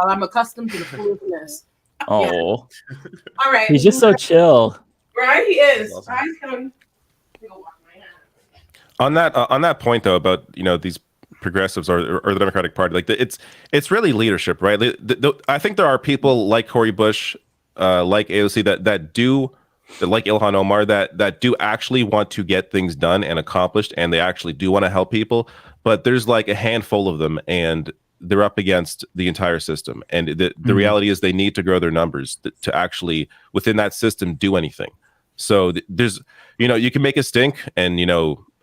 I'm accustomed to the foolishness. Oh, Yeah. All right. he's just so chill. Right, he is. Awesome. On that point though, about these progressives or the Democratic Party, like it's really leadership, right? I think there are people like Cori Bush, like AOC that like Ilhan Omar that do actually want to get things done and accomplished, and they actually do want to help people. But there's like a handful of them, and they're up against the entire system. And the reality is they need to grow their numbers to actually within that system do anything. So there's you can make a stink, and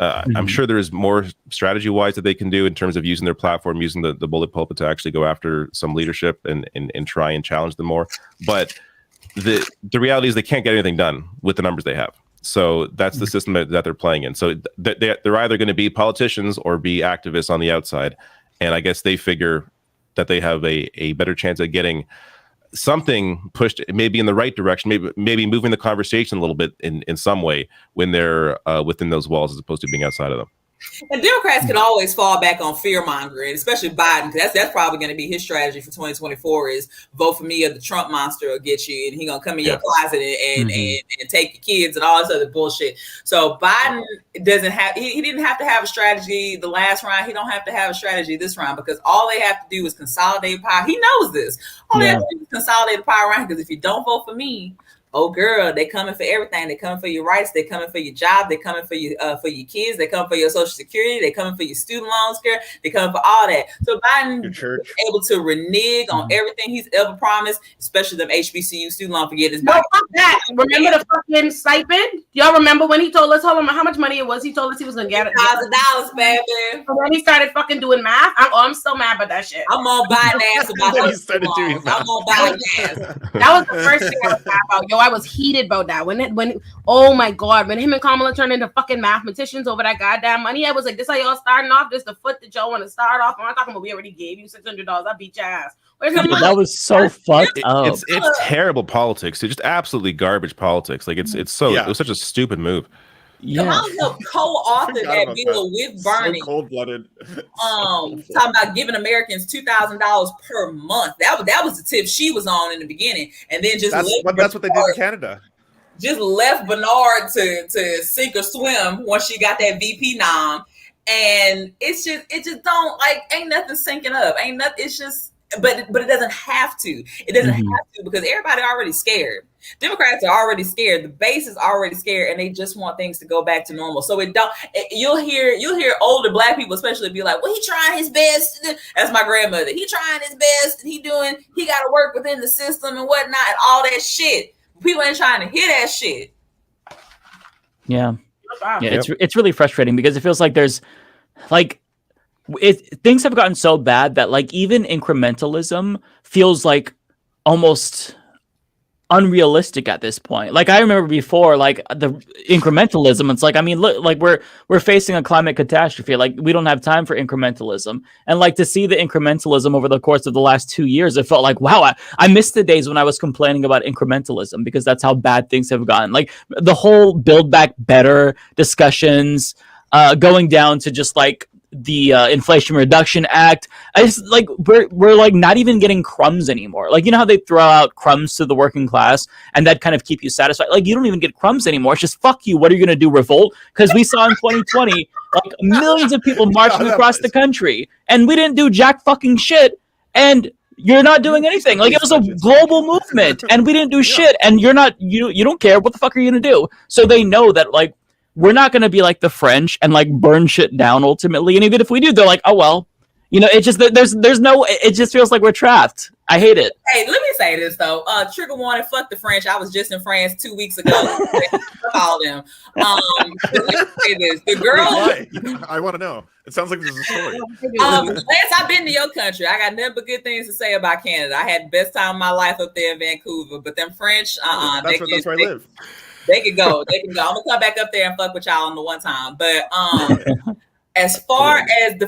I'm sure there's more strategy wise that they can do in terms of using their platform, using the bullet pulpit to actually go after some leadership and try and challenge them more. But the reality is they can't get anything done with the numbers they have. So that's the system that they're playing in. So they're either going to be politicians or be activists on the outside. And I guess they figure that they have a better chance of getting something pushed maybe in the right direction, maybe moving the conversation a little bit in some way when they're within those walls as opposed to being outside of them. And Democrats can always fall back on fear mongering, especially Biden, because that's probably going to be his strategy for 2024 is vote for me or the Trump monster will get you, and he's going to come in your closet and take your kids and all this other bullshit. So Biden doesn't have, he didn't have to have a strategy the last round. He don't have to have a strategy this round because all they have to do is consolidate power. He knows this. All they have to do is consolidate the power around, because if you don't vote for me, oh girl, they coming for everything. They coming for your rights. They coming for your job. They coming for your kids. They coming for your Social Security. They coming for your student loans care. They coming for all that. So Biden is able to renege on everything he's ever promised, especially them HBCU student loan forgiveness. No, fuck that. Remember the fucking stipend? Y'all remember when he told us how much money it was? He told us he was gonna get it. $1,000, baby. And then he started fucking doing math. I'm still mad about that shit. I'm on Biden ass about that. I'm on Biden ass. That was the first thing I was mad about. Yo, I was heated about that. When oh my god, when him and Kamala turned into fucking mathematicians over that goddamn money, I was like, this how y'all starting off? This the foot that y'all want to start off on? I'm talking about we already gave you $600. I beat your ass. Where's the money? That was so fucked up. It's terrible politics. It's just absolutely garbage politics. Like it was such a stupid move. Yeah, Kamala co-authored that bill with Bernie. So cold-blooded. Talking about giving Americans $2,000 per month. That was the tip she was on in the beginning, and then just that's what they did in Canada. Just left Bernard to sink or swim once she got that VP nom, and it just don't ain't nothing sinking up. Ain't nothing. It's just. But it doesn't have to. It doesn't have to because everybody already scared. Democrats are already scared. The base is already scared, and they just want things to go back to normal. So you'll hear older Black people especially be like, "Well, he trying his best." That's my grandmother. He trying his best, and he got to work within the system and whatnot, and all that shit. People ain't trying to hear that shit. Yeah, it's really frustrating because it feels like there's things have gotten so bad that even incrementalism feels like almost unrealistic at this point. I remember before, the incrementalism. It's look, we're facing a climate catastrophe. We don't have time for incrementalism. And to see the incrementalism over the course of the last 2 years, it felt like, wow, I missed the days when I was complaining about incrementalism because that's how bad things have gotten. The whole Build Back Better discussions, going down to just the Inflation Reduction Act. We're not even getting crumbs anymore. How they throw out crumbs to the working class and that kind of keep you satisfied. You don't even get crumbs anymore. It's just fuck you. What are you gonna do? Revolt? Because we saw in 2020 millions of people marching across the country and we didn't do jack fucking shit. And you're not doing anything. It was a global movement and we didn't do shit. And you don't care. What the fuck are you gonna do? So they know that we're not going to be like the French and burn shit down ultimately. And even if we do, they're like, oh, well, it just, it just feels like we're trapped. I hate it. Hey, let me say this though. Trigger warning, fuck the French. I was just in France 2 weeks ago. All them. Let me say this. The girl. I want to know. It sounds like there's a story. Lance, I've been to your country. I got nothing but good things to say about Canada. I had the best time of my life up there in Vancouver. But them French, that's where I live. They can go. I'm gonna come back up there and fuck with y'all on the one time. But as far as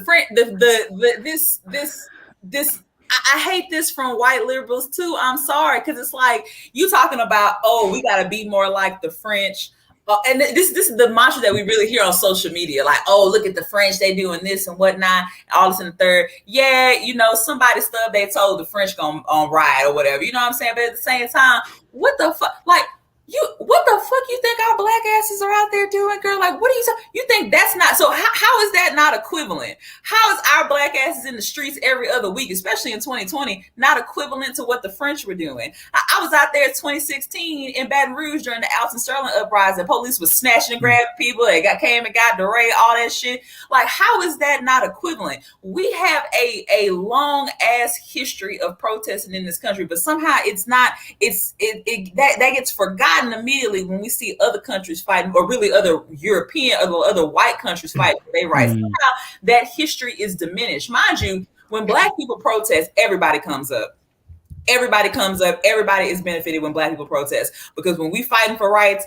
this, I hate this from white liberals too. I'm sorry, because it's you talking about, oh, we gotta be more like the French. And this is the mantra that we really hear on social media. Like, oh, look at the French, they doing this and whatnot, all this and the third. Yeah, you know, somebody stubbed they told the French gonna riot or whatever. You know what I'm saying? But at the same time, what the fuck? Like, what the fuck you think our black asses are out there doing, girl? Like, what are you think that's not? So how is that not equivalent? How is our black asses in the streets every other week, especially in 2020, not equivalent to what the French were doing? I was out there in 2016 in Baton Rouge during the Alton Sterling uprising. Police was snatching and grabbing people. They came and got DeRay, all that shit. Like, how is that not equivalent? We have a long ass history of protesting in this country, but somehow it's not. That gets forgotten immediately when we see other countries fighting, or really other European, other white countries fighting for their rights. Somehow that history is diminished. Mind you, when black people protest, everybody comes up. Everybody comes up. Everybody is benefited when black people protest, because when we fighting for rights,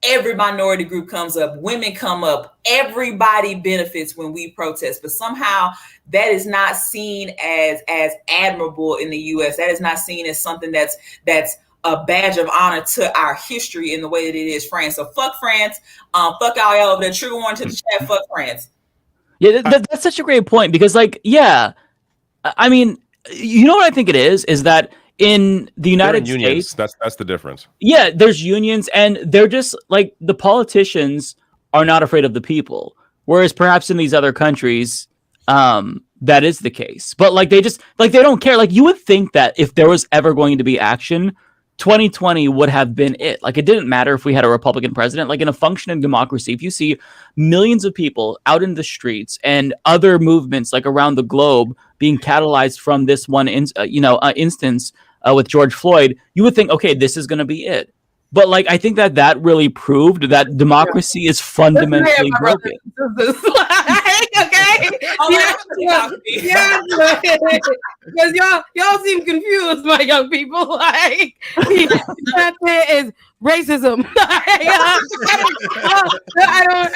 every minority group comes up, women come up, everybody benefits when we protest. But somehow that is not seen as admirable in the US. That is not seen as something that's a badge of honor to our history in the way that it is France. So fuck France. Fuck all y'all over there. Trigger warning to the chat. Fuck France. Yeah, that's such a great point, because, like, yeah, I mean, you know what I think it is that in the United States, that's the difference. Yeah, there's unions, and they're just like, the politicians are not afraid of the people, whereas perhaps in these other countries, that is the case. But like, they just like, they don't care. Like, you would think that if there was ever going to be action, 2020 would have been it. Like, it didn't matter if we had a Republican president. Like, in a functioning democracy, if you see millions of people out in the streets and other movements like around the globe being catalyzed from this one instance with George Floyd, you would think, okay, this is going to be it. But like, I think that really proved that democracy is fundamentally broken. Okay. Because y'all seem confused, my young people. Like, that is racism. I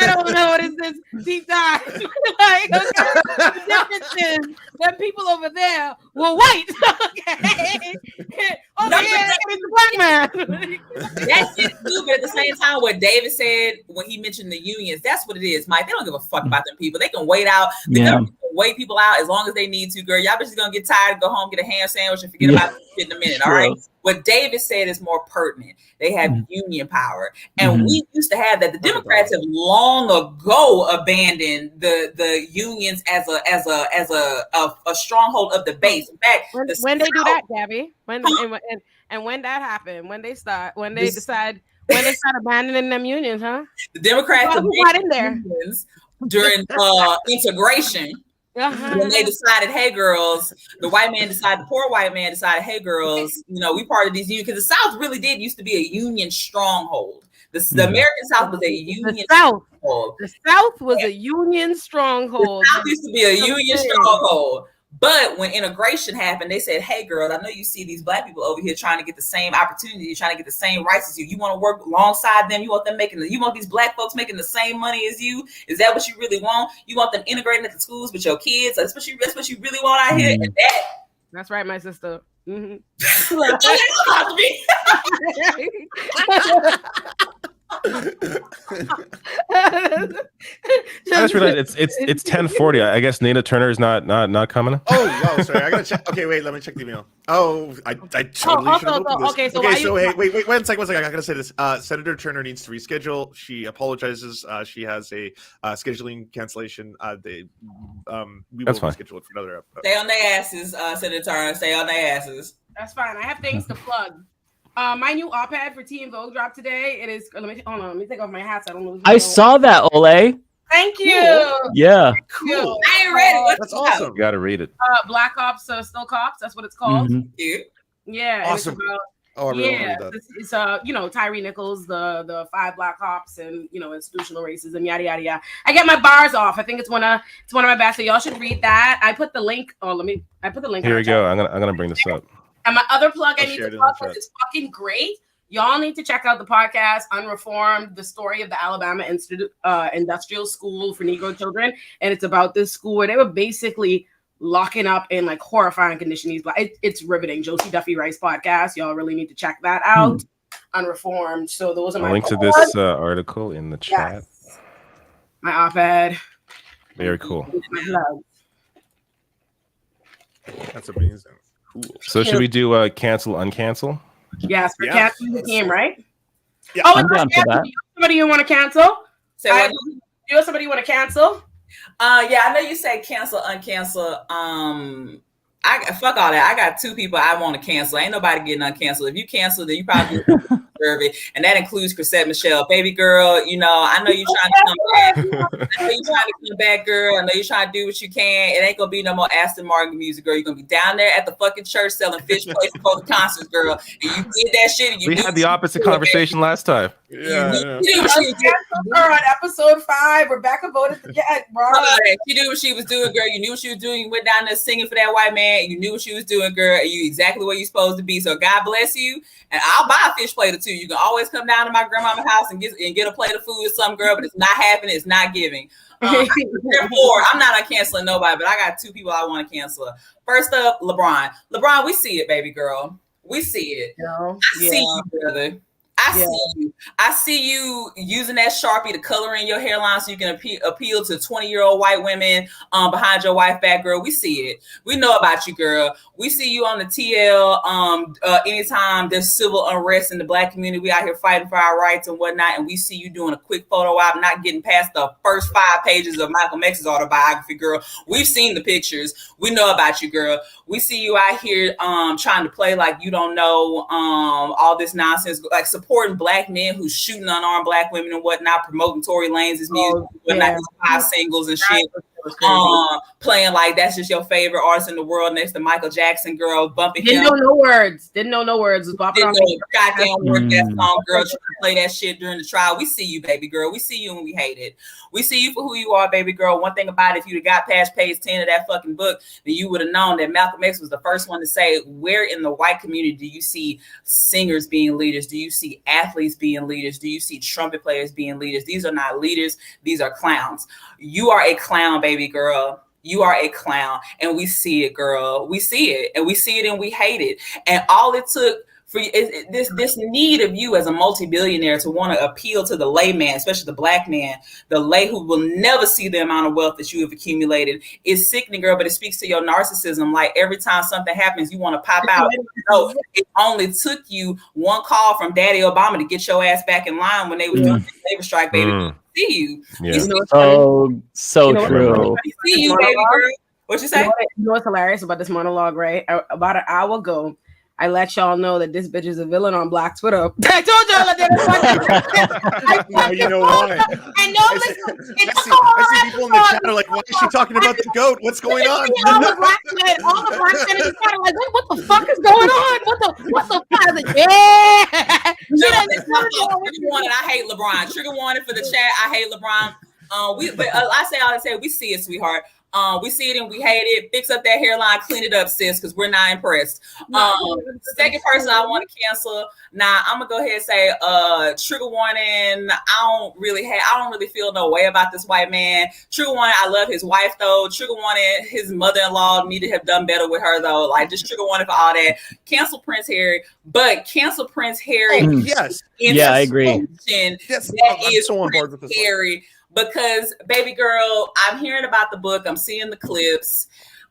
don't know what is this deep dive. Like, okay, the difference is that people over there were white. Okay. Over here, it's a black man. That's it too, but at the same time, what David said when he mentioned the unions, that's what it is, Mike. They don't give a fuck about them people. They can wait out. The government can wait people out as long as they need to, girl. Y'all bitches gonna get tired and go home, get a ham sandwich, and forget about this shit in a minute. All right. What David said is more pertinent. They have union power, and we used to have that. The Democrats have long ago abandoned the unions as a stronghold of the base. In fact, when they do that, Gabby, when that happened, when they start abandoning them unions, huh? The Democrats abandoned in there during integration. When they decided, hey girls, the white man decided, the poor white man decided, hey girls, you know, we part of these unions, because the South really did used to be a union stronghold. The American South was a union stronghold. The South was a union stronghold. The South used to be a union stronghold. But when integration happened, they said, hey, girl, I know you see these black people over here trying to get the same opportunity, trying to get the same rights as you. You want to work alongside them. You want them you want these black folks making the same money as you. Is that what you really want? You want them integrating at the schools with your kids? That's what you really want out here? And that's right, my sister. I just realized it's 10:40. I guess Nina Turner is not coming. Oh, sorry. I gotta check. Okay, wait. Let me check the email. Oh, I totally should have opened this. Okay, wait. One second. I gotta say this. Senator Turner needs to reschedule. She apologizes. She has a scheduling cancellation. We will reschedule it for another episode. Stay on their asses, Senator Turner. Stay on their asses. That's fine. I have things to plug. My new op-ed for Tea and Vogue dropped today. It is. Let me take off my hats. I don't know. I saw that, Olay. Thank you. Cool. Yeah. Cool. I ain't read it. That's awesome. You got to read it. Black Ops, Still Cops. That's what it's called. Yeah. Awesome. I really read that. It's Tyree Nichols, the 5 black cops, and institutional racism, yada yada yada. I get my bars off. I think it's one of my best. So y'all should read that. I put the link. I put the link. Here we go. I'm gonna bring this up. And my other plug I need to plug, because it's fucking great. Y'all need to check out the podcast Unreformed, the story of the Alabama Industrial School for Negro Children. And it's about this school where they were basically locking up in like horrifying conditions. It's riveting. Josie Duffy Rice podcast. Y'all really need to check that out. unreformed. So those are my I'll link to this article in the chat. Yes. My op-ed. Very cool. That's amazing. Cool. So should we do cancel, uncancel? Yes, for canceling the team, right? Yeah, oh, I'm down for that. Somebody you want to cancel? Say what? You have somebody you want to cancel? Yeah, I know you say cancel, uncancel. I fuck all that. I got 2 people I want to cancel. Ain't nobody getting uncanceled. If you cancel, then you probably deserve it. And that includes Chrisette Michelle. Baby girl, you know, I know you're trying to come back. I know you're trying to come back, girl. I know you're trying to do what you can. It ain't gonna be no more Aston Martin music, girl. You're gonna be down there at the fucking church selling fish plates before the concerts, girl. And you did that shit. And you We had the opposite conversation last time. Yeah. Her on episode 5, Rebecca voted to get She knew what she was doing, girl. You knew what she was doing. You went down there singing for that white man. And you knew what she was doing, girl. And you exactly where you're supposed to be. So God bless you. And I'll buy a fish plate or 2. You can always come down to my grandmama's house and get a plate of food or something, girl. But it's not happening. It's not giving. Therefore, I'm not uncanceling nobody, but I got 2 people I want to cancel. First up, LeBron. LeBron, we see it, baby girl. We see it. I see you, brother. I see you. I see you using that Sharpie to color in your hairline so you can appeal to 20-year-old white women behind your wife back, girl. We see it. We know about you, girl. We see you on the TL anytime there's civil unrest in the Black community. We out here fighting for our rights and whatnot, and we see you doing a quick photo op, not getting past the first 5 pages of Malcolm X's autobiography, girl. We've seen the pictures. We know about you, girl. We see you out here trying to play like you don't know all this nonsense, like supporting Black men who's shooting unarmed Black women and whatnot, promoting Tory Lanez' music, whatnot, his 5 singles and shit. Playing like that's just your favorite artist in the world next to Michael Jackson, girl, bumping Didn't know no words. Didn't know no words. Was Didn't know goddamn word that song, girl. Trying to play that shit during the trial. We see you, baby girl. We see you and we hate it. We see you for who you are, baby girl. One thing about it, if you'd have got past page 10 of that fucking book, then you would have known that Malcolm X was the first one to say, where in the white community do you see singers being leaders? Do you see athletes being leaders? Do you see trumpet players being leaders? These are not leaders. These are clowns. You are a clown, baby girl. You are a clown. And we see it, girl. We see it. And we see it and we hate it. And all it took for this need of you as a multi-billionaire to want to appeal to the layman, especially the Black man, the lay who will never see the amount of wealth that you have accumulated, is sickening, girl. But it speaks to your narcissism. Like every time something happens, you want to pop out. No, it only took you one call from Daddy Obama to get your ass back in line when they was doing the labor strike, baby. See you. Yeah. So true. See you, baby girl. What you say? You know what's hilarious about this monologue, right? About an hour ago, I let y'all know that this bitch is a villain on Black Twitter. I told y'all that. Now you know why. I know. I see people in the chat are like, why is she talking about the goat? What's going on? All the Black senators are like, what the fuck is going on? What the fuck is it? Yeah. Trigger warning. I hate LeBron. Trigger warning for the chat. I hate LeBron. I say we see it, sweetheart. We see it and we hate it. Fix up that hairline, clean it up, sis, because we're not impressed. The second person I want to cancel. Now I'm gonna go ahead and say, trigger warning. I don't really feel no way about this white man. Trigger warning. I love his wife though. Trigger warning. His mother-in-law need to have done better with her though. Like just trigger warning for all that. Cancel Prince Harry, but cancel Prince Harry. Yes. Yeah, I agree. Yes, that is so on board with this Harry. Because, baby girl, I'm hearing about the book. I'm seeing the clips.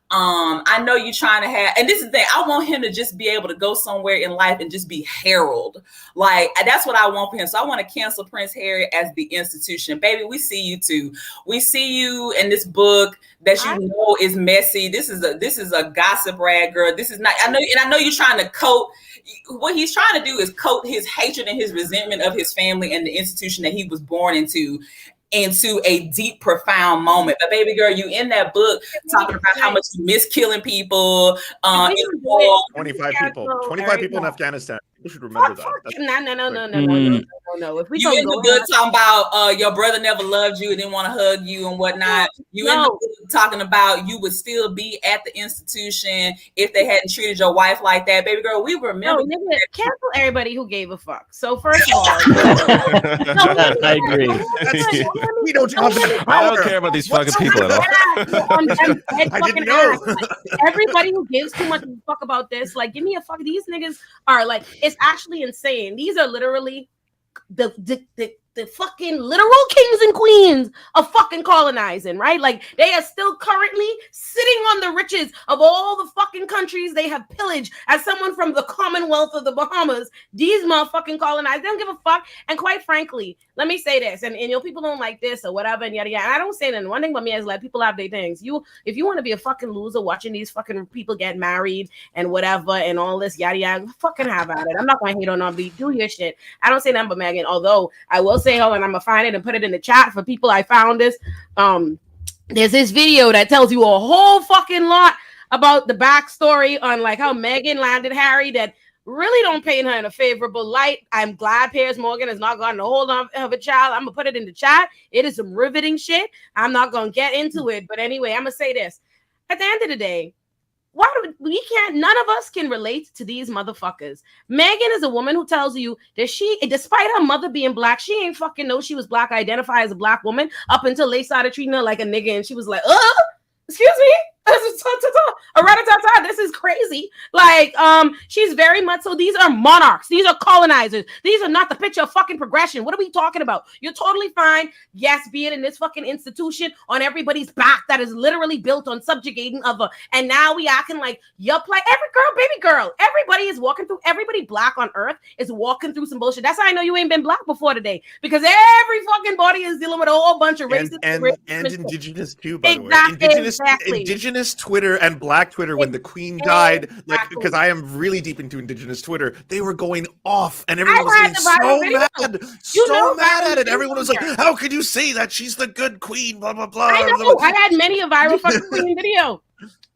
I know you're trying to have, and this is the thing, I want him to just be able to go somewhere in life and just be heralded. Like, that's what I want for him. So I want to cancel Prince Harry as the institution. Baby, we see you too. We see you in this book that you know is messy. This is a gossip rag, girl. This is not, I know you're trying to coat, what he's trying to do is coat his hatred and his resentment of his family and the institution that he was born into a deep, profound moment. But baby girl, you in that book talking about how much you miss killing people. 25 people in Afghanistan. You should remember that. no. If we You in the book talking about your brother never loved you and didn't want to hug you and whatnot. You in the book talking about you would still be at the institution if they hadn't treated your wife like that. Baby girl, we remember. No, nigga, cancel everybody who gave a fuck. So first of all, I agree. We don't talk about I don't care about these fucking people at all. I didn't know. Everybody who gives too much of a fuck about this, like, give me a fuck. These niggas are like, it's actually insane. These are literally the fucking literal kings and queens of fucking colonizing, right? Like, they are still currently sitting on the riches of all the fucking countries they have pillaged. As someone from the Commonwealth of the Bahamas, these motherfucking colonized, they don't give a fuck. And quite frankly, let me say this, and you know, people don't like this or whatever, and yada yada. And I don't say that. One thing about me is let people have their things. If you want to be a fucking loser watching these fucking people get married and whatever and all this yada yada, fucking have at it. I'm not gonna hate on nobody. Do your shit. I don't say nothing but Megan, although I will say, and I'm gonna find it and put it in the chat for people. I found this. There's this video that tells you a whole fucking lot about the backstory on like how Meghan landed Harry that really don't paint her in a favorable light. I'm glad Piers Morgan has not gotten a hold of a child. I'm gonna put it in the chat. It is some riveting shit. I'm not gonna get into it, but anyway, I'm gonna say this. At the end of the day, none of us can relate to these motherfuckers. Megan is a woman who tells you that despite her mother being black, she ain't fucking know she was black, identify as a black woman up until they started treating her like a nigga, and she was like, excuse me? This is crazy. Like, she's very much so. These are monarchs. These are colonizers. These are not the picture of fucking progression. What are we talking about? You're totally fine. Yes, be it in this fucking institution on everybody's back that is literally built on subjugating other. And now we acting like you're play every girl, baby girl. Everybody is walking through. Everybody black on earth is walking through some bullshit. That's how I know you ain't been black before today, because every fucking body is dealing with a whole bunch of racist and indigenous too. By the way, indigenous Twitter and black Twitter, when the Queen died, like, because I am really deep into indigenous Twitter, they were going off and everyone was getting so mad at it. Everyone was like, how could you say that? She's the good queen, blah, blah, blah. I know. I had many a viral fucking Queen video.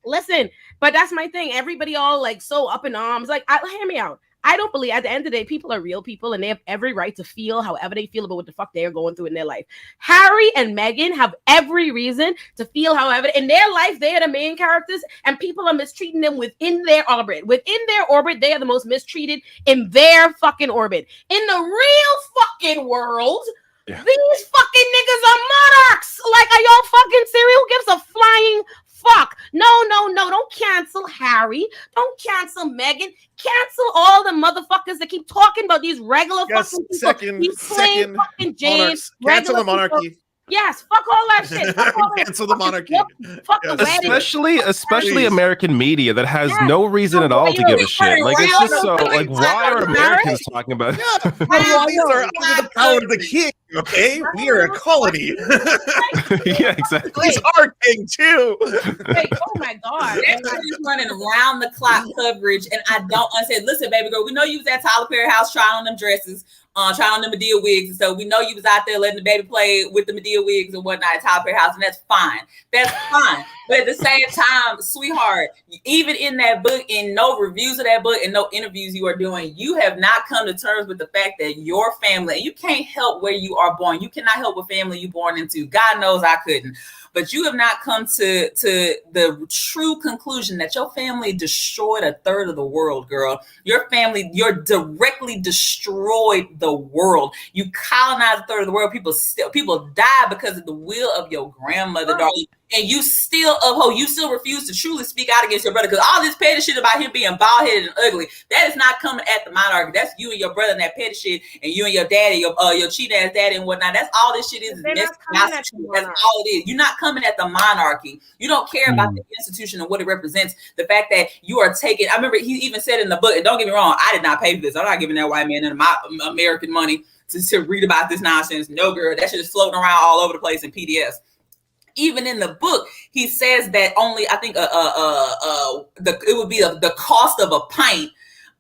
Listen, but that's my thing. Everybody all like so up in arms. Like, hear me out. I don't believe at the end of the day, people are real people and they have every right to feel however they feel about what the fuck they're going through in their life. Harry and Meghan have every reason to feel however in their life they are the main characters and people are mistreating them within their orbit. Within their orbit, they are the most mistreated in their fucking orbit. In the real fucking world, these fucking niggas are monarchs. Like, are y'all fucking serious? Who gives a flying fuck? No, don't cancel Harry. Don't cancel Meghan. Cancel all the motherfuckers that keep talking about these regular fucking people. Second fucking James. Cancel the monarchy. People. Yes, fuck all that shit. Fuck all cancel the monarchy. Fuck the wedding. Especially American media that has no reason at all to give a shit. Like, it's just so, like, why are Americans talking about it? These are under the power of the king, okay? We are a colony. Yeah, exactly. He's our king, too. Wait, oh my God. Everybody's running around the clock coverage, and I don't understand. Listen, baby girl, we know you was at Tyler Perry house trying on them dresses. Trying on the Medea wigs, and so we know you was out there letting the baby play with the Medea wigs and whatnot at Tyler Perry house, and that's fine. That's fine. But at the same time, sweetheart, even in that book, in no reviews of that book and no interviews you are doing, you have not come to terms with the fact that your family, and you can't help where you are born. You cannot help what family you're born into. God knows I couldn't. But you have not come to the true conclusion that your family destroyed a third of the world, girl. Your family, you're directly destroyed the world. You colonized a third of the world. People die because of the will of your grandmother, darling. And you still refuse to truly speak out against your brother, because all this petty shit about him being bald-headed and ugly, that is not coming at the monarchy. That's you and your brother and that petty shit, and you and your daddy, your cheat ass daddy and whatnot. That's all this shit is. That's all it is. You're not coming at the monarchy. You don't care about the institution and what it represents. The fact that you are taking, I remember he even said in the book, and don't get me wrong, I did not pay for this. I'm not giving that white man none of my American money to read about this nonsense. No, girl, that shit is floating around all over the place in PDFs. Even in the book, he says that only, I think, it would be the cost of a pint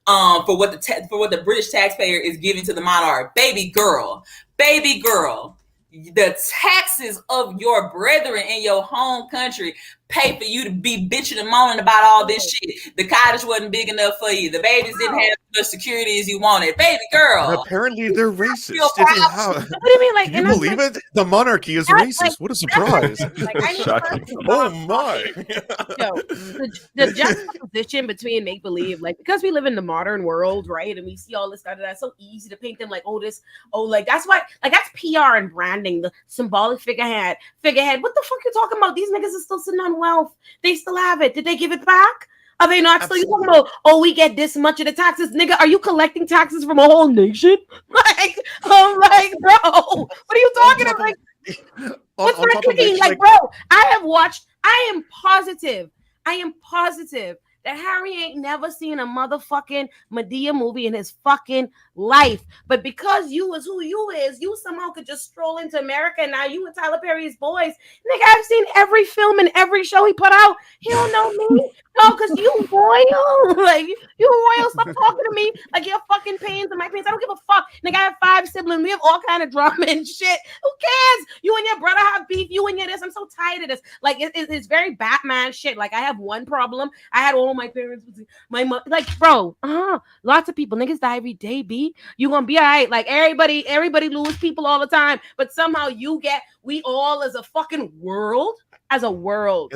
for what the British taxpayer is giving to the monarch. Baby girl, the taxes of your brethren in your home country pay for you to be bitching and moaning about all this shit. The cottage wasn't big enough for you. The babies didn't have as much security as you wanted. Baby girl. And apparently they're racist. What do you mean? Like, can you believe it? The monarchy is racist. Like, what a surprise. Shocking. Oh my. Yo, the juxtaposition between make believe, like, because we live in the modern world, right? And we see all this stuff that's so easy to paint them like, like that's why, like, that's PR and branding, the symbolic figurehead. What the fuck you talking about? These niggas are still sitting on wealth. They still have it. Did they give it back? Are they not still? You talking about, we get this much of the taxes, nigga? Are you collecting taxes from a whole nation? Like, I'm like, bro, what are you talking about? Like, what's my thinking? Like, bro, I am positive that Harry ain't never seen a motherfucking Medea movie in his fucking life. But because you is who you is, you somehow could just stroll into America and now you and Tyler Perry's boys. Nigga, I've seen every film and every show he put out. He don't know me. No, because you royal. Like, you royal. Stop talking to me like your fucking pains and my pains. I don't give a fuck. Nigga, I have 5 siblings. We have all kind of drama and shit. Who cares? You and your brother have beef. You and your this. I'm so tired of this. Like, it's very Batman shit. Like, I have one problem. I had all my parents, my mom, like, bro, lots of people, niggas die every day, B. You gonna be all right. Like, everybody lose people all the time, but somehow we all as a fucking world, as a world,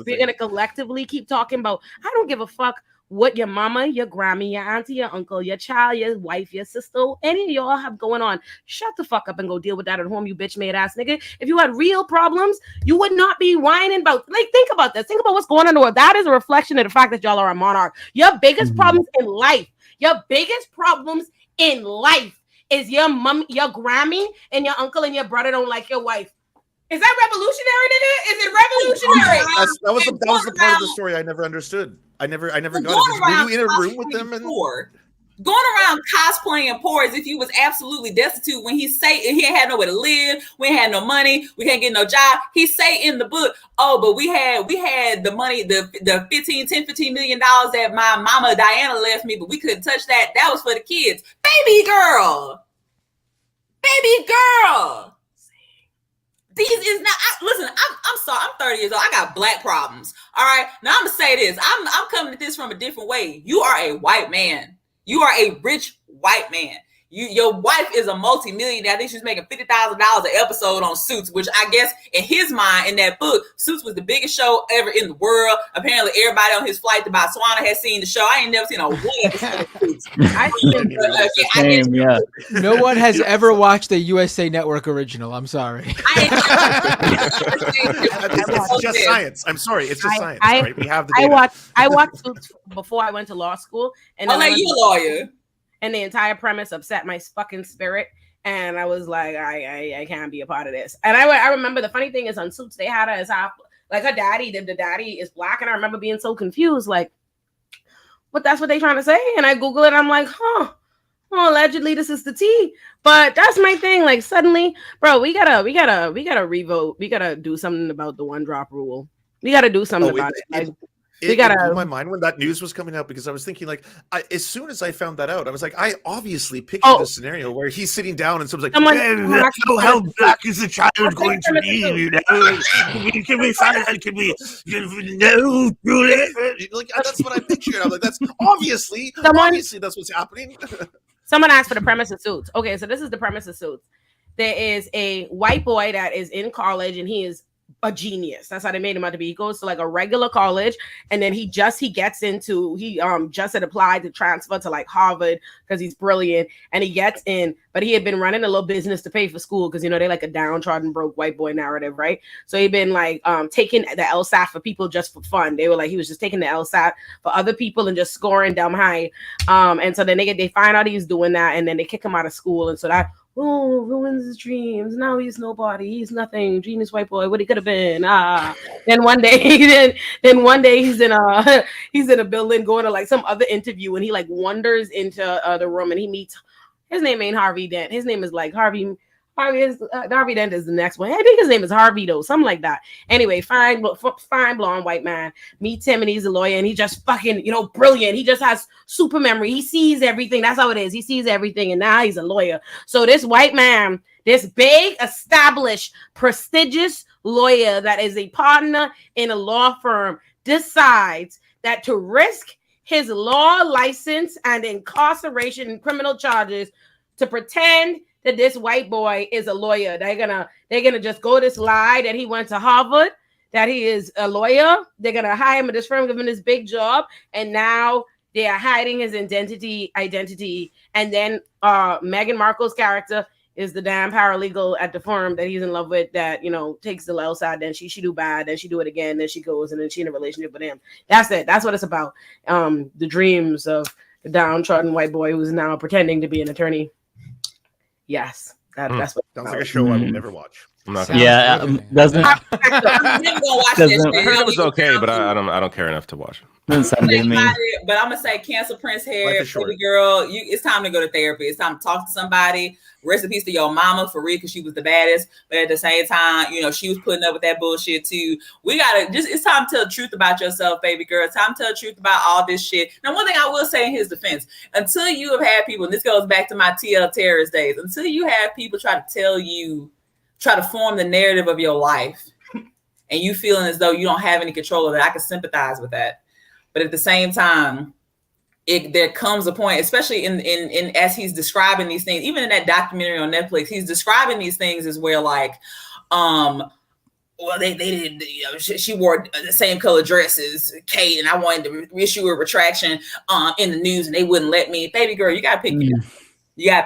we're gonna collectively keep talking about, I don't give a fuck what your mama, your grandma, your auntie, your uncle, your child, your wife, your sister, any of y'all have going on. Shut the fuck up and go deal with that at home, you bitch made ass nigga. If you had real problems, you would not be whining about, like, think about this. Think about what's going on in the world. That is a reflection of the fact that y'all are a monarch. Your biggest problems in life is your mom, your Grammy, and your uncle and your brother don't like your wife. Is that revolutionary, nigga? Is it revolutionary? That was the part of the story I never understood. I never got it. Were you in a room with them? Going around cosplaying poor as if you was absolutely destitute when he ain't had nowhere to live, we ain't had no money, we can't get no job. He say in the book, but we had the money, the $15 million that my mama Diana left me, but we couldn't touch that. That was for the kids. Baby girl. These is not. Listen, I'm sorry. I'm 30 years old. I got black problems. All right. Now I'm gonna say this. I'm coming at this from a different way. You are a white man. You are a rich white man. Your wife is a multi-millionaire. I think she's making $50,000 an episode on Suits, which I guess in his mind, in that book, Suits was the biggest show ever in the world. Apparently, everybody on his flight to Botswana has seen the show. I ain't never seen a one episode of Suits. No one has ever watched a USA Network original. I'm sorry. It's just science. I'm sorry. It's just science. Right? We have the data. I watched Suits before I went to law school, and then you a lawyer. And the entire premise upset my fucking spirit. And I was like, I can't be a part of this. And I remember the funny thing is on Suits, they had her as half, like her daddy, the daddy is black. And I remember being so confused, like, but that's what they trying to say. And I Google it. I'm like, well, allegedly this is the T. But that's my thing. Like, suddenly, bro, we gotta revote. We gotta do something about the 1-drop rule. We gotta do something about it. It blew my mind when that news was coming out, because I was thinking, like, as soon as I found that out, I was like, I obviously pictured this scenario where he's sitting down and someone's like, how black is the child going to be? You know, can we find out? Can we no? Like, that's what I pictured. I'm like, that's obviously that's what's happening. Someone asked for the premise of Suits. Okay, so this is the premise of Suits. There is a white boy that is in college and he is a genius. That's how they made him out to be. He goes to like a regular college, and then he just had applied to transfer to like Harvard because he's brilliant, and he gets in, but he had been running a little business to pay for school because, you know, they like a downtrodden broke white boy narrative, right? So he'd been like taking the LSAT for people just for fun. They were like, he was just taking the LSAT for other people and just scoring dumb high. And so then they find out he's doing that, and then they kick him out of school, and so that ruins his dreams. Now he's nobody. He's nothing. Genius white boy. What he could have been. Then one day, he's in a building going to like some other interview, and he like wanders into the room, and he meets. His name ain't Harvey Dent. His name is like Harvey Dent is the next one. I think his name is Harvey though, something like that. Anyway, fine blonde white man meets him, and he's a lawyer, and he just fucking, you know, brilliant. He just has super memory. He sees everything. That's how it is. He sees everything, and now he's a lawyer. So this white man, this big, established, prestigious lawyer that is a partner in a law firm decides that to risk his law license and incarceration and criminal charges to pretend that this white boy is a lawyer. They're gonna just go this lie that he went to Harvard, that he is a lawyer. They're gonna hire him at this firm, give him this big job, and now they are hiding his identity. And then Meghan Markle's character is the damn paralegal at the firm that he's in love with, that, you know, takes the low side, then she do bad, then she do it again, then she goes, and then she in a relationship with him. That's it. That's what it's about. The dreams of the downtrodden white boy who's now pretending to be an attorney. Yes, that's what sounds like a show I will never watch. I'm not doesn't. I'm never gonna watch that shit. I heard it was okay, but I don't care enough to watch it. But I'm gonna say, cancel Prince Harry, baby girl. It's time to go to therapy. It's time to talk to somebody. Rest in peace to your mama, for real, because she was the baddest. But at the same time, you know, she was putting up with that bullshit too. It's time to tell the truth about yourself, baby girl. It's time to tell the truth about all this shit. Now, one thing I will say in his defense, until you have had people, and this goes back to my TL terrorist days, until you have people try to form the narrative of your life, and you feeling as though you don't have any control of it, I can sympathize with that. But at the same time, there comes a point, especially in as he's describing these things, even in that documentary on Netflix, he's describing these things as where, like, well, they did, you know, she wore the same color dress as Kate, and I wanted to issue a retraction in the news, and they wouldn't let me. Baby girl, you gotta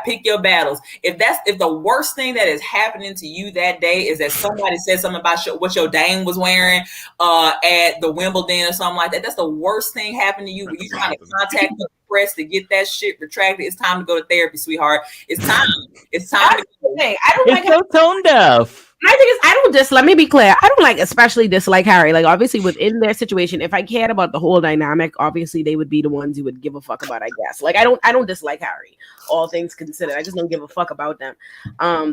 pick your battles. If the worst thing that is happening to you that day is that somebody said something about what your dame was wearing at the Wimbledon or something like that, that's the worst thing happened to you. When you're trying to contact the press to get that shit retracted, it's time to go to therapy, sweetheart. It's time. It's time. It's so tone deaf. My thing is, let me be clear. I don't especially dislike Harry. Like, obviously, within their situation, if I cared about the whole dynamic, obviously they would be the ones who would give a fuck about, I guess. Like, I don't dislike Harry, all things considered. I just don't give a fuck about them.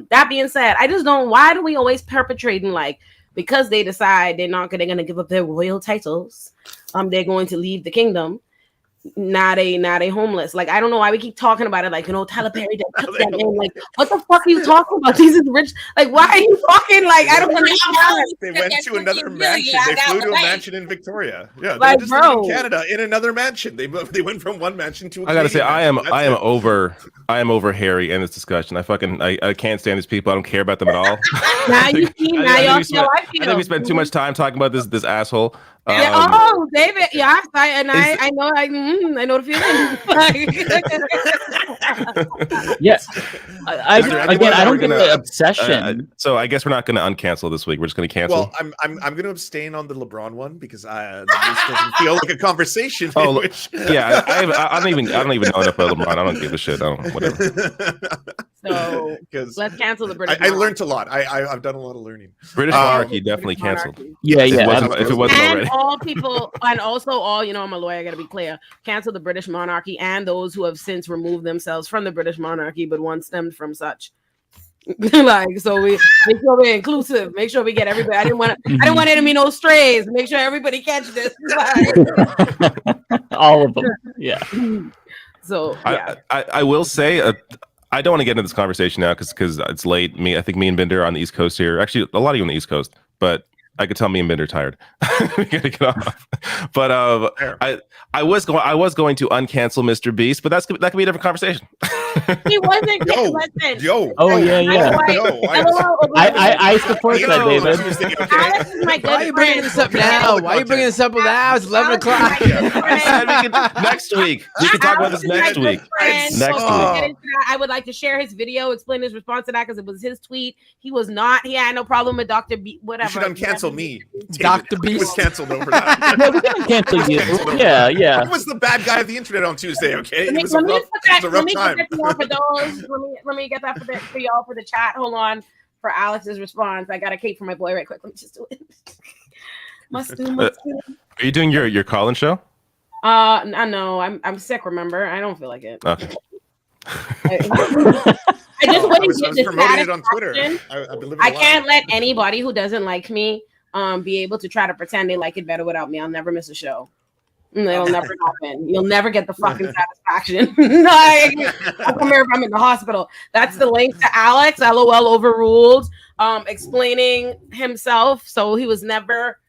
That being said, I just don't. Why do we always perpetrating, like, because they decide they're gonna give up their royal titles, they're going to leave the kingdom. Now they homeless. Like, I don't know why we keep talking about it. Like, you know, Tyler Perry took them in. Like, what the fuck are you talking about? These is rich. Like, why are you talking? Like, I don't understand. They went to another mansion. They flew to a mansion in Victoria. Yeah, like, they just lived in Canada in another mansion. They went from one mansion to. I gotta say, I am over Harry and this discussion. I can't stand these people. I don't care about them at all. Now you see, I think we spent too much time talking about this asshole. David, yeah, I know the feeling. Yes. I don't get the obsession. So I guess we're not going to uncancel this week. We're just going to cancel. Well, I'm going to abstain on the LeBron one because this doesn't feel like a conversation. I don't even know enough about LeBron. I don't give a shit. Whatever. So let's cancel the British. I learned a lot. I've done a lot of learning. British monarchy definitely canceled. Yeah. If it wasn't already. All people, and also all, you know, I'm a lawyer, I gotta be clear, cancel the British monarchy and those who have since removed themselves from the British monarchy but once stemmed from such. Like, so we make sure we're inclusive, make sure we get everybody. I didn't want there to be no strays, make sure everybody catch this. All of them. Yeah. So yeah. I will say I don't want to get into this conversation now because it's late. I think me and Binder are on the East Coast here. Actually, a lot of you on the East Coast, but I could tell me and Binder tired. We gotta get off. But I was going to uncancel Mr. Beast, but that could be a different conversation. He wasn't. Yo. Oh yeah. I support that, David. Alex is my good Why are you bringing this up now? It's 11 o'clock. Next week. We can talk about this next week. I would like to share his video, explain his response to that because it was his tweet. He had no problem with Dr. B. Whatever. You should uncancel me. Dr. Beast was canceled over that. Yeah, we're gonna cancel you. Yeah. I was the bad guy of the internet on Tuesday. Okay, it was a rough time. Let me get that for y'all for the chat. Hold on for Alex's response. I got a cake for my boy right quick. Let me just do it. Must do. Are you doing your call-in show? No, I'm sick. Remember, I don't feel like it. Okay. I just wouldn't get the promoting it on Twitter. I can't let anybody who doesn't like me be able to try to pretend they like it better without me. I'll never miss a show. It'll never happen. You'll never get the fucking satisfaction. Like, I'll come here if I'm in the hospital. That's the link to Alex. LOL overruled. Explaining himself, so he was never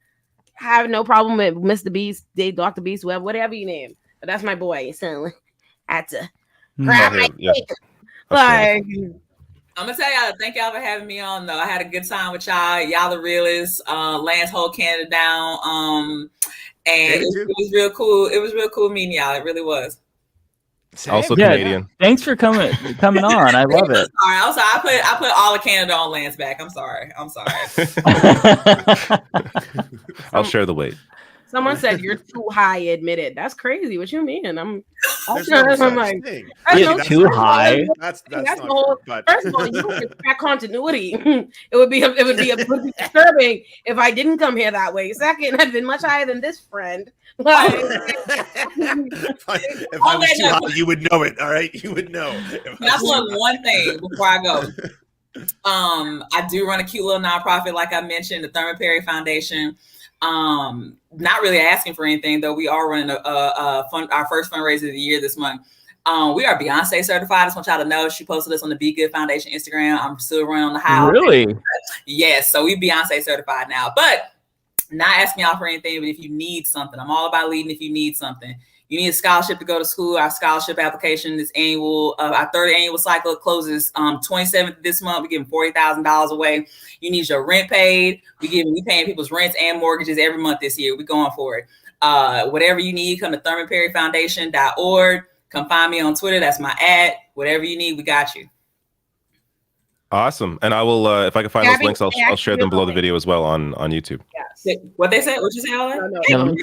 have no problem with Mr. Beast, Dr. Beast, whatever you name. But that's my boy. So I had to grab my dick. Like. I'm gonna tell y'all, thank y'all for having me on though. I had a good time with y'all. Y'all the realists. Lance hold Canada down. And it was real cool. It was real cool meeting y'all. It really was. Also Canadian. Thanks for coming on. I love it. Sorry, I'm sorry. I put all of Canada on Lance back. I'm sorry. I'll share the weight. Someone said you're too high. Admitted. That's crazy. What you mean? I'm like, too high. That's the whole. First of all, you don't respect continuity. It would be disturbing if I didn't come here that way. Second, I've been much higher than this friend. Like, if I was too high, you would know it. All right, you would know. Can I plug one thing before I go? I do run a cute little nonprofit, like I mentioned, the Thurman Perry Foundation. Not really asking for anything though. We are running our first fundraiser of the year this month. We are Beyonce certified. I just want y'all to know. She posted this on the Be Good Foundation Instagram. I'm still running on the house. Really? Yes. So we Beyonce certified now, but not asking y'all for anything. But if you need something, I'm all about leading. If you need something, you need a scholarship to go to school. Our scholarship application is annual. Our third annual cycle closes 27th this month. We're giving $40,000 away. You need your rent paid. We paying people's rents and mortgages every month this year. We're going for it. Whatever you need, come to ThurmanPerryFoundation.org. Come find me on Twitter. That's my @. Whatever you need, we got you. Awesome. And I will, if I can find those links, I'll share them below the video as well on YouTube. Yes. What they said? What you say, Olay? No.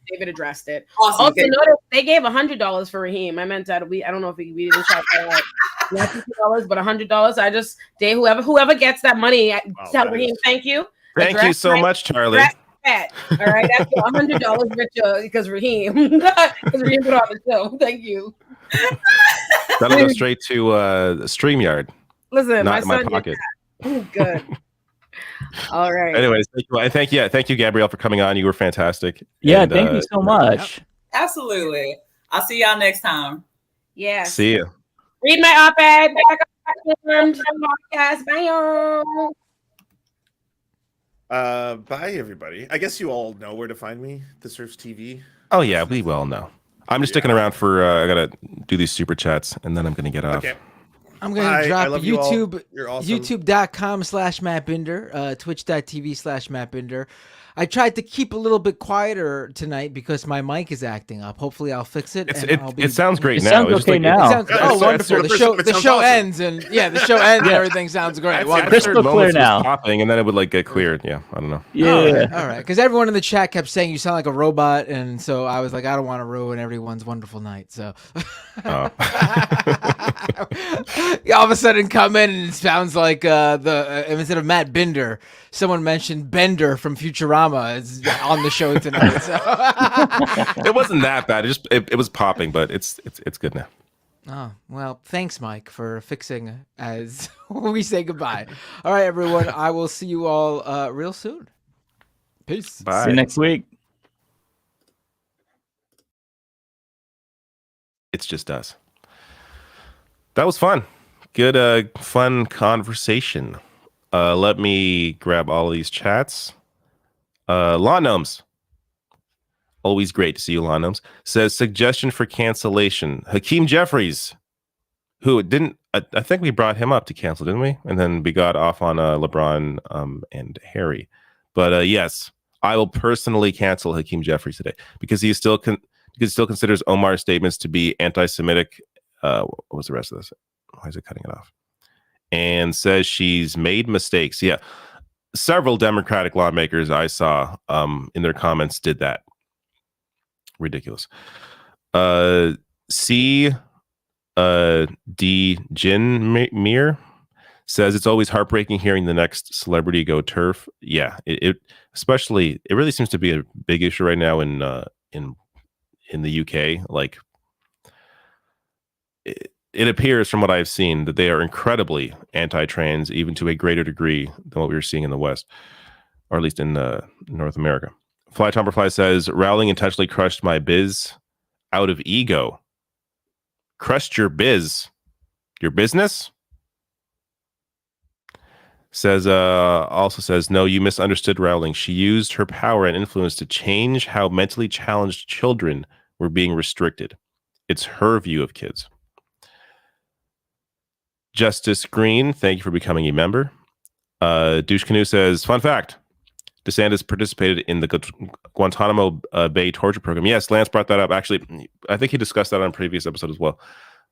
David addressed it. Awesome. Also, notice they gave $100 for Raheem. I meant that I don't know if we didn't shout that out. Not $50, but $100. I just whoever gets that money, tell Raheem thank you. Thank you so much, Charlie. All right, that's $100 richer because Raheem put on the show. Thank you. That'll go straight to StreamYard. Listen, not in my pocket. Good. All right. Anyways, thank you, Gabrielle, for coming on. You were fantastic. Yeah, and, thank you so much. Absolutely. I'll see y'all next time. Yeah. See you. Read my op-ed. Podcast. Bye, y'all. Bye, everybody. I guess you all know where to find me. The Serfs TV. Oh yeah, we well know. I'm just sticking around for. I gotta do these super chats, and then I'm gonna get off. Okay. I'm going to drop YouTube, awesome. youtube.com/MattBinder, twitch.tv/MattBinder. I tried to keep a little bit quieter tonight because my mic is acting up. Hopefully I'll fix it. It sounds great now. Sounds okay now. Wonderful. The show ends and and everything sounds great. Crystal clear now. Popping and then it would like get cleared. Yeah, I don't know. Yeah. All right. Because everyone in the chat kept saying you sound like a robot, and so I was like, I don't want to ruin everyone's wonderful night. So all of a sudden come in and it sounds like instead of Matt Binder, someone mentioned Bender from Futurama is on the show tonight. So. It wasn't that bad. It was popping, but it's good now. Oh, well, thanks, Mike, for fixing as we say goodbye. All right, everyone. I will see you all real soon. Peace. Bye. See you next week. It's just us. That was fun. Good, fun conversation. Let me grab all of these chats. Lawn Gnomes. Always great to see you, Lawn Gnomes. Says, suggestion for cancellation. Hakeem Jeffries, who didn't, I think we brought him up to cancel, didn't we? And then we got off on LeBron and Harry. But yes, I will personally cancel Hakeem Jeffries today because he still considers Omar's statements to be anti-Semitic. What was the rest of this? Why is it cutting it off? And says she's made mistakes. Yeah. Several Democratic lawmakers I saw in their comments did that. Ridiculous. D. Jinmir says it's always heartbreaking hearing the next celebrity go turf. Yeah, it really seems to be a big issue right now in the UK. Like it appears from what I've seen that they are incredibly anti-trans, even to a greater degree than what we were seeing in the West, or at least in North America. Fly Tomberfly says, Rowling intentionally crushed my biz out of ego. Crushed your biz? Your business? Says, also says, no, you misunderstood Rowling. She used her power and influence to change how mentally challenged children were being restricted. It's her view of kids. Justice Green, thank you for becoming a member. Douche Canoe says, fun fact, DeSantis participated in the Guantanamo Bay torture program. Yes, Lance brought that up. Actually, I think he discussed that on a previous episode as well.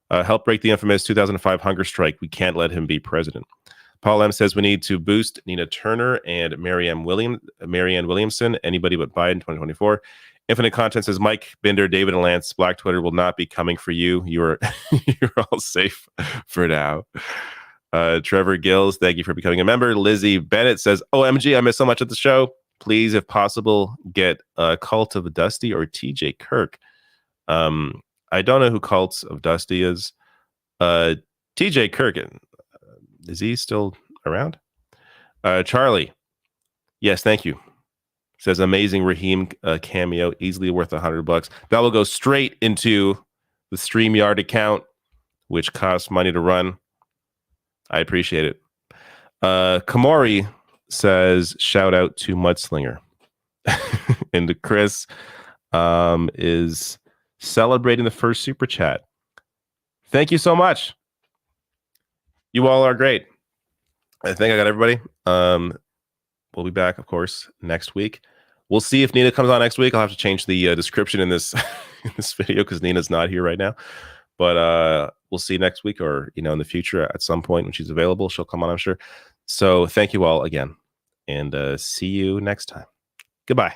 Helped break the infamous 2005 hunger strike. We can't let him be president. Paul M. says we need to boost Nina Turner and Marianne Williamson. Anybody but Biden 2024. Infinite Content says Mike, Binder, David, and Lance, Black Twitter will not be coming for you. You're all safe for now. Trevor Gills, thank you for becoming a member. Lizzie Bennett says, OMG, I miss so much of the show. Please, if possible, get Cult of Dusty or TJ Kirk. I don't know who Cult of Dusty is. TJ Kirk, is he still around? Charlie, yes, thank you. Says amazing Raheem cameo, easily worth $100. That will go straight into the StreamYard account, which costs money to run. I appreciate it. Kamori says, shout out to Mudslinger. And Chris is celebrating the first super chat. Thank you so much. You all are great. I think I got everybody. We'll be back, of course, next week. We'll see if Nina comes on next week. I'll have to change the description in this in this video because Nina's not here right now. But we'll see next week, or in the future at some point when she's available, she'll come on, I'm sure. So thank you all again, and see you next time. Goodbye.